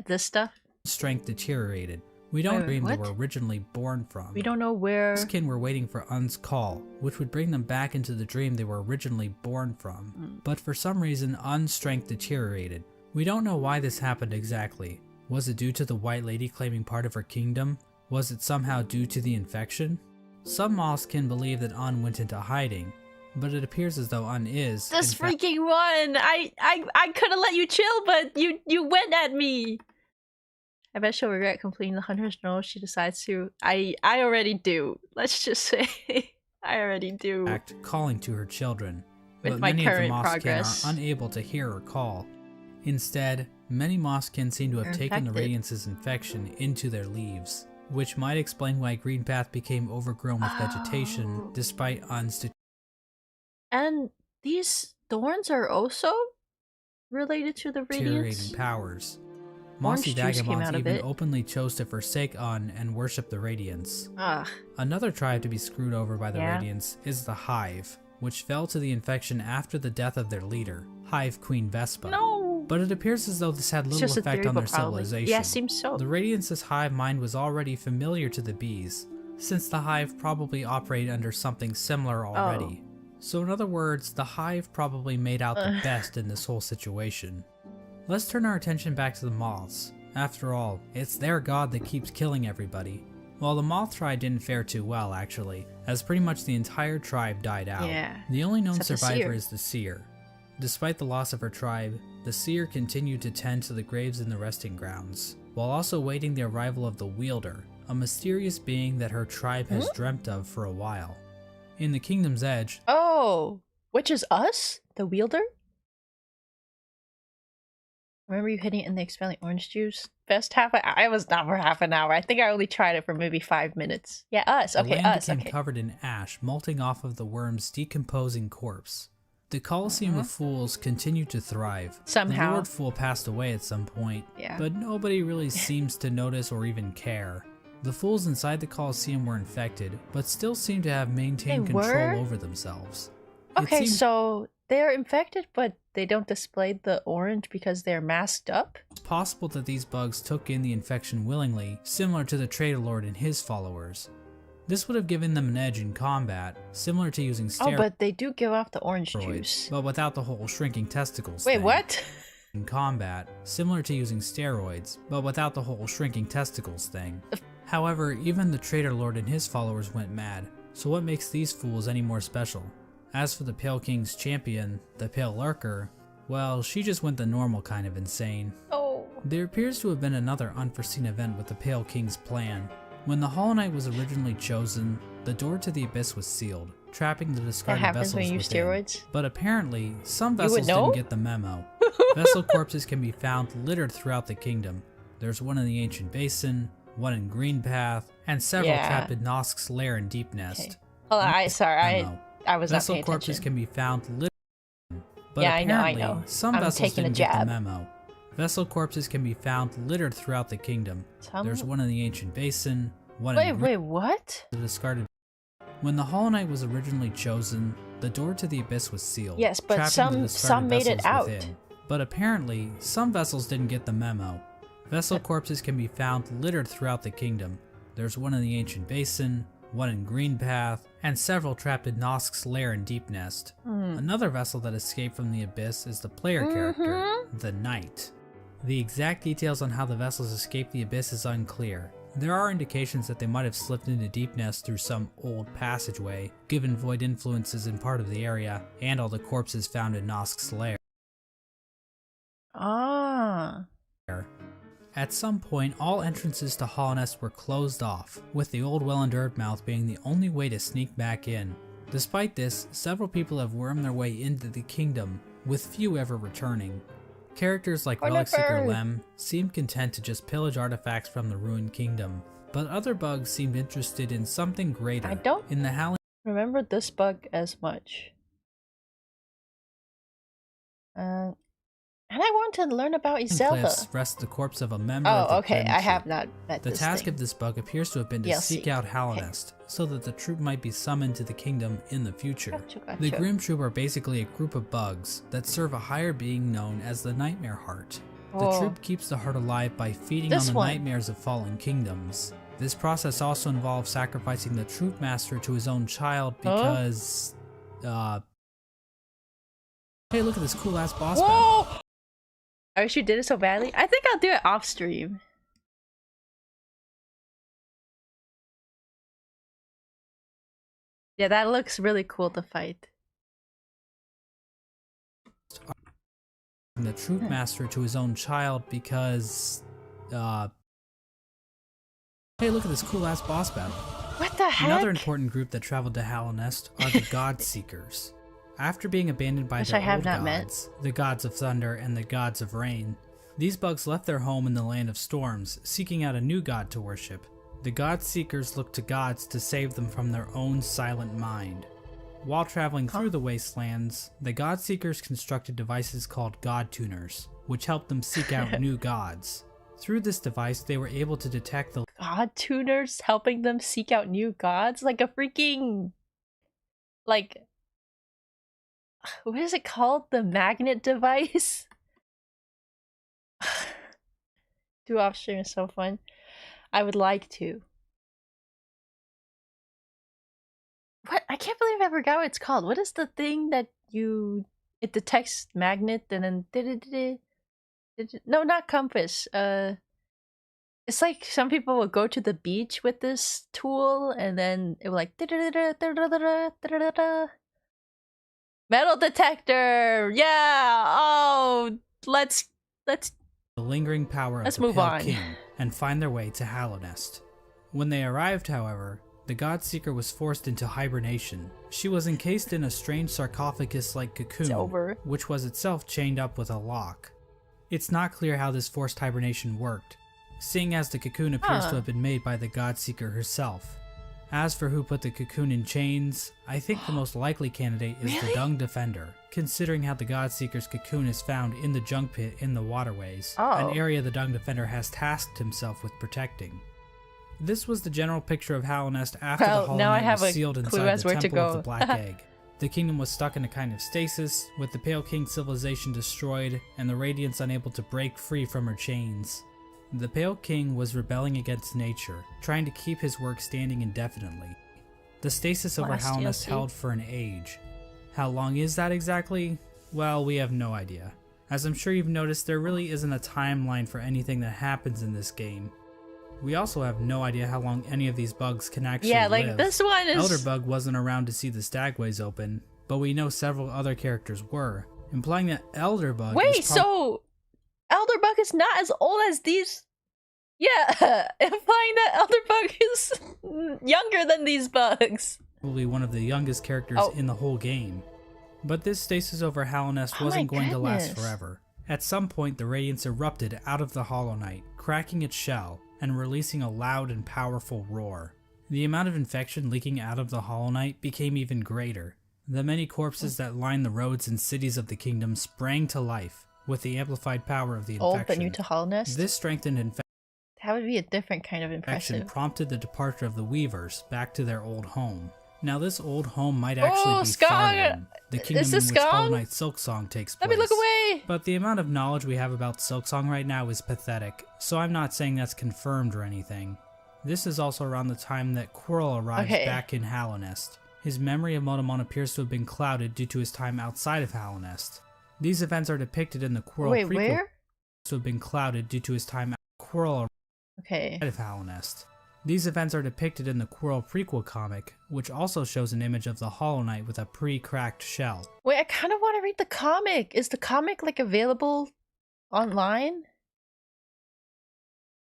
[SPEAKER 1] this stuff.
[SPEAKER 2] strength deteriorated. We don't
[SPEAKER 1] Wait,
[SPEAKER 2] dream they
[SPEAKER 1] what?
[SPEAKER 2] were originally born from.
[SPEAKER 1] We don't know where...
[SPEAKER 2] Mosskin were waiting for Un's call, which would bring them back into the dream they were originally born from. But for some reason, Un's strength deteriorated. We don't know why this happened exactly. Was it due to the White Lady claiming part of her kingdom? Was it somehow due to the infection? Some Mosskin believe that Un went into hiding, but it appears as though Un is,
[SPEAKER 1] This
[SPEAKER 2] in fact,
[SPEAKER 1] freaking one! I could have let you chill, but you went at me! I bet she'll regret completing the Hunter's Knoll if she decides to. I already do. Let's just say I already do.
[SPEAKER 2] calling to her children.
[SPEAKER 1] With
[SPEAKER 2] But
[SPEAKER 1] my
[SPEAKER 2] many of the
[SPEAKER 1] current
[SPEAKER 2] Mosskin
[SPEAKER 1] progress.
[SPEAKER 2] are unable to hear her call. Instead, many Mosskin seem to have
[SPEAKER 1] They're
[SPEAKER 2] taken the
[SPEAKER 1] infected.
[SPEAKER 2] Radiance's infection into their leaves, which might explain why Greenpath became overgrown with vegetation
[SPEAKER 1] Oh.
[SPEAKER 2] despite Un's
[SPEAKER 1] And these thorns are also related to the
[SPEAKER 2] deteriorating
[SPEAKER 1] Radiance?
[SPEAKER 2] powers.
[SPEAKER 1] Orange
[SPEAKER 2] Mossy
[SPEAKER 1] juice came
[SPEAKER 2] Vagabonds
[SPEAKER 1] out of
[SPEAKER 2] even
[SPEAKER 1] it.
[SPEAKER 2] openly chose to forsake Un and worship the Radiance.
[SPEAKER 1] Ugh.
[SPEAKER 2] Another tribe to be screwed over by the
[SPEAKER 1] Yeah.
[SPEAKER 2] Radiance is the Hive, which fell to the infection after the death of their leader, Hive Queen Vespa.
[SPEAKER 1] No!
[SPEAKER 2] But it appears as though this had
[SPEAKER 1] It's
[SPEAKER 2] little
[SPEAKER 1] just a
[SPEAKER 2] effect
[SPEAKER 1] theory,
[SPEAKER 2] on their
[SPEAKER 1] but probably.
[SPEAKER 2] civilization.
[SPEAKER 1] Yeah, seems so.
[SPEAKER 2] The Radiance's hive mind was already familiar to the bees, since the hive probably operated under something similar already. So in other words, the hive probably made out the best in this whole situation. Let's turn our attention back to the moths. After all, it's their god that keeps killing everybody. Well, the moth tribe didn't fare too well, actually, as pretty much the entire tribe died out.
[SPEAKER 1] Yeah.
[SPEAKER 2] The only known
[SPEAKER 1] Except the
[SPEAKER 2] survivor
[SPEAKER 1] seer.
[SPEAKER 2] is the seer. Despite the loss of her tribe, the seer continued to tend to the graves in the resting grounds, while also waiting the arrival of the wielder, a mysterious being that her tribe has dreamt of for a while. In the Kingdom's Edge,
[SPEAKER 1] Oh! Which is us? The wielder? Remember you hitting it in the expelling orange juice? Best half an hour? I was not for half an hour. I think I only tried it for maybe 5 minutes. Yeah, us.
[SPEAKER 2] the
[SPEAKER 1] Okay,
[SPEAKER 2] land
[SPEAKER 1] us.
[SPEAKER 2] became
[SPEAKER 1] Okay.
[SPEAKER 2] covered in ash, molting off of the worm's decomposing corpse. The Colosseum of Fools continued to thrive.
[SPEAKER 1] Somehow.
[SPEAKER 2] The Lord Fool passed away at some point,
[SPEAKER 1] Yeah.
[SPEAKER 2] but nobody really seems to notice or even care. The fools inside the Colosseum were infected, but still seem to have maintained
[SPEAKER 1] They
[SPEAKER 2] control
[SPEAKER 1] were?
[SPEAKER 2] over themselves. It
[SPEAKER 1] Okay,
[SPEAKER 2] seems
[SPEAKER 1] so they're infected, but they don't display the orange because they're masked up?
[SPEAKER 2] possible that these bugs took in the infection willingly, similar to the Trader Lord and his followers. This would have given them an edge in combat, similar to using
[SPEAKER 1] Oh,
[SPEAKER 2] steroids,
[SPEAKER 1] but they do give off the orange juice.
[SPEAKER 2] but without the whole shrinking testicles
[SPEAKER 1] Wait,
[SPEAKER 2] thing.
[SPEAKER 1] what?
[SPEAKER 2] In combat, similar to using steroids, but without the whole shrinking testicles thing. However, even the Trader Lord and his followers went mad, so what makes these fools any more special? As for the Pale King's champion, the Pale Lurker, well, she just went the normal kind of insane.
[SPEAKER 1] Oh.
[SPEAKER 2] There appears to have been another unforeseen event with the Pale King's plan. When the Hollow Knight was originally chosen, the door to the abyss was sealed, trapping the
[SPEAKER 1] That
[SPEAKER 2] discarded
[SPEAKER 1] happens
[SPEAKER 2] vessels
[SPEAKER 1] when you use
[SPEAKER 2] within.
[SPEAKER 1] steroids.
[SPEAKER 2] But apparently, some
[SPEAKER 1] You would
[SPEAKER 2] vessels
[SPEAKER 1] know?
[SPEAKER 2] didn't get the memo. Vessel corpses can be found littered throughout the kingdom. There's one in the Ancient Basin, one in Green Path, and several
[SPEAKER 1] Yeah.
[SPEAKER 2] trapped in Nosk's Lair and Deep Nest.
[SPEAKER 1] Okay. Hold on,
[SPEAKER 2] Memo.
[SPEAKER 1] I was not
[SPEAKER 2] Vessel
[SPEAKER 1] paying
[SPEAKER 2] corpses
[SPEAKER 1] attention.
[SPEAKER 2] can be found littered. But
[SPEAKER 1] Yeah, I know, I
[SPEAKER 2] apparently,
[SPEAKER 1] know.
[SPEAKER 2] some
[SPEAKER 1] I'm
[SPEAKER 2] vessels
[SPEAKER 1] taking a
[SPEAKER 2] didn't get the
[SPEAKER 1] jab.
[SPEAKER 2] memo. Vessel corpses can be found littered throughout the kingdom. There's one in the Ancient Basin, one in
[SPEAKER 1] Wait, what?
[SPEAKER 2] the discarded. When the Hollow Knight was originally chosen, the door to the abyss was sealed.
[SPEAKER 1] Yes, but
[SPEAKER 2] trapping the
[SPEAKER 1] some
[SPEAKER 2] discarded
[SPEAKER 1] made it
[SPEAKER 2] vessels
[SPEAKER 1] out.
[SPEAKER 2] within. But apparently, some vessels didn't get the memo. Vessel corpses can be found littered throughout the kingdom. There's one in the Ancient Basin, one in Green Path, and several trapped in Nosk's Lair and Deep Nest. Another vessel that escaped from the abyss is the player character, the Knight. The exact details on how the vessels escaped the abyss is unclear. There are indications that they might have slipped into Deep Nest through some old passageway, given void influences in part of the area, and all the corpses found in Nosk's Lair.
[SPEAKER 1] Ah.
[SPEAKER 2] At some point, all entrances to Hollow Nest were closed off, with the old well and Dirtmouth being the only way to sneak back in. Despite this, several people have wormed their way into the kingdom, with few ever returning. Characters like Relic Seeker Lem seemed content to just pillage artifacts from the ruined kingdom, but other bugs seemed interested in something greater.
[SPEAKER 1] I don't
[SPEAKER 2] in the
[SPEAKER 1] remember this bug as much. And I want to learn about Iselda.
[SPEAKER 2] Cliffs rests the corpse of a member of the
[SPEAKER 1] Oh, okay.
[SPEAKER 2] Grim
[SPEAKER 1] I
[SPEAKER 2] Troop.
[SPEAKER 1] have not met
[SPEAKER 2] The
[SPEAKER 1] this
[SPEAKER 2] task
[SPEAKER 1] thing.
[SPEAKER 2] of this bug appears to have been to
[SPEAKER 1] DLC.
[SPEAKER 2] seek out Hollow
[SPEAKER 1] Okay.
[SPEAKER 2] Nest, so that the troop might be summoned to the kingdom in the future.
[SPEAKER 1] Gotcha.
[SPEAKER 2] The Grim Troop are basically a group of bugs that serve a higher being known as the Nightmare Heart. The
[SPEAKER 1] Oh.
[SPEAKER 2] troop keeps the heart alive by feeding
[SPEAKER 1] This
[SPEAKER 2] on the
[SPEAKER 1] one.
[SPEAKER 2] nightmares of fallen kingdoms. This process also involves sacrificing the troop master to his own child because, hey, look at this cool ass boss battle.
[SPEAKER 1] Whoa! I wish you did it so badly. I think I'll do it off stream. Yeah, that looks really cool to fight.
[SPEAKER 2] The troop master to his own child because, hey, look at this cool ass boss battle.
[SPEAKER 1] What the heck?
[SPEAKER 2] Another important group that traveled to Hollow Nest are the God Seekers. After being abandoned by
[SPEAKER 1] Which
[SPEAKER 2] their
[SPEAKER 1] I have
[SPEAKER 2] old
[SPEAKER 1] not met.
[SPEAKER 2] gods, the gods of thunder and the gods of rain, these bugs left their home in the land of storms, seeking out a new god to worship. The God Seekers looked to gods to save them from their own silent mind. While traveling through the wastelands, the God Seekers constructed devices called God Tuners, which helped them seek out new gods. Through this device, they were able to detect the
[SPEAKER 1] God tuners helping them seek out new gods? Like a freaking... Like... What is it called? The magnet device? Do off stream is so fun. I would like to. What? I can't believe I forgot what it's called. What is the thing that you... It detects magnet and then... No, not compass. It's like some people will go to the beach with this tool and then it will like... Metal detector! Yeah! Oh! Let's
[SPEAKER 2] lingering power of
[SPEAKER 1] Let's
[SPEAKER 2] the
[SPEAKER 1] move
[SPEAKER 2] Pale
[SPEAKER 1] on.
[SPEAKER 2] King and find their way to Hollow Nest. When they arrived, however, the God Seeker was forced into hibernation. She was encased in a strange sarcophagus-like cocoon,
[SPEAKER 1] over.
[SPEAKER 2] which was itself chained up with a lock. It's not clear how this forced hibernation worked, seeing as the cocoon appears to have been made by the God Seeker herself. As for who put the cocoon in chains, I think the most likely candidate is the Dung Defender, considering how the God Seeker's cocoon is found in the junk pit in the waterways,
[SPEAKER 1] Oh.
[SPEAKER 2] an area the Dung Defender has tasked himself with protecting. This was the general picture of Hollow Nest after
[SPEAKER 1] Well,
[SPEAKER 2] the Hollow
[SPEAKER 1] now I
[SPEAKER 2] Knight
[SPEAKER 1] have
[SPEAKER 2] was
[SPEAKER 1] a
[SPEAKER 2] sealed
[SPEAKER 1] clue
[SPEAKER 2] inside
[SPEAKER 1] as
[SPEAKER 2] the
[SPEAKER 1] where to
[SPEAKER 2] Temple of
[SPEAKER 1] go.
[SPEAKER 2] the Black Egg. The kingdom was stuck in a kind of stasis, with the Pale King civilization destroyed and the Radiance unable to break free from her chains. The Pale King was rebelling against nature, trying to keep his work standing indefinitely. The stasis over
[SPEAKER 1] Last
[SPEAKER 2] Hollow Nest
[SPEAKER 1] DLC.
[SPEAKER 2] held for an age. How long is that exactly? Well, we have no idea. As I'm sure you've noticed, there really isn't a timeline for anything that happens in this game. We also have no idea how long any of these bugs can actually
[SPEAKER 1] Yeah, like
[SPEAKER 2] live.
[SPEAKER 1] this one is...
[SPEAKER 2] Elderbug wasn't around to see the stagways open, but we know several other characters were, implying that Elderbug
[SPEAKER 1] Wait,
[SPEAKER 2] is
[SPEAKER 1] so Elderbug is not as old as these? Yeah, implying that Elderbug is younger than these bugs.
[SPEAKER 2] Probably one of the youngest characters in the whole game. But this stasis over Hallownest wasn't going to last forever. At some point, the radiance erupted out of the Hollow Knight, cracking its shell and releasing a loud and powerful roar. The amount of infection leaking out of the Hollow Knight became even greater. The many corpses that lined the roads and cities of the kingdom sprang to life with the amplified power of the infection.
[SPEAKER 1] Old but new to Hallownest?
[SPEAKER 2] This strengthened infection.
[SPEAKER 1] That would be a different kind of impressive.
[SPEAKER 2] Prompted the departure of the Weavers back to their old home. Now this old home might actually be Farland, the kingdom in which Hollow Knight Silksong takes place.
[SPEAKER 1] Let me look away!
[SPEAKER 2] But the amount of knowledge we have about Silksong right now is pathetic, so I'm not saying that's confirmed or anything. This is also around the time that Quirrell arrives back in Hallownest. His memory of Motomon appears to have been clouded due to his time outside of Hallownest. These events are depicted in the Quirrell prequel.
[SPEAKER 1] Where?
[SPEAKER 2] To have been clouded due to his time Quirrell outside of Hallownest. These events are depicted in the Quirrell prequel comic, which also shows an image of the Hollow Knight with a pre-cracked shell.
[SPEAKER 1] Wait, I kind of want to read the comic. Is the comic like available online?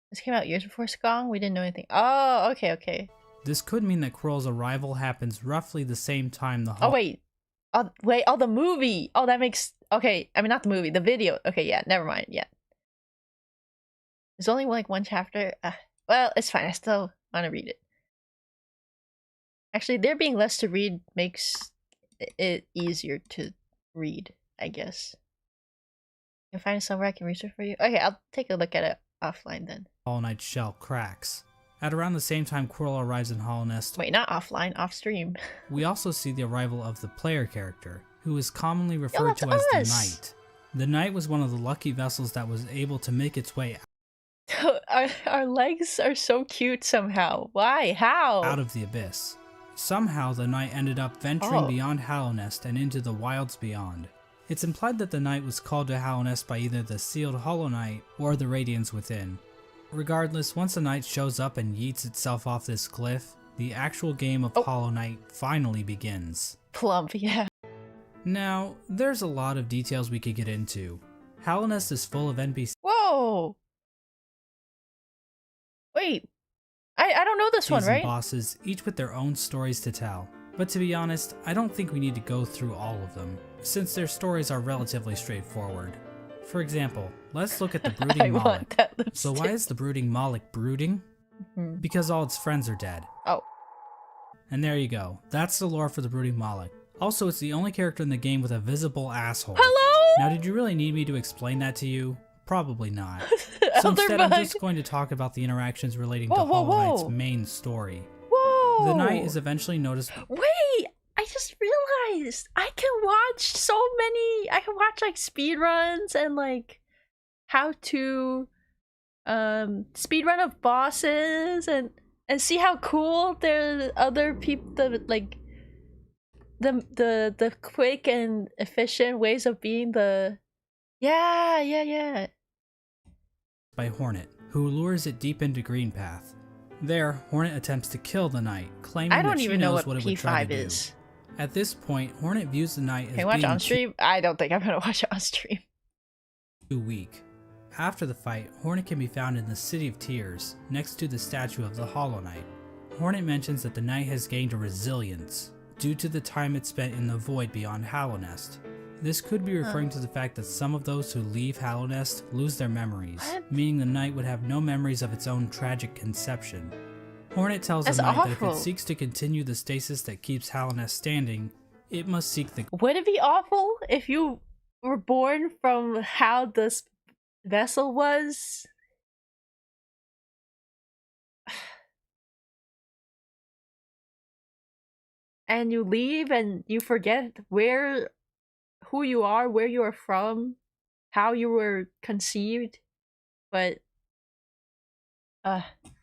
[SPEAKER 1] This came out years before Skong? We didn't know anything. Oh, okay.
[SPEAKER 2] This could mean that Quirrell's arrival happens roughly the same time the Hollow...
[SPEAKER 1] the movie! Oh, that makes... Okay, I mean, not the movie, the video. Okay, yeah, never mind, yeah. There's only like one chapter. Well, it's fine, I still want to read it. Actually, there being less to read makes it easier to read, I guess. You can find it somewhere I can research for you? Okay, I'll take a look at it offline then.
[SPEAKER 2] Hollow Knight's shell cracks. At around the same time Quirrell arrives in Hallownest...
[SPEAKER 1] Wait, not offline, off stream.
[SPEAKER 2] We also see the arrival of the player character, who is commonly referred to as the Knight. The Knight was one of the lucky vessels that was able to make its way
[SPEAKER 1] our legs are so cute somehow. Why? How?
[SPEAKER 2] Out of the abyss. Somehow the Knight ended up venturing beyond Hallownest and into the wilds beyond. It's implied that the Knight was called to Hallownest by either the sealed Hollow Knight or the Radiance within. Regardless, once the Knight shows up and yeets itself off this cliff, the actual game of Hollow Knight finally begins.
[SPEAKER 1] Plump, yeah.
[SPEAKER 2] Now, there's a lot of details we could get into. Hallownest is full of NPCs.
[SPEAKER 1] Whoa! Wait, I don't know this one, right?
[SPEAKER 2] Bosses, each with their own stories to tell. But to be honest, I don't think we need to go through all of them, since their stories are relatively straightforward. For example, let's look at the Brooding Moloch. So why is the Brooding Moloch brooding? Because all its friends are dead.
[SPEAKER 1] Oh.
[SPEAKER 2] And there you go. That's the lore for the Brooding Moloch. Also, it's the only character in the game with a visible asshole.
[SPEAKER 1] Hello?
[SPEAKER 2] Now, did you really need me to explain that to you? Probably not. So instead, I'm just going to talk about the interactions relating to Hollow Knight's main story.
[SPEAKER 1] Whoa!
[SPEAKER 2] The Knight is eventually noticed...
[SPEAKER 1] Wait! I just realized I can watch so many... I can watch like speedruns and like how to speedrun of bosses and see how cool the other people, the quick and efficient ways of being the... Yeah.
[SPEAKER 2] By Hornet, who lures it deep into Greenpath. There, Hornet attempts to kill the Knight, claiming that she knows what it would try to do. At this point, Hornet views the Knight as being
[SPEAKER 1] watch on stream? I don't think I'm gonna watch it on stream.
[SPEAKER 2] Too weak. After the fight, Hornet can be found in the City of Tears, next to the statue of the Hollow Knight. Hornet mentions that the Knight has gained a resilience, due to the time it spent in the void beyond Hallownest. This could be referring to the fact that some of those who leave Hallownest lose their memories, meaning the Knight would have no memories of its own tragic conception. Hornet tells the Knight that if it seeks to continue the stasis that keeps Hallownest standing, it must seek the...
[SPEAKER 1] Would it be awful if you were born from how this vessel was? And you leave and you forget who you are, where you are from, how you were conceived, but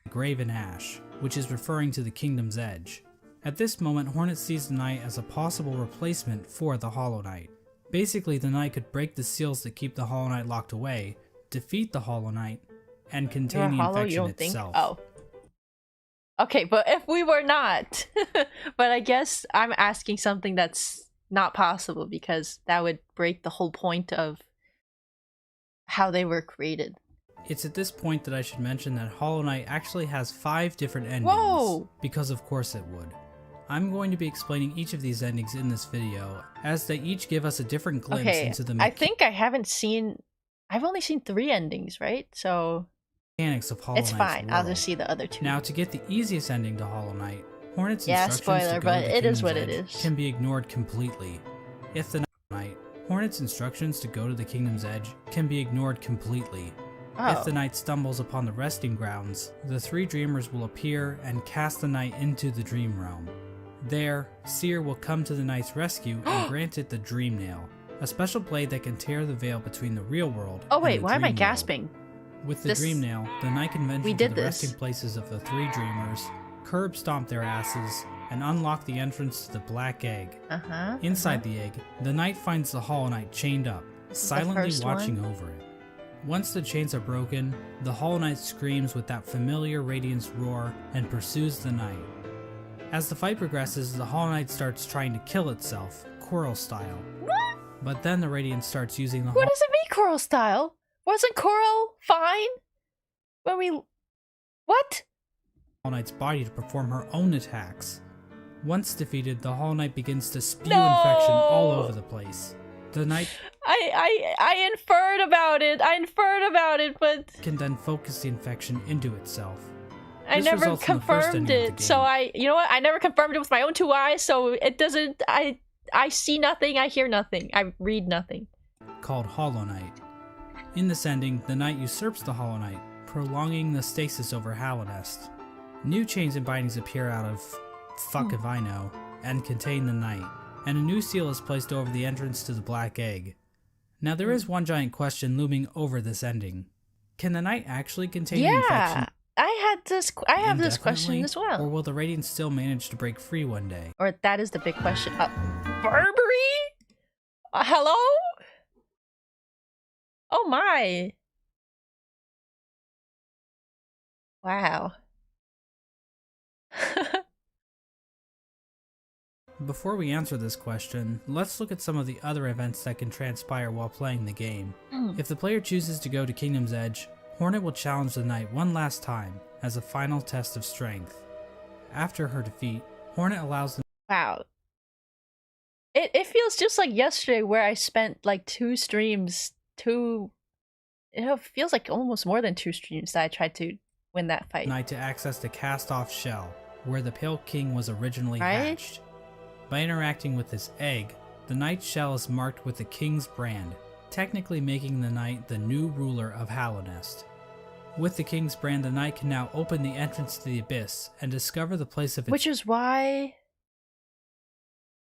[SPEAKER 2] Graven Ash, which is referring to the Kingdom's Edge. At this moment, Hornet sees the Knight as a possible replacement for the Hollow Knight. Basically, the Knight could break the seals that keep the Hollow Knight locked away, defeat the Hollow Knight, and contain the infection itself.
[SPEAKER 1] Oh. Okay, but if we were not, but I guess I'm asking something that's not possible because that would break the whole point of how they were created.
[SPEAKER 2] It's at this point that I should mention that Hollow Knight actually has 5 different endings.
[SPEAKER 1] Whoa!
[SPEAKER 2] Because of course it would. I'm going to be explaining each of these endings in this video, as they each give us a different glimpse into the
[SPEAKER 1] I think I haven't seen... I've only seen 3 endings, right? So...
[SPEAKER 2] mechanics of Hollow Knight's
[SPEAKER 1] it's fine,
[SPEAKER 2] world.
[SPEAKER 1] I'll just see the other 2.
[SPEAKER 2] Now, to get the easiest ending to Hollow Knight, Hornet's
[SPEAKER 1] yeah,
[SPEAKER 2] instructions
[SPEAKER 1] spoiler,
[SPEAKER 2] to go
[SPEAKER 1] but
[SPEAKER 2] to the
[SPEAKER 1] it is
[SPEAKER 2] Kingdom's
[SPEAKER 1] what it
[SPEAKER 2] Edge
[SPEAKER 1] is.
[SPEAKER 2] can be ignored completely. If the Knight, Hornet's instructions to go to the Kingdom's Edge can be ignored completely.
[SPEAKER 1] Oh.
[SPEAKER 2] If the Knight stumbles upon the resting grounds, the 3 dreamers will appear and cast the Knight into the Dream Realm. There, Seer will come to the Knight's rescue and grant it the Dream Nail, a special blade that can tear the veil between the real world
[SPEAKER 1] Oh
[SPEAKER 2] and
[SPEAKER 1] wait,
[SPEAKER 2] the
[SPEAKER 1] why am I
[SPEAKER 2] dream world.
[SPEAKER 1] gasping?
[SPEAKER 2] With the
[SPEAKER 1] This-
[SPEAKER 2] Dream Nail, the Knight can venture
[SPEAKER 1] We
[SPEAKER 2] to
[SPEAKER 1] did
[SPEAKER 2] the
[SPEAKER 1] this.
[SPEAKER 2] resting places of the 3 dreamers, curb stomp their asses, and unlock the entrance to the Black Egg.
[SPEAKER 1] Uh-huh.
[SPEAKER 2] Inside the egg, the Knight finds the Hollow Knight chained up,
[SPEAKER 1] This is the
[SPEAKER 2] silently
[SPEAKER 1] first
[SPEAKER 2] watching
[SPEAKER 1] one?
[SPEAKER 2] over it. Once the chains are broken, the Hollow Knight screams with that familiar Radiance roar and pursues the Knight. As the fight progresses, the Hollow Knight starts trying to kill itself, Coral style. But then the Radiance starts using the
[SPEAKER 1] What does it mean, Coral style? Wasn't Coral fine? When we... What?
[SPEAKER 2] Hollow Knight's body to perform her own attacks. Once defeated, the Hollow Knight begins to spew
[SPEAKER 1] No!
[SPEAKER 2] infection all over the place. The Knight
[SPEAKER 1] I inferred about it, but
[SPEAKER 2] can then focus the infection into itself.
[SPEAKER 1] I
[SPEAKER 2] This
[SPEAKER 1] never
[SPEAKER 2] results in the first
[SPEAKER 1] confirmed
[SPEAKER 2] ending of
[SPEAKER 1] it.
[SPEAKER 2] the
[SPEAKER 1] So
[SPEAKER 2] game.
[SPEAKER 1] you know what? I never confirmed it with my own 2 eyes, so it doesn't... I see nothing, I hear nothing, I read nothing.
[SPEAKER 2] Called Hollow Knight. In this ending, the Knight usurps the Hollow Knight, prolonging the stasis over Hallownest. New chains and bindings appear out of fuck if I know, and contain the Knight, and a new seal is placed over the entrance to the Black Egg. Now there is one giant question looming over this ending. Can the Knight actually contain the infection
[SPEAKER 1] I have this question
[SPEAKER 2] indefinitely,
[SPEAKER 1] as well.
[SPEAKER 2] or will the Radiance still manage to break free one day?
[SPEAKER 1] Or that is the big question. Burberry? Hello? Oh my. Wow.
[SPEAKER 2] Before we answer this question, let's look at some of the other events that can transpire while playing the game. If the player chooses to go to Kingdom's Edge, Hornet will challenge the Knight one last time as a final test of strength. After her defeat, Hornet allows the
[SPEAKER 1] Wow. It feels just like yesterday where I spent like 2 streams, it feels like almost more than 2 streams that I tried to win that fight.
[SPEAKER 2] Knight to access the cast-off shell, where the Pale King was originally
[SPEAKER 1] Right?
[SPEAKER 2] hatched. By interacting with this egg, the Knight's shell is marked with the King's brand, technically making the Knight the new ruler of Hallownest. With the King's brand, the Knight can now open the entrance to the Abyss and discover the place of its
[SPEAKER 1] Which is why...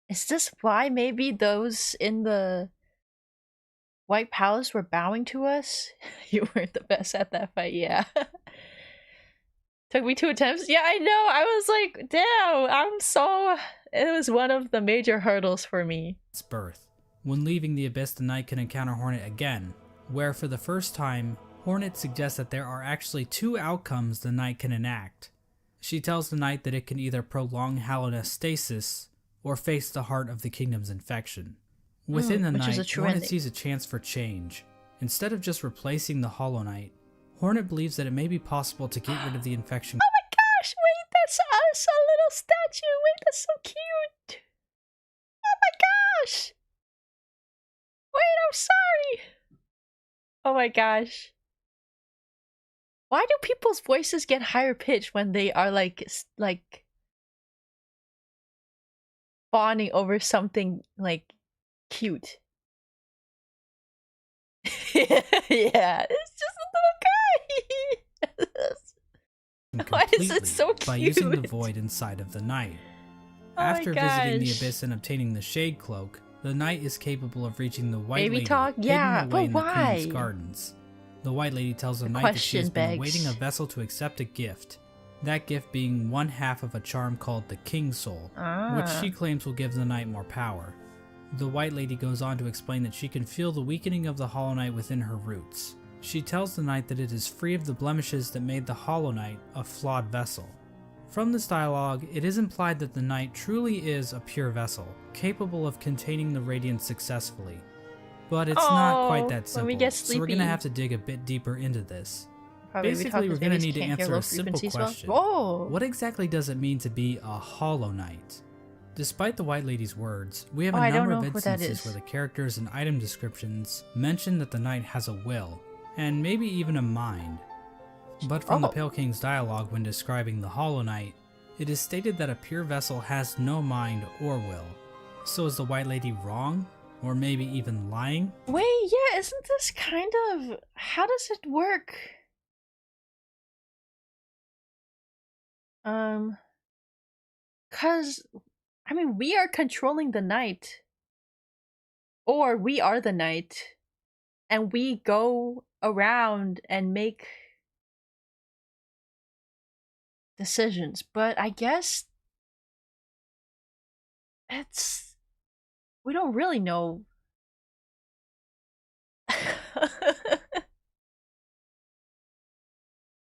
[SPEAKER 1] Is this why maybe those in the White Palace were bowing to us? You weren't the best at that fight, yeah. Took me 2 attempts? Yeah, I know! I was like, damn, it was one of the major hurdles for me.
[SPEAKER 2] birth. When leaving the Abyss, the Knight can encounter Hornet again, where for the first time, Hornet suggests that there are actually 2 outcomes the Knight can enact. She tells the Knight that it can either prolong Hallownest stasis, or face the heart of the Kingdom's infection. Within the
[SPEAKER 1] which is
[SPEAKER 2] Knight,
[SPEAKER 1] a true
[SPEAKER 2] Hornet
[SPEAKER 1] ending.
[SPEAKER 2] sees a chance for change. Instead of just replacing the Hollow Knight, Hornet believes that it may be possible to get rid of the infection
[SPEAKER 1] Gosh, wait, that's us, a little statue. Wait, that's so cute. Oh my gosh. Wait, I'm sorry. Oh my gosh. Why do people's voices get higher pitched when they are like fawning over something like cute? Yeah, it's just a little guy. Why is it so
[SPEAKER 2] by using the
[SPEAKER 1] cute?
[SPEAKER 2] void inside of the Knight.
[SPEAKER 1] Oh my
[SPEAKER 2] After visiting the
[SPEAKER 1] gosh.
[SPEAKER 2] Abyss and obtaining the Shade Cloak, the Knight is capable of reaching the White
[SPEAKER 1] Baby
[SPEAKER 2] Lady
[SPEAKER 1] talk?
[SPEAKER 2] hidden
[SPEAKER 1] Yeah,
[SPEAKER 2] away
[SPEAKER 1] but
[SPEAKER 2] in the Queen's
[SPEAKER 1] why?
[SPEAKER 2] gardens. The White Lady tells the
[SPEAKER 1] The
[SPEAKER 2] Knight that she has
[SPEAKER 1] question
[SPEAKER 2] been
[SPEAKER 1] begs.
[SPEAKER 2] awaiting a vessel to accept a gift, that gift being one half of a charm called the King's Soul, which she claims will give the Knight more power. The White Lady goes on to explain that she can feel the weakening of the Hollow Knight within her roots. She tells the Knight that it is free of the blemishes that made the Hollow Knight a flawed vessel. From this dialogue, it is implied that the Knight truly is a pure vessel, capable of containing the Radiance successfully. But it's not quite
[SPEAKER 1] Oh,
[SPEAKER 2] that
[SPEAKER 1] let
[SPEAKER 2] simple,
[SPEAKER 1] me get
[SPEAKER 2] so we're gonna
[SPEAKER 1] sleepy.
[SPEAKER 2] have to dig a bit deeper into this.
[SPEAKER 1] Probably
[SPEAKER 2] Basically, we're gonna need to answer a simple
[SPEAKER 1] frequencies well.
[SPEAKER 2] question.
[SPEAKER 1] Whoa!
[SPEAKER 2] What exactly does it mean to be a Hollow Knight? Despite the White Lady's words, we have
[SPEAKER 1] Oh,
[SPEAKER 2] a
[SPEAKER 1] I don't
[SPEAKER 2] number of
[SPEAKER 1] know what that
[SPEAKER 2] instances
[SPEAKER 1] is.
[SPEAKER 2] where the characters and item descriptions mention that the knight has a will, and maybe even a mind. But from the
[SPEAKER 1] Oh.
[SPEAKER 2] Pale King's dialogue when describing the Hollow Knight, it is stated that a pure vessel has no mind or will. So is the White Lady wrong? Or maybe even lying?
[SPEAKER 1] Wait, yeah, isn't this kind of... How does it work? Cause, I mean, we are controlling the night. Or we are the night. And we go around and make decisions. But I guess it's... We don't really know.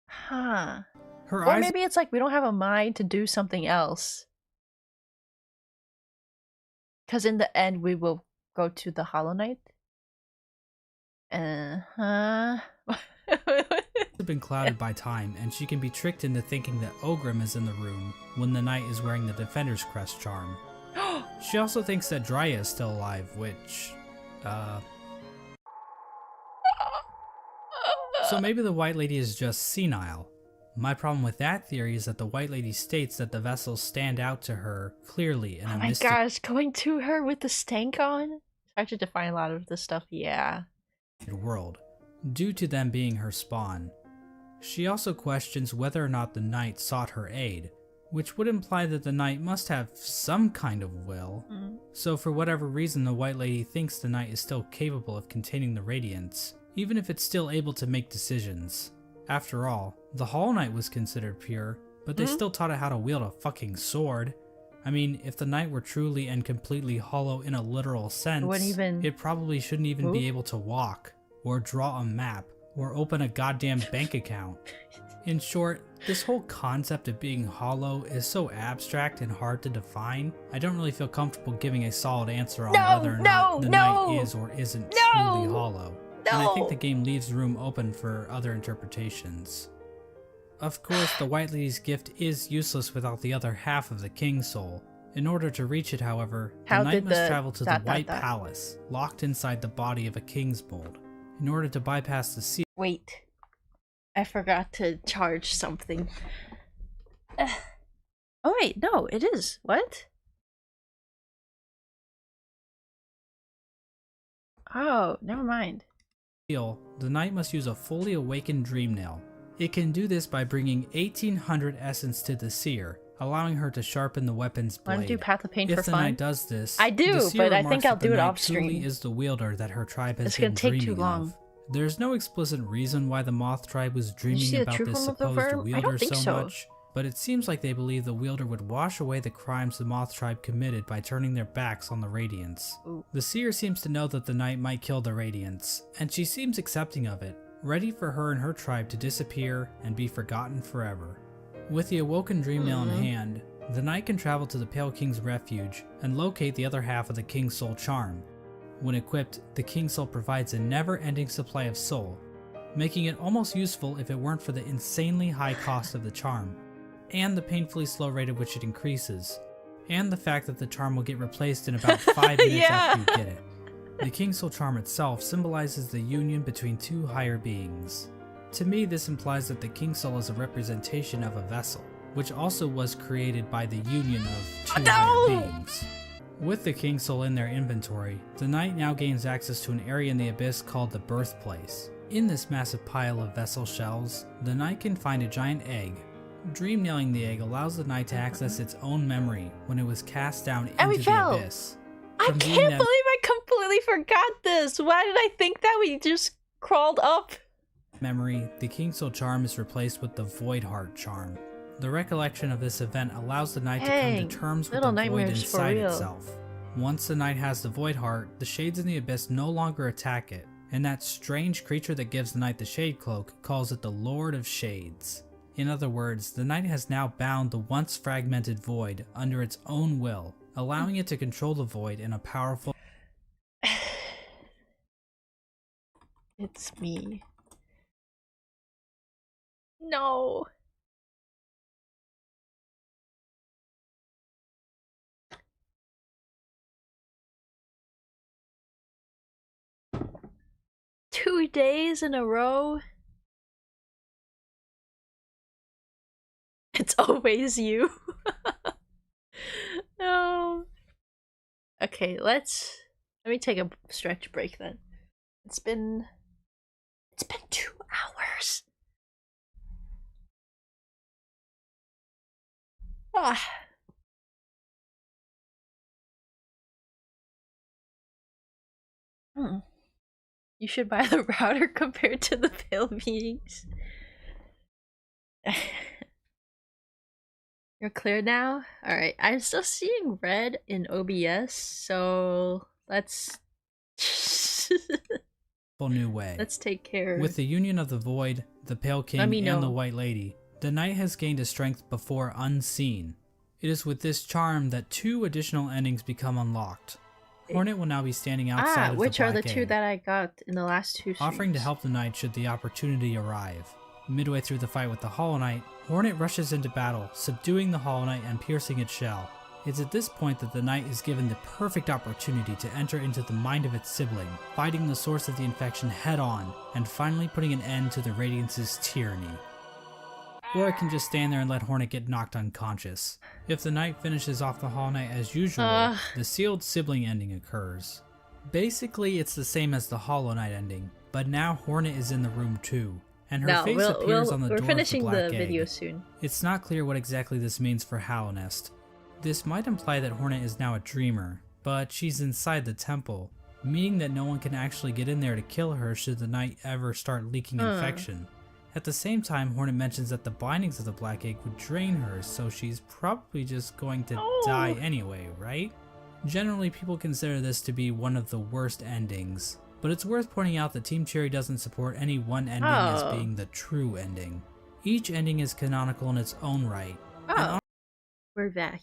[SPEAKER 1] Huh.
[SPEAKER 2] Her
[SPEAKER 1] Or
[SPEAKER 2] eyes
[SPEAKER 1] maybe it's like we don't have a mind to do something else. Because in the end, we will go to the Hollow Knight. Uh-huh.
[SPEAKER 2] have been clouded by time, and she can be tricked into thinking that Ogrim is in the room when the knight is wearing the Defender's Crest charm. She also thinks that Dryia is still alive, which, So maybe the White Lady is just senile. My problem with that theory is that the White Lady states that the vessels stand out to her clearly in
[SPEAKER 1] Oh
[SPEAKER 2] a
[SPEAKER 1] my
[SPEAKER 2] mystic
[SPEAKER 1] gosh, going to her with the stank on? I should define a lot of this stuff, yeah.
[SPEAKER 2] world, due to them being her spawn. She also questions whether or not the knight sought her aid, which would imply that the knight must have some kind of will. So for whatever reason, the White Lady thinks the knight is still capable of containing the radiance, even if it's still able to make decisions. After all, the Hollow Knight was considered pure, but they still taught it how to wield a fucking sword. I mean, if the knight were truly and completely hollow in a literal sense, it probably shouldn't even be able to walk, or draw a map, or open a goddamn bank account. In short, this whole concept of being hollow is so abstract and hard to define, I don't really feel comfortable giving a solid answer on whether or not the knight is or isn't truly hollow. And I think the game leaves room open for other interpretations. Of course, the White Lady's gift is useless without the other half of the King's Soul. In order to reach it, however, the knight must travel to the White Palace, locked inside the body of a King's Bolt. In order to bypass the seal...
[SPEAKER 1] Wait. I forgot to charge something. Oh wait, no, it is. What? Oh, never mind.
[SPEAKER 2] The knight must use a fully awakened dream nail. It can do this by bringing 1800 essence to the seer, allowing her to sharpen the weapon's blade.
[SPEAKER 1] Want to do Path of Pain for
[SPEAKER 2] If the
[SPEAKER 1] fun?
[SPEAKER 2] knight does this,
[SPEAKER 1] I do,
[SPEAKER 2] the seer
[SPEAKER 1] but I
[SPEAKER 2] remarks
[SPEAKER 1] think I'll
[SPEAKER 2] that the
[SPEAKER 1] do it
[SPEAKER 2] knight
[SPEAKER 1] off stream.
[SPEAKER 2] truly is the wielder that her tribe has
[SPEAKER 1] It's
[SPEAKER 2] been
[SPEAKER 1] gonna take
[SPEAKER 2] dreaming
[SPEAKER 1] too long.
[SPEAKER 2] of. There's no explicit reason why the Moth tribe was
[SPEAKER 1] see
[SPEAKER 2] dreaming
[SPEAKER 1] the
[SPEAKER 2] about
[SPEAKER 1] true
[SPEAKER 2] this
[SPEAKER 1] form of the
[SPEAKER 2] supposed
[SPEAKER 1] verb? I
[SPEAKER 2] wielder
[SPEAKER 1] don't think
[SPEAKER 2] so
[SPEAKER 1] so.
[SPEAKER 2] much, but it seems like they believe the wielder would wash away the crimes the Moth tribe committed by turning their backs on the Radiance.
[SPEAKER 1] Ooh.
[SPEAKER 2] The seer seems to know that the knight might kill the Radiance, and she seems accepting of it, ready for her and her tribe to disappear and be forgotten forever. With the awoken dream nail in hand, the knight can travel to the Pale King's refuge and locate the other half of the King's Soul charm. When equipped, the King's Soul provides a never-ending supply of soul, making it almost useful if it weren't for the insanely high cost of the charm, and the painfully slow rate at which it increases, and the fact that the charm will get replaced in about 5 minutes after you get it. The King's Soul charm itself symbolizes the union between two higher beings. To me, this implies that the King's Soul is a representation of a vessel, which also was created by the union of two higher beings. With the King's Soul in their inventory, the knight now gains access to an area in the abyss called the Birthplace. In this massive pile of vessel shells, the knight can find a giant egg. Dream nailing the egg allows the knight to access its own memory when it was cast down into the abyss.
[SPEAKER 1] I can't believe I completely forgot this! Why did I think that we just crawled up?
[SPEAKER 2] Memory, the King's Soul charm is replaced with the Void Heart charm. The recollection of this event allows the knight to come to terms with the void inside itself. Once the knight has the Void Heart, the shades in the abyss no longer attack it, and that strange creature that gives the knight the Shade Cloak calls it the Lord of Shades. In other words, the knight has now bound the once fragmented void under its own will, allowing it to control the void in a powerful
[SPEAKER 1] It's me. No. Two days in a row. It's always you. No. Okay, let me take a stretch break then. It's been 2 hours. Ah. You should buy the router compared to the pale beings. You're clear now? Alright, I'm still seeing red in OBS, so let's
[SPEAKER 2] Whole new way.
[SPEAKER 1] let's take care.
[SPEAKER 2] With the union of the Void, the Pale King, and the White Lady, the Knight has gained a strength before unseen. It is with this charm that 2 additional endings become unlocked. Hornet will now be standing outside of the
[SPEAKER 1] which are the
[SPEAKER 2] Black
[SPEAKER 1] 2
[SPEAKER 2] Egg,
[SPEAKER 1] that I got in the last 2 streams.
[SPEAKER 2] offering to help the Knight should the opportunity arrive. Midway through the fight with the Hollow Knight, Hornet rushes into battle, subduing the Hollow Knight and piercing its shell. It's at this point that the Knight is given the perfect opportunity to enter into the mind of its sibling, fighting the source of the infection head-on, and finally putting an end to the Radiance's tyranny. Or it can just stand there and let Hornet get knocked unconscious. If the Knight finishes off the Hollow Knight as usual, the sealed sibling ending occurs. Basically, it's the same as the Hollow Knight ending, but now Hornet is in the room too, and her face appears on the door of the Black Egg.
[SPEAKER 1] We're finishing the video soon.
[SPEAKER 2] It's not clear what exactly this means for Hallownest. This might imply that Hornet is now a dreamer, but she's inside the temple, meaning that no one can actually get in there to kill her should the Knight ever start leaking infection. At the same time, Hornet mentions that the bindings of the Black Egg would drain her, so she's probably just going to die anyway, right? Generally, people consider this to be one of the worst endings, but it's worth pointing out that Team Cherry doesn't support any one ending as being the true ending. Each ending is canonical in its own right.
[SPEAKER 1] We're back.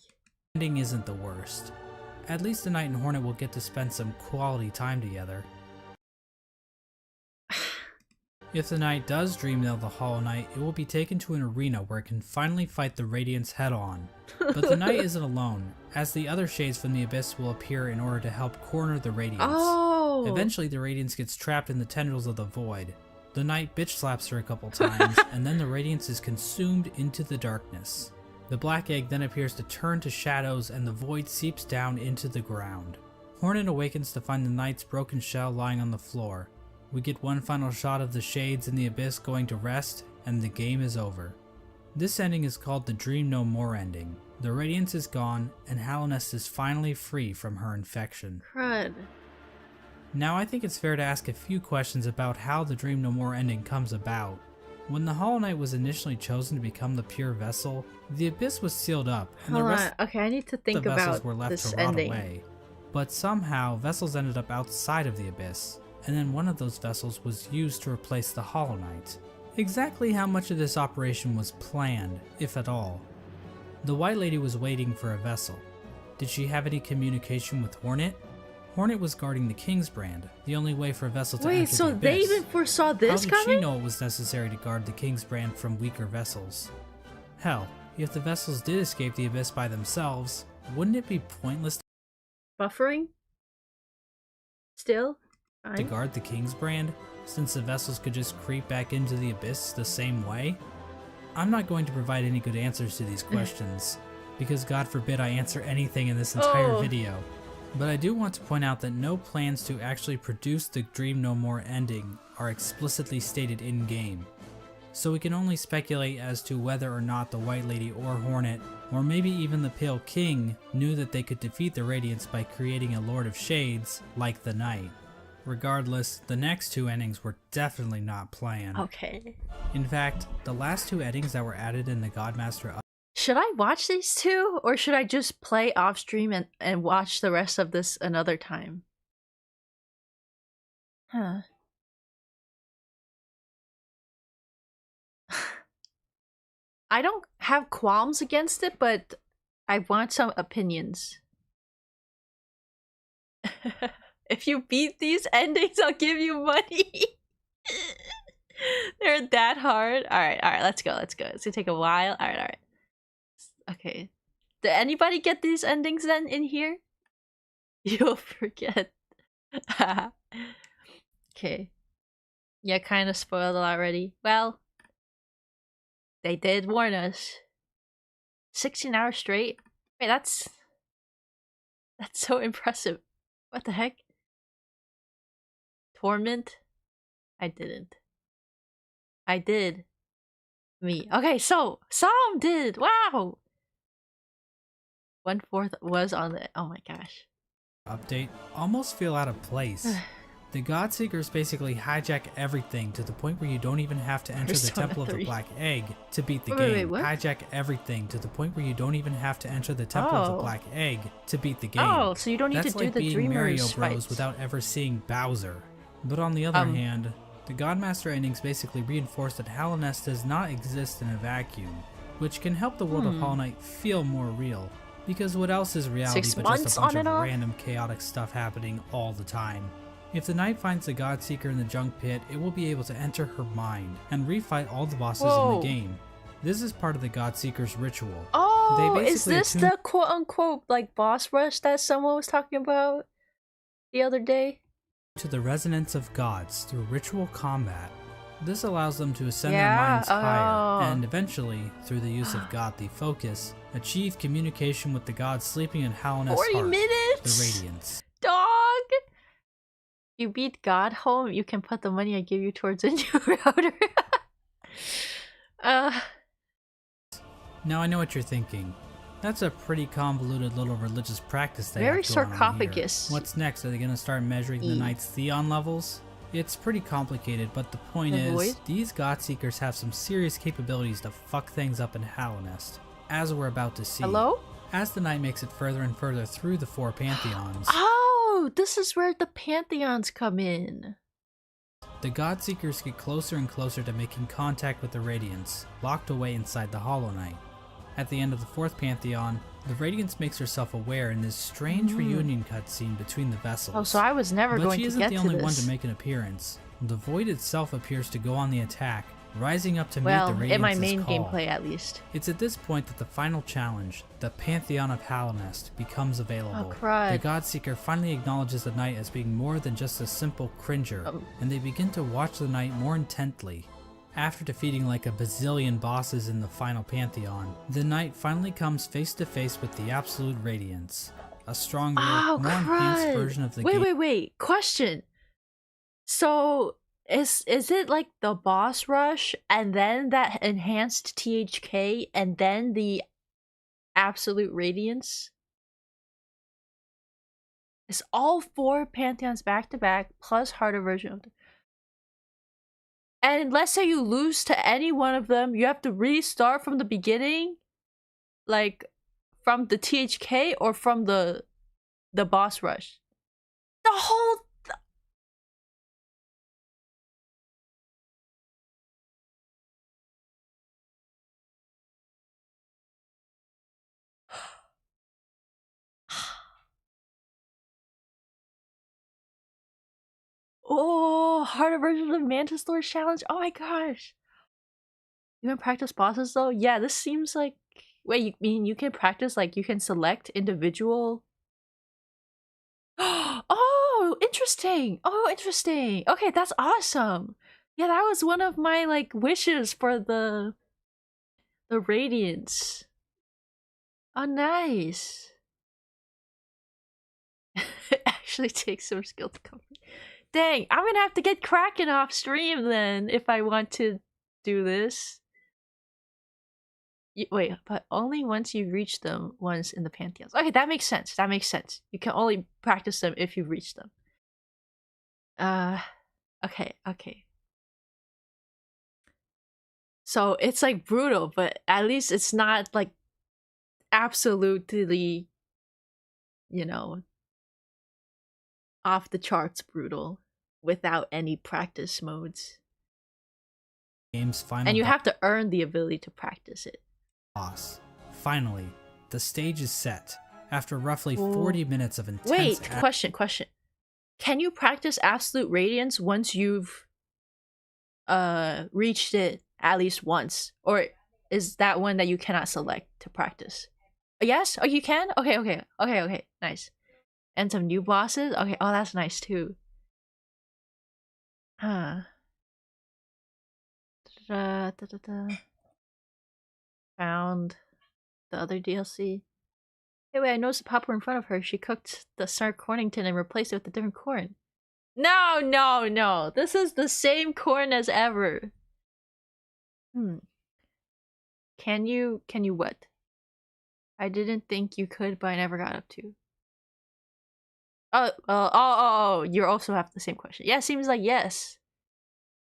[SPEAKER 2] Ending isn't the worst. At least the Knight and Hornet will get to spend some quality time together. If the Knight does dream of the Hollow Knight, it will be taken to an arena where it can finally fight the Radiance head-on. But the Knight isn't alone, as the other shades from the Abyss will appear in order to help corner the Radiance. Eventually the Radiance gets trapped in the tendrils of the Void. The Knight bitch slaps her a couple times, and then the Radiance is consumed into the darkness. The Black Egg then appears to turn to shadows and the Void seeps down into the ground. Hornet awakens to find the Knight's broken shell lying on the floor. We get one final shot of the shades in the Abyss going to rest, and the game is over. This ending is called the Dream No More ending. The Radiance is gone, and Hallownest is finally free from her infection.
[SPEAKER 1] Crud.
[SPEAKER 2] Now I think it's fair to ask a few questions about how the Dream No More ending comes about. When the Hollow Knight was initially chosen to become the pure vessel, the Abyss was sealed up, and the rest
[SPEAKER 1] okay, I need to think
[SPEAKER 2] of the vessels
[SPEAKER 1] about
[SPEAKER 2] were left
[SPEAKER 1] this
[SPEAKER 2] to rot
[SPEAKER 1] ending.
[SPEAKER 2] away. But somehow, vessels ended up outside of the Abyss, and then one of those vessels was used to replace the Hollow Knight. Exactly how much of this operation was planned, if at all? The White Lady was waiting for a vessel. Did she have any communication with Hornet? Hornet was guarding the King's Brand, the only way for a vessel to enter the Abyss.
[SPEAKER 1] They even foresaw this
[SPEAKER 2] coming? How did she know it was necessary to guard the King's Brand from weaker vessels? Hell, if the vessels did escape the Abyss by themselves, wouldn't it be pointless
[SPEAKER 1] Buffering? Still?
[SPEAKER 2] to guard the King's Brand, since the vessels could just creep back into the Abyss the same way? I'm not going to provide any good answers to these questions, because God forbid I answer anything in this entire video. But I do want to point out that no plans to actually produce the Dream No More ending are explicitly stated in-game. So we can only speculate as to whether or not the White Lady or Hornet, or maybe even the Pale King, knew that they could defeat the Radiance by creating a Lord of Shades like the Knight. Regardless, the next 2 endings were definitely not planned.
[SPEAKER 1] Okay.
[SPEAKER 2] In fact, the last 2 endings that were added in the Godmaster
[SPEAKER 1] Should I watch these 2, or should I just play off stream and watch the rest of this another time? Huh. I don't have qualms against it, but I want some opinions. If you beat these endings, I'll give you money. They're that hard. All right, let's go. It's gonna take a while. All right. Okay. Did anybody get these endings then in here? You'll forget. Okay. Yeah, kind of spoiled it already. Well, they did warn us. 16 hours straight? Wait, that's so impressive. What the heck? Torment? I didn't. I did. Me. Okay, so some did. Wow. 1/4 was on the. Oh my gosh.
[SPEAKER 2] Update almost feel out of place. The Godseekers basically hijack everything to the point where you don't even have to enter the
[SPEAKER 1] Persona
[SPEAKER 2] Temple of
[SPEAKER 1] 3.
[SPEAKER 2] the Black Egg to beat the
[SPEAKER 1] Wait,
[SPEAKER 2] game.
[SPEAKER 1] what?
[SPEAKER 2] Hijack everything to the point where you don't even have to enter the Temple of the
[SPEAKER 1] Oh.
[SPEAKER 2] Black Egg to beat the game.
[SPEAKER 1] Oh, so you don't need
[SPEAKER 2] That's
[SPEAKER 1] to do
[SPEAKER 2] like
[SPEAKER 1] the
[SPEAKER 2] being
[SPEAKER 1] Dreamers
[SPEAKER 2] Mario Bros
[SPEAKER 1] fights.
[SPEAKER 2] without ever seeing Bowser. But on the other hand, the Godmaster endings basically reinforce that Hollow Nest does not exist in a vacuum, which can help the world of Hollow Knight feel more real. Because what else is reality
[SPEAKER 1] 6
[SPEAKER 2] but
[SPEAKER 1] months
[SPEAKER 2] just a bunch
[SPEAKER 1] on and
[SPEAKER 2] of
[SPEAKER 1] off?
[SPEAKER 2] random chaotic stuff happening all the time? If the knight finds the Godseeker in the junk pit, it will be able to enter her mind and refight all the bosses in
[SPEAKER 1] Whoa.
[SPEAKER 2] the game. This is part of the Godseeker's ritual.
[SPEAKER 1] Oh,
[SPEAKER 2] They
[SPEAKER 1] is
[SPEAKER 2] basically
[SPEAKER 1] this
[SPEAKER 2] attune-
[SPEAKER 1] the quote-unquote like boss rush that someone was talking about the other day?
[SPEAKER 2] To the resonance of gods through ritual combat. This allows them to ascend
[SPEAKER 1] Yeah,
[SPEAKER 2] their minds higher,
[SPEAKER 1] oh.
[SPEAKER 2] and eventually, through the use of godly focus, achieve communication with the gods sleeping in Hollow Nest's
[SPEAKER 1] 40
[SPEAKER 2] heart,
[SPEAKER 1] minutes?
[SPEAKER 2] the Radiance.
[SPEAKER 1] Dog! You beat God home, you can put the money I give you towards a new router.
[SPEAKER 2] Now I know what you're thinking. That's a pretty convoluted little religious practice they
[SPEAKER 1] Very
[SPEAKER 2] have going on
[SPEAKER 1] sarcophagus.
[SPEAKER 2] here. What's next? Are they going to start measuring the
[SPEAKER 1] E.
[SPEAKER 2] knight's Theon levels? It's pretty complicated, but the point
[SPEAKER 1] The
[SPEAKER 2] is,
[SPEAKER 1] void?
[SPEAKER 2] these Godseekers have some serious capabilities to fuck things up in Hollow Nest, as we're about to see.
[SPEAKER 1] Hello?
[SPEAKER 2] As the knight makes it further and further through the 4 pantheons,
[SPEAKER 1] Oh, this is where the pantheons come in.
[SPEAKER 2] the Godseekers get closer and closer to making contact with the Radiance, locked away inside the Hollow Knight. At the end of the 4th pantheon, the Radiance makes herself aware in this strange reunion cutscene between the vessels.
[SPEAKER 1] Oh, so I was never
[SPEAKER 2] But
[SPEAKER 1] going
[SPEAKER 2] she
[SPEAKER 1] to
[SPEAKER 2] isn't
[SPEAKER 1] get
[SPEAKER 2] the
[SPEAKER 1] to
[SPEAKER 2] only
[SPEAKER 1] this.
[SPEAKER 2] one to make an appearance. The Void itself appears to go on the attack, rising up to
[SPEAKER 1] Well,
[SPEAKER 2] meet the Radiance's
[SPEAKER 1] in my main
[SPEAKER 2] call.
[SPEAKER 1] gameplay at least.
[SPEAKER 2] It's at this point that the final challenge, the Pantheon of Hollow Nest, becomes available.
[SPEAKER 1] Oh, crud.
[SPEAKER 2] The Godseeker finally acknowledges the knight as being more than just a simple cringer, and they begin to watch the knight more intently. After defeating like a bazillion bosses in the final Pantheon, the knight finally comes face to face with the Absolute Radiance, a stronger,
[SPEAKER 1] Oh,
[SPEAKER 2] more enhanced
[SPEAKER 1] crud.
[SPEAKER 2] version of the game.
[SPEAKER 1] Wait. Question. So, is it like the boss rush and then that enhanced THK and then the absolute radiance? It's all 4 pantheons back to back plus harder version of the. And let's say you lose to any one of them, you have to restart from the beginning, like from the THK or from the boss rush. The whole. Oh, harder version of the Mantis Lord challenge. Oh my gosh. You can practice bosses though? Yeah, this seems like. Wait, you mean you can practice, like you can select individual. Oh, interesting. Okay, that's awesome. Yeah, that was one of my like wishes for the Radiance. Oh, nice. It actually takes some skill to complete. Dang, I'm gonna have to get cracking off stream then if I want to do this. Wait, but only once you reach them once in the pantheons. Okay, that makes sense. You can only practice them if you've reached them. Okay. So it's like brutal, but at least it's not like absolutely, off the charts brutal without any practice modes.
[SPEAKER 2] Game's final
[SPEAKER 1] And you have to earn the ability to practice it.
[SPEAKER 2] boss. Finally, the stage is set. After roughly 40 minutes of intense
[SPEAKER 1] Wait, question. Can you practice absolute radiance once you've reached it at least once, or is that one that you cannot select to practice? Yes? Oh, you can? Okay. Nice. And some new bosses? Okay, oh, that's nice too. Huh. Found the other DLC. Hey, wait, I noticed the popcorn in front of her. She cooked the Sir Cornington and replaced it with a different corn. No. This is the same corn as ever. Can you what? I didn't think you could, but I never got up to. Oh, you also have the same question. Yeah, seems like yes.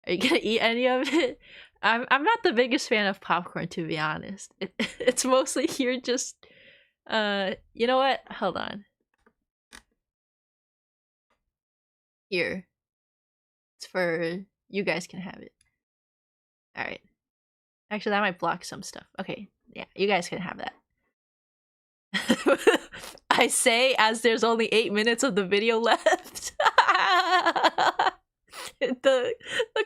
[SPEAKER 1] Are you gonna eat any of it? I'm not the biggest fan of popcorn, to be honest. It's mostly here just you know what? Hold on. Here. It's for you guys can have it. Alright. Actually, that might block some stuff. Okay, yeah, you guys can have that. I say as there's only 8 minutes of the video left. the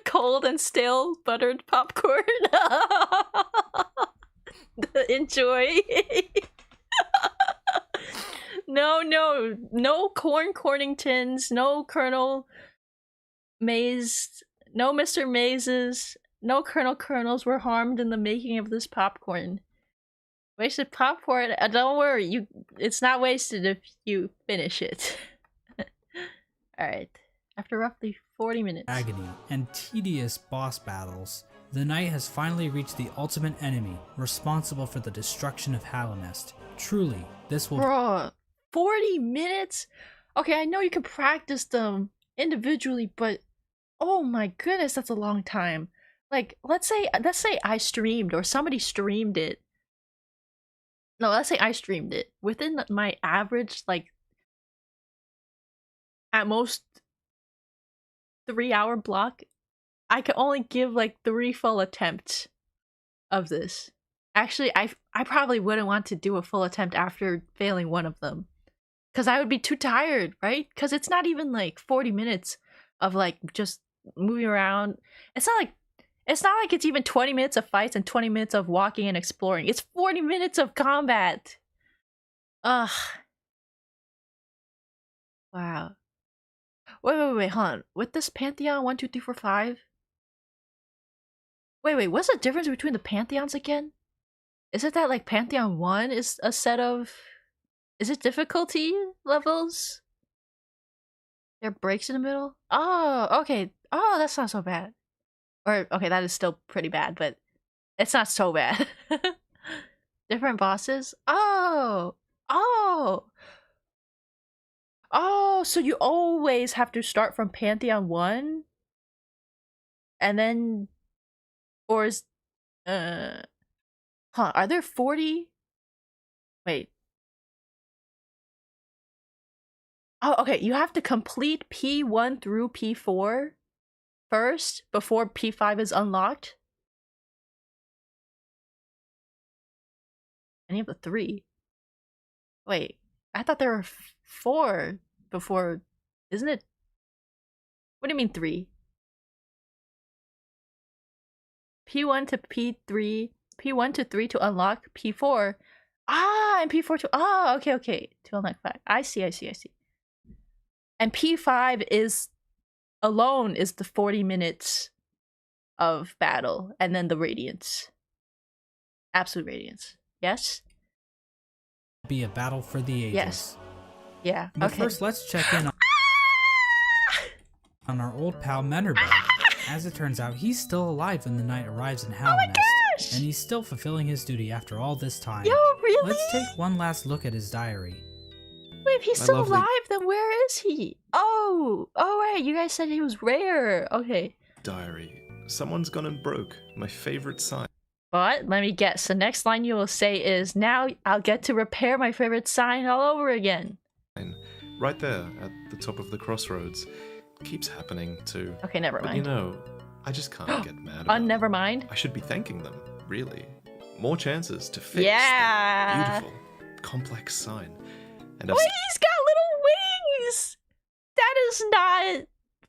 [SPEAKER 1] cold and stale buttered popcorn. Enjoy. No Corningtons, no Colonel Maze, no Mr. Mazes, no Colonel Colonels were harmed in the making of this popcorn. Wasted popcorn? Don't worry, it's not wasted if you finish it. Alright. After roughly 40 minutes.
[SPEAKER 2] Agony and tedious boss battles, the knight has finally reached the ultimate enemy, responsible for the destruction of Hallownest. Truly, this will—
[SPEAKER 1] Bruh, 40 minutes? Okay, I know you can practice them individually, but oh my goodness, that's a long time. Like, let's say I streamed, or somebody streamed it. No, let's say I streamed it. Within my average, like, at most 3-hour block, I could only give like 3 full attempts of this. Actually, I probably wouldn't want to do a full attempt after failing one of them, because I would be too tired, right? Because it's not even like 40 minutes of like just moving around. It's not like it's even 20 minutes of fights and 20 minutes of walking and exploring. It's 40 minutes of combat. Ugh. Wow. Wait, hold on. With this Pantheon 1, 2, 3, 4, 5. Wait, what's the difference between the Pantheons again? Is it that like Pantheon 1 is a set of... Is it difficulty levels? There are breaks in the middle? Oh, okay. Oh, that's not so bad. Or, okay, that is still pretty bad, but it's not so bad. Different bosses? Oh, so you always have to start from Pantheon 1? And then... Or is... are there 40? Wait. Oh, okay, you have to complete P1 through P4 first before P5 is unlocked? Any of the 3? Wait, I thought there were 4 before, isn't it? What do you mean 3? P1 to P3, P1 to 3 to unlock P4. Ah, and P4 to, okay, to unlock 5. I see. And P5 is alone is the 40 minutes of battle, and then the radiance. Absolute radiance. Yes?
[SPEAKER 2] be a battle for the ages.
[SPEAKER 1] Yes. Yeah,
[SPEAKER 2] But
[SPEAKER 1] okay.
[SPEAKER 2] first, let's check in on our old pal Menderbug. As it turns out, he's still alive when the knight arrives in Hallownest, and he's still fulfilling his duty after all this time.
[SPEAKER 1] Yo, really?
[SPEAKER 2] Let's take one last look at his diary.
[SPEAKER 1] Wait, if he's
[SPEAKER 6] My
[SPEAKER 1] still
[SPEAKER 6] lovely-
[SPEAKER 1] alive, then where is he? Oh, right, you guys said he was rare. Okay.
[SPEAKER 6] Diary. Someone's gone and broke. My favorite sign.
[SPEAKER 1] But let me guess, the next line you will say is, now I'll get to repair my favorite sign all over again.
[SPEAKER 6] Right there at the top of the crossroads. Keeps happening too.
[SPEAKER 1] Okay, never
[SPEAKER 6] But you
[SPEAKER 1] mind.
[SPEAKER 6] know, I just can't get mad about it.
[SPEAKER 1] Never mind.
[SPEAKER 6] I should be thanking them, really. More chances to fix
[SPEAKER 1] Yeah.
[SPEAKER 6] that beautiful, complex sign. And I've
[SPEAKER 1] Wait, he's got little wings! That is not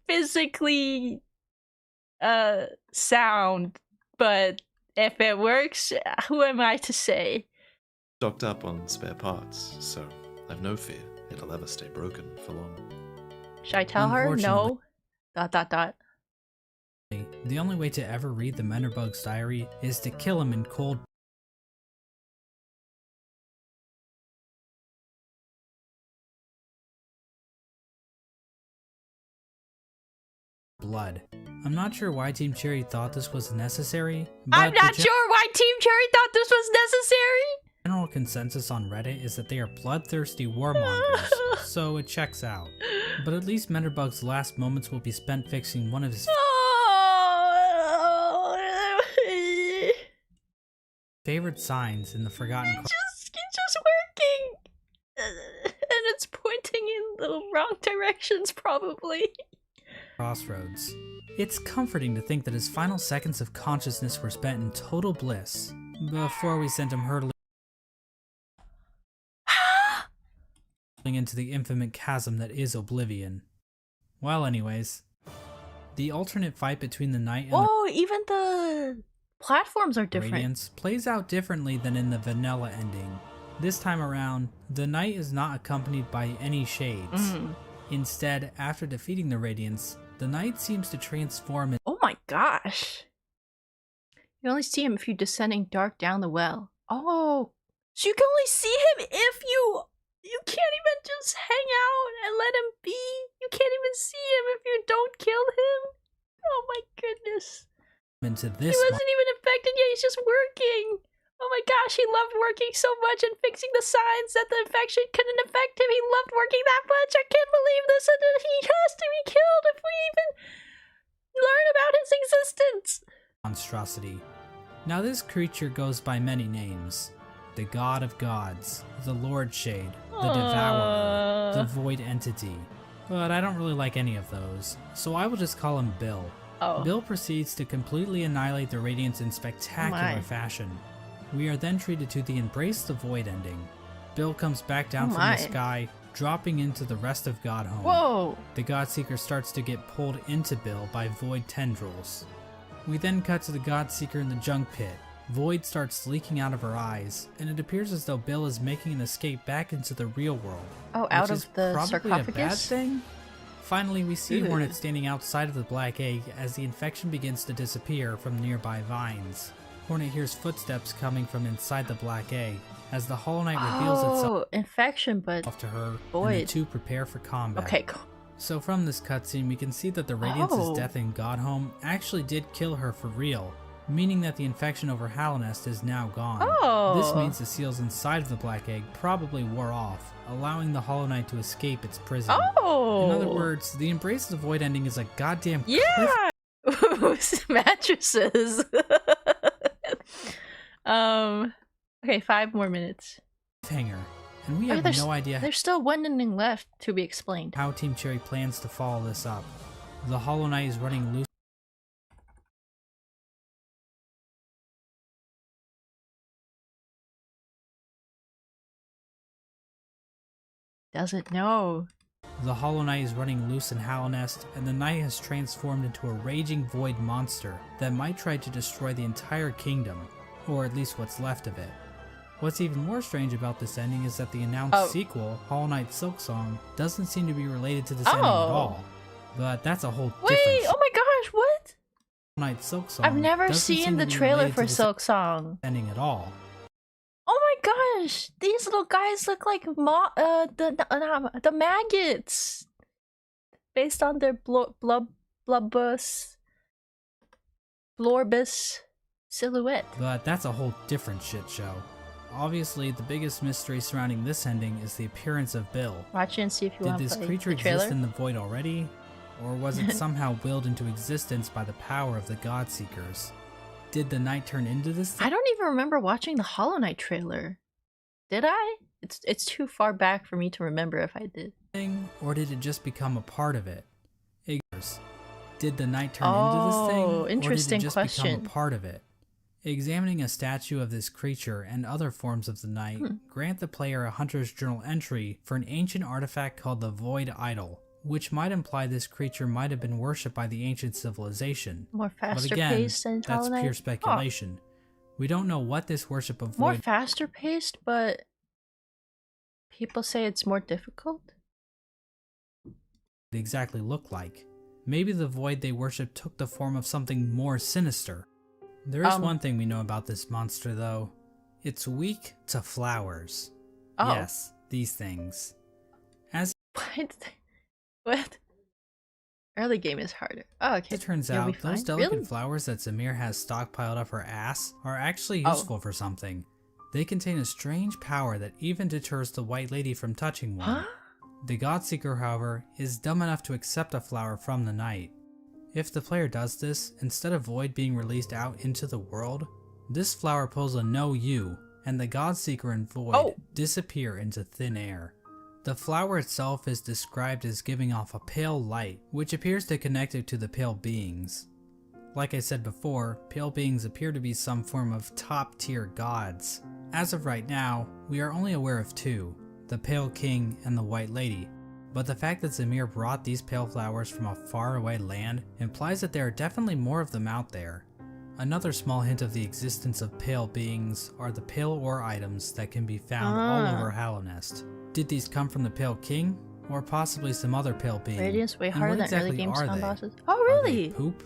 [SPEAKER 1] physically sound, but if it works, who am I to say?
[SPEAKER 6] Stocked up on spare parts, so I've no fear it'll ever stay broken for long.
[SPEAKER 1] Should I tell her? No. ...
[SPEAKER 2] The only way to ever read the Menderbug's diary is to kill him in cold blood. I'm not sure why Team Cherry thought this was necessary, but
[SPEAKER 1] I'm not sure why Team Cherry thought this was necessary!
[SPEAKER 2] the general consensus on Reddit is that they are bloodthirsty warmongers, so it checks out. But at least Menderbug's last moments will be spent fixing one of his favorite signs in the Forgotten
[SPEAKER 1] It's just working! And it's pointing in the wrong directions, probably.
[SPEAKER 2] Crossroads. It's comforting to think that his final seconds of consciousness were spent in total bliss, before we sent him hurtling into the infinite chasm that is Oblivion. Well, anyways, the alternate fight between the Knight and
[SPEAKER 1] Oh, even the platforms are
[SPEAKER 2] the
[SPEAKER 1] different.
[SPEAKER 2] Radiance plays out differently than in the vanilla ending. This time around, the Knight is not accompanied by any shades. Instead, after defeating the Radiance, the Knight seems to transform in
[SPEAKER 1] Oh my gosh. You only see him if you're descending dark down the well. Oh, so you can only see him if you can't even just hang out and let him be. You can't even see him if you don't kill him. Oh my goodness.
[SPEAKER 2] into
[SPEAKER 1] He
[SPEAKER 2] this
[SPEAKER 1] wasn't even infected yet, he's just working. Oh my gosh, he loved working so much and fixing the signs that the infection couldn't affect him. He loved working that much. I can't believe this. And he has to be killed if we even learn about his existence.
[SPEAKER 2] monstrosity. Now this creature goes by many names. The God of Gods, the Lord Shade, the Devourer, the Void Entity. But I don't really like any of those, so I will just call him Bill.
[SPEAKER 1] Oh.
[SPEAKER 2] Bill proceeds to completely annihilate the Radiance in spectacular fashion. We are then treated to the Embrace the Void ending. Bill comes back down from the sky, dropping into the rest of Godhome.
[SPEAKER 1] Whoa!
[SPEAKER 2] The Godseeker starts to get pulled into Bill by Void tendrils. We then cut to the Godseeker in the junk pit. Void starts leaking out of her eyes, and it appears as though Bill is making an escape back into the real world.
[SPEAKER 1] Oh, out
[SPEAKER 2] which
[SPEAKER 1] of
[SPEAKER 2] is
[SPEAKER 1] the
[SPEAKER 2] probably
[SPEAKER 1] sarcophagus?
[SPEAKER 2] a bad thing? Finally, we see
[SPEAKER 1] Ew.
[SPEAKER 2] Hornet standing outside of the Black Egg as the infection begins to disappear from nearby vines. Hornet hears footsteps coming from inside the Black Egg as the Hollow Knight reveals itself
[SPEAKER 1] infection, but
[SPEAKER 2] to her, and the
[SPEAKER 1] Void.
[SPEAKER 2] two prepare for combat.
[SPEAKER 1] Okay, cool.
[SPEAKER 2] So from this cutscene, we can see that the Radiance's death in Godhome actually did kill her for real, meaning that the infection over Hallownest is now gone. This means the seals inside of the Black Egg probably wore off, allowing the Hollow Knight to escape its prison. In other words, the Embrace the Void ending is a goddamn
[SPEAKER 1] Mattresses. Okay, 5 more minutes.
[SPEAKER 2] cliffhanger, and we
[SPEAKER 1] Oh,
[SPEAKER 2] have
[SPEAKER 1] there's-
[SPEAKER 2] no idea
[SPEAKER 1] There's still one ending left to be explained.
[SPEAKER 2] how Team Cherry plans to follow this up. The Hollow Knight is running loose.
[SPEAKER 1] Doesn't know.
[SPEAKER 2] The Hollow Knight is running loose in Hallownest, and the Knight has transformed into a raging void monster that might try to destroy the entire kingdom, or at least what's left of it. What's even more strange about this ending is that the announced sequel, Hollow Knight Silksong, doesn't seem to be related to this ending at all. But that's a whole different
[SPEAKER 1] Oh my gosh, what?
[SPEAKER 2] Hollow Knight Silksong
[SPEAKER 1] I've never
[SPEAKER 2] doesn't seem
[SPEAKER 1] seen
[SPEAKER 2] to
[SPEAKER 1] the
[SPEAKER 2] be
[SPEAKER 1] trailer
[SPEAKER 2] related to
[SPEAKER 1] for
[SPEAKER 2] this
[SPEAKER 1] Silksong.
[SPEAKER 2] ending at all.
[SPEAKER 1] Oh my gosh, these little guys look like the maggots, based on their blorbus silhouette.
[SPEAKER 2] But that's a whole different shit show. Obviously, the biggest mystery surrounding this ending is the appearance of Bill.
[SPEAKER 1] Watch it and see if you
[SPEAKER 2] Did
[SPEAKER 1] want to
[SPEAKER 2] this
[SPEAKER 1] play
[SPEAKER 2] creature
[SPEAKER 1] the trailer.
[SPEAKER 2] exist in the void already? Or was it somehow willed into existence by the power of the Godseekers? Did the Knight turn into this thing?
[SPEAKER 1] I don't even remember watching the Hollow Knight trailer. Did I? It's too far back for me to remember if I did.
[SPEAKER 2] Or did it just become a part of it? Did the Knight turn into this thing?
[SPEAKER 1] Interesting
[SPEAKER 2] or did it just
[SPEAKER 1] question.
[SPEAKER 2] become a part of it? Examining a statue of this creature and other forms of the Knight grant the player a Hunter's Journal entry for an ancient artifact called the Void Idol, which might imply this creature might have been worshipped by the ancient civilization.
[SPEAKER 1] More
[SPEAKER 2] But
[SPEAKER 1] faster
[SPEAKER 2] again,
[SPEAKER 1] paced than
[SPEAKER 2] that's
[SPEAKER 1] Hollow Knight?
[SPEAKER 2] pure speculation. We don't know what this worship of
[SPEAKER 1] More
[SPEAKER 2] void
[SPEAKER 1] faster paced, but people say it's more difficult?
[SPEAKER 2] exactly looked like. Maybe the void they worship took the form of something more sinister. There is one thing we know about this monster though. It's weak to flowers.
[SPEAKER 1] Oh.
[SPEAKER 2] Yes, these things. As
[SPEAKER 1] What? What? Early game is harder. Oh, okay.
[SPEAKER 2] it turns
[SPEAKER 1] You'll be
[SPEAKER 2] out, those
[SPEAKER 1] fine.
[SPEAKER 2] delicate
[SPEAKER 1] Really?
[SPEAKER 2] flowers that Zamir has stockpiled up her ass are actually
[SPEAKER 1] Oh.
[SPEAKER 2] useful for something. They contain a strange power that even deters the White Lady from touching one.
[SPEAKER 1] Huh?
[SPEAKER 2] The Godseeker, however, is dumb enough to accept a flower from the night. If the player does this, instead of Void being released out into the world, this flower pulls a no you, and the Godseeker and Void disappear into thin air. The flower itself is described as giving off a pale light, which appears to connect it to the pale beings. Like I said before, pale beings appear to be some form of top-tier gods. As of right now, we are only aware of two, the Pale King and the White Lady, but the fact that Zamir brought these pale flowers from a faraway land implies that there are definitely more of them out there. Another small hint of the existence of pale beings are the pale ore items that can be found all over Hallownest. Did these come from the Pale King, or possibly some other pale being?
[SPEAKER 1] Radiance way
[SPEAKER 2] And
[SPEAKER 1] harder
[SPEAKER 2] what
[SPEAKER 1] than early
[SPEAKER 2] exactly
[SPEAKER 1] game
[SPEAKER 2] are
[SPEAKER 1] sound
[SPEAKER 2] they?
[SPEAKER 1] bosses. Oh,
[SPEAKER 2] Are they
[SPEAKER 1] really?
[SPEAKER 2] poop?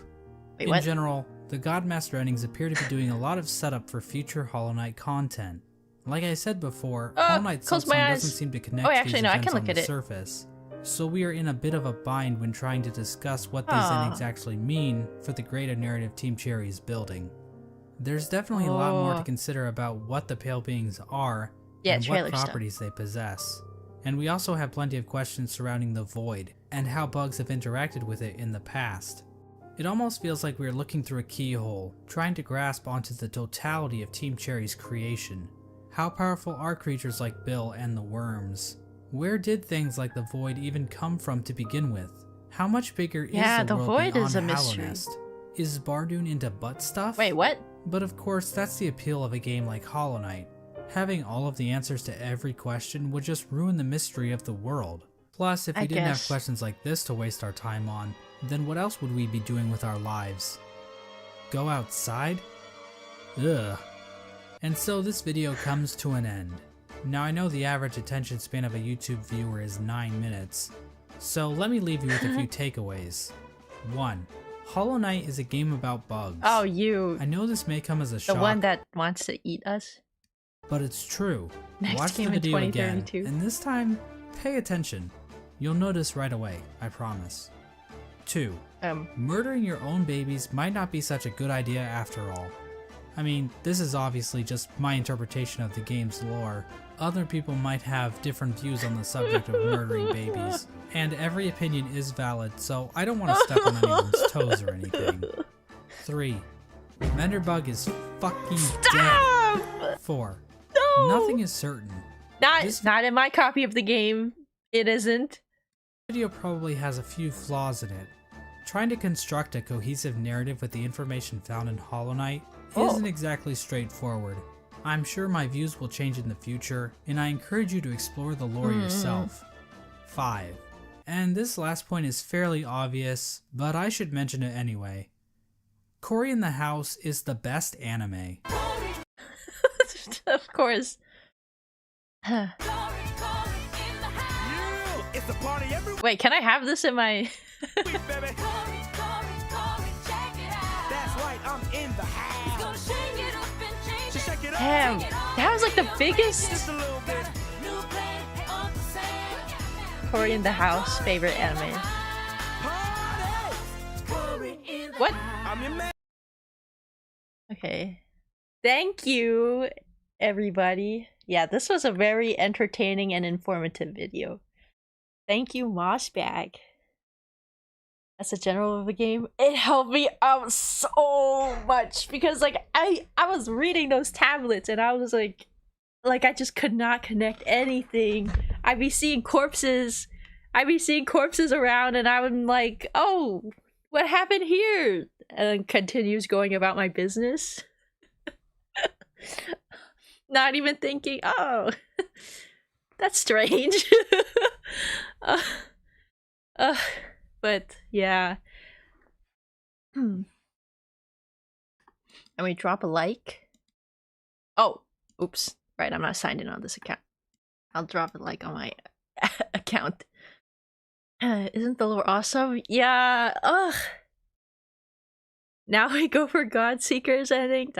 [SPEAKER 1] Wait,
[SPEAKER 2] In
[SPEAKER 1] what?
[SPEAKER 2] general, the Godmaster endings appear to be doing a lot of setup for future Hollow Knight content. Like I said before, Hollow Knight
[SPEAKER 1] close my
[SPEAKER 2] Silksong
[SPEAKER 1] eyes.
[SPEAKER 2] doesn't seem to connect
[SPEAKER 1] Oh,
[SPEAKER 2] to
[SPEAKER 1] actually,
[SPEAKER 2] these
[SPEAKER 1] no, I
[SPEAKER 2] events
[SPEAKER 1] can
[SPEAKER 2] on
[SPEAKER 1] look
[SPEAKER 2] the
[SPEAKER 1] at it.
[SPEAKER 2] surface. So we are in a bit of a bind when trying to discuss what these
[SPEAKER 1] Aw.
[SPEAKER 2] endings actually mean for the greater narrative Team Cherry is building. There's definitely a lot more to
[SPEAKER 1] Oh.
[SPEAKER 2] consider about what the pale beings are
[SPEAKER 1] Yeah,
[SPEAKER 2] and what
[SPEAKER 1] trailer stuff.
[SPEAKER 2] properties they possess. And we also have plenty of questions surrounding the Void and how bugs have interacted with it in the past. It almost feels like we are looking through a keyhole, trying to grasp onto the totality of Team Cherry's creation. How powerful are creatures like Bill and the worms? Where did things like the Void even come from to begin with? How much bigger
[SPEAKER 1] Yeah,
[SPEAKER 2] is the
[SPEAKER 1] the
[SPEAKER 2] world
[SPEAKER 1] Void
[SPEAKER 2] beyond
[SPEAKER 1] is a mystery.
[SPEAKER 2] Hallownest? Is Bardoon into butt stuff?
[SPEAKER 1] Wait, what?
[SPEAKER 2] But of course, that's the appeal of a game like Hollow Knight. Having all of the answers to every question would just ruin the mystery of the world. Plus, if we
[SPEAKER 1] I
[SPEAKER 2] didn't have
[SPEAKER 1] guess.
[SPEAKER 2] questions like this to waste our time on, then what else would we be doing with our lives? Go outside? Ugh. And so this video comes to an end. Now I know the average attention span of a YouTube viewer is 9 minutes, so let me leave you with a few takeaways. 1. Hollow Knight is a game about bugs.
[SPEAKER 1] Oh, you.
[SPEAKER 2] I know this may come as a
[SPEAKER 1] The
[SPEAKER 2] shock,
[SPEAKER 1] one that wants to eat us?
[SPEAKER 2] but it's true.
[SPEAKER 1] Next
[SPEAKER 2] Watch the
[SPEAKER 1] game in
[SPEAKER 2] video again,
[SPEAKER 1] 2032.
[SPEAKER 2] and this time, pay attention. You'll notice right away, I promise. 2. Murdering your own babies might not be such a good idea after all. I mean, this is obviously just my interpretation of the game's lore. Other people might have different views on the subject of murdering babies, and every opinion is valid, so I don't want to step on anyone's toes or anything. 3. Menderbug is fucking dead. 4.
[SPEAKER 1] No!
[SPEAKER 2] Nothing is certain. This-
[SPEAKER 1] Not in my copy of the game. It isn't.
[SPEAKER 2] Video probably has a few flaws in it. Trying to construct a cohesive narrative with the information found in Hollow Knight isn't exactly straightforward. I'm sure my views will change in the future, and I encourage you to explore the lore yourself. 5. And this last point is fairly obvious, but I should mention it anyway. Cory in the House is the best anime.
[SPEAKER 1] Of course.
[SPEAKER 4] It's a party every week,
[SPEAKER 1] Wait, can I have this in my...
[SPEAKER 4] baby. That's right, I'm in the house. So shake it up.
[SPEAKER 1] Damn, that was like the biggest
[SPEAKER 4] Just a little bit.
[SPEAKER 1] Cory in the House favorite anime. What?
[SPEAKER 4] I'm your man.
[SPEAKER 1] Okay. Thank you, everybody. Yeah, this was a very entertaining and informative video. Thank you, mossbag. As a general of the game, it helped me out so much because like I was reading those tablets and I was like I just could not connect anything. I'd be seeing corpses around and I'm like, oh, what happened here? And then continues going about my business. Not even thinking, oh, that's strange. But yeah. And we drop a like. Oh, oops. Right, I'm not signed in on this account. I'll drop a like on my account. Isn't the lore awesome? Yeah. Ugh. Now we go for God Seekers ending. ...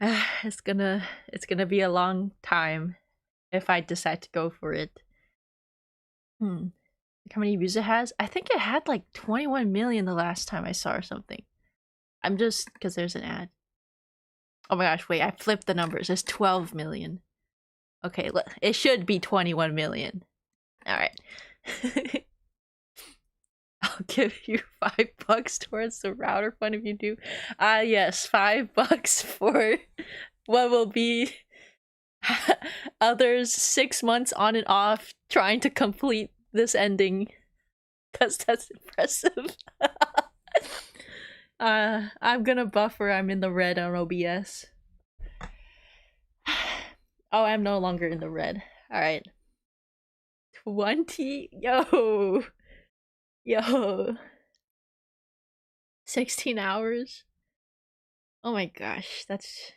[SPEAKER 1] It's gonna be a long time if I decide to go for it. How many views it has? I think it had like 21 million the last time I saw or something. I'm just because there's an ad. Oh my gosh, wait, I flipped the numbers. It's 12 million. Okay, it should be 21 million. Alright. I'll give you $5 towards the router fund if you do. Yes, $5 for what will be others 6 months on and off trying to complete this ending. Because that's impressive. I'm gonna buffer. I'm in the red on OBS. Oh, I'm no longer in the red. Alright. 20? Yo. 16 hours? Oh my gosh, that's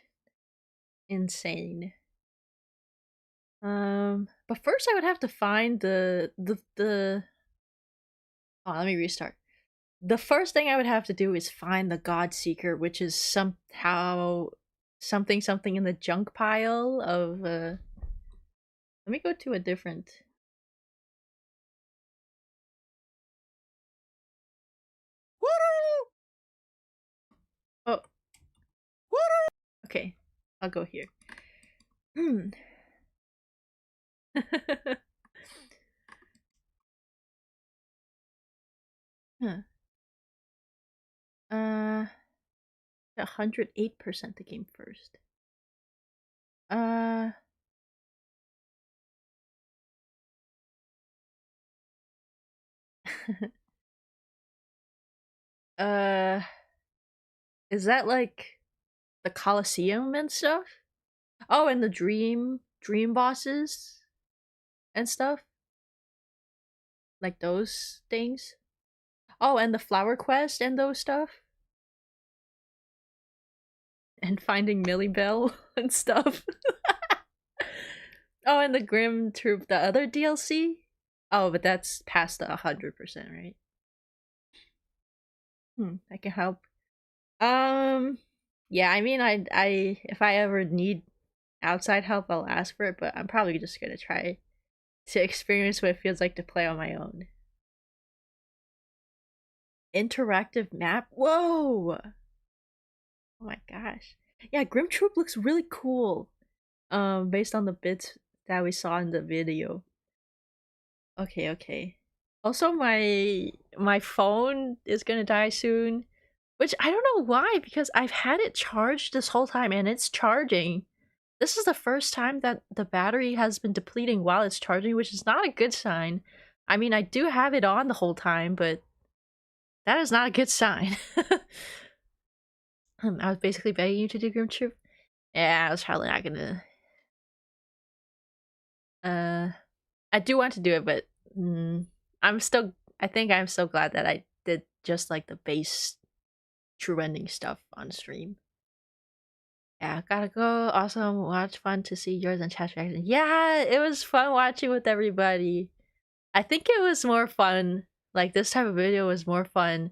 [SPEAKER 1] insane. But first I would have to find the oh, let me restart. The first thing I would have to do is find the God Seeker, which is somehow something in the junk pile of let me go to a different. Oh. Okay. I'll go here. Huh. 108% the game first. Is that like the Colosseum and stuff? Oh, and the dream bosses and stuff? Like those things? Oh, and the flower quest and those stuff? And finding Millie Bell and stuff? Oh, and the Grim Troop, the other DLC? Oh, but that's past the 100%, right? I can help. Yeah, I mean, I if I ever need outside help, I'll ask for it, but I'm probably just gonna try to experience what it feels like to play on my own. Interactive map? Whoa! Oh my gosh. Yeah, Grim Troop looks really cool. Based on the bits that we saw in the video. Okay. Also, my phone is gonna die soon. Which I don't know why, because I've had it charged this whole time and it's charging. This is the first time that the battery has been depleting while it's charging, which is not a good sign. I mean, I do have it on the whole time, but that is not a good sign. I was basically begging you to do Grim Troop. Yeah, I was probably not gonna. I do want to do it, but I think I'm so glad that I did just like the base true ending stuff on stream. Yeah, gotta go. Awesome. Watch, fun to see yours and chat reaction. Yeah, it was fun watching with everybody. I think it was more fun. Like this type of video was more fun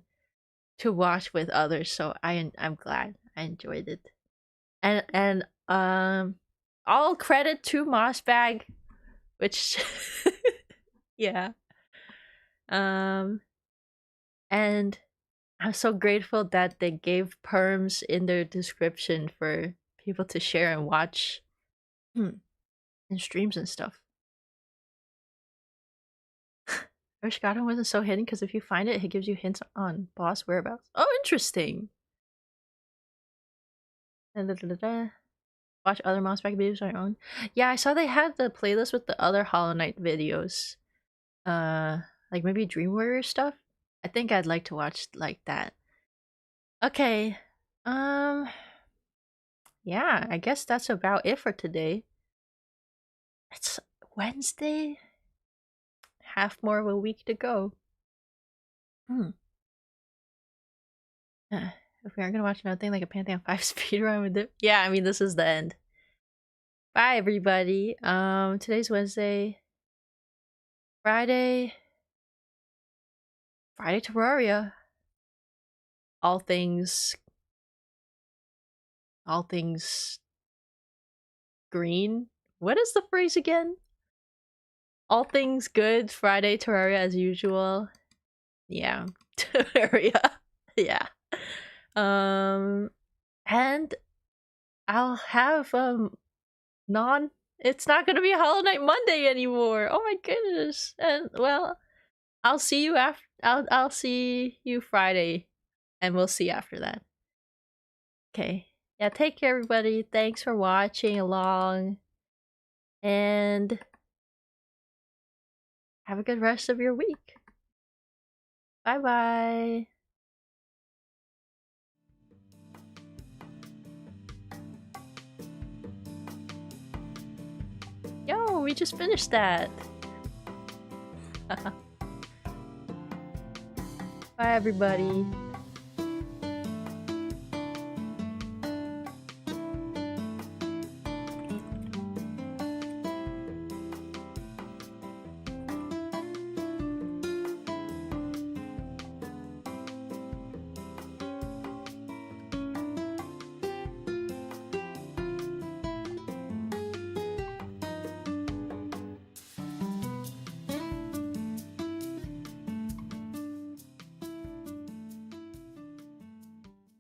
[SPEAKER 1] to watch with others. So I'm glad I enjoyed it. And all credit to mossbag, which yeah. And I'm so grateful that they gave perms in their description for people to share and watch in streams and stuff. I wish Godwin wasn't so hidden, because if you find it, it gives you hints on boss whereabouts. Oh, interesting! Watch other mossbag videos on your own. Yeah, I saw they had the playlist with the other Hollow Knight videos. Like maybe Dream Warrior stuff? I think I'd like to watch like that. Okay. Yeah, I guess that's about it for today. It's Wednesday. half more of a week to go. If we aren't gonna watch another thing like a Pantheon 5 speedrun with it. Yeah, I mean, this is the end. Bye, everybody. Today's Wednesday. Friday Terraria. All things green. What is the phrase again? All things good. Friday Terraria as usual. Yeah. Terraria. Yeah. And I'll have it's not gonna be a Hollow Knight Monday anymore. Oh my goodness. And well, I'll see you after I'll see you Friday, and we'll see after that. Okay. Yeah, take care, everybody. Thanks for watching along, and have a good rest of your week. Bye bye. Yo, we just finished that. Bye, everybody.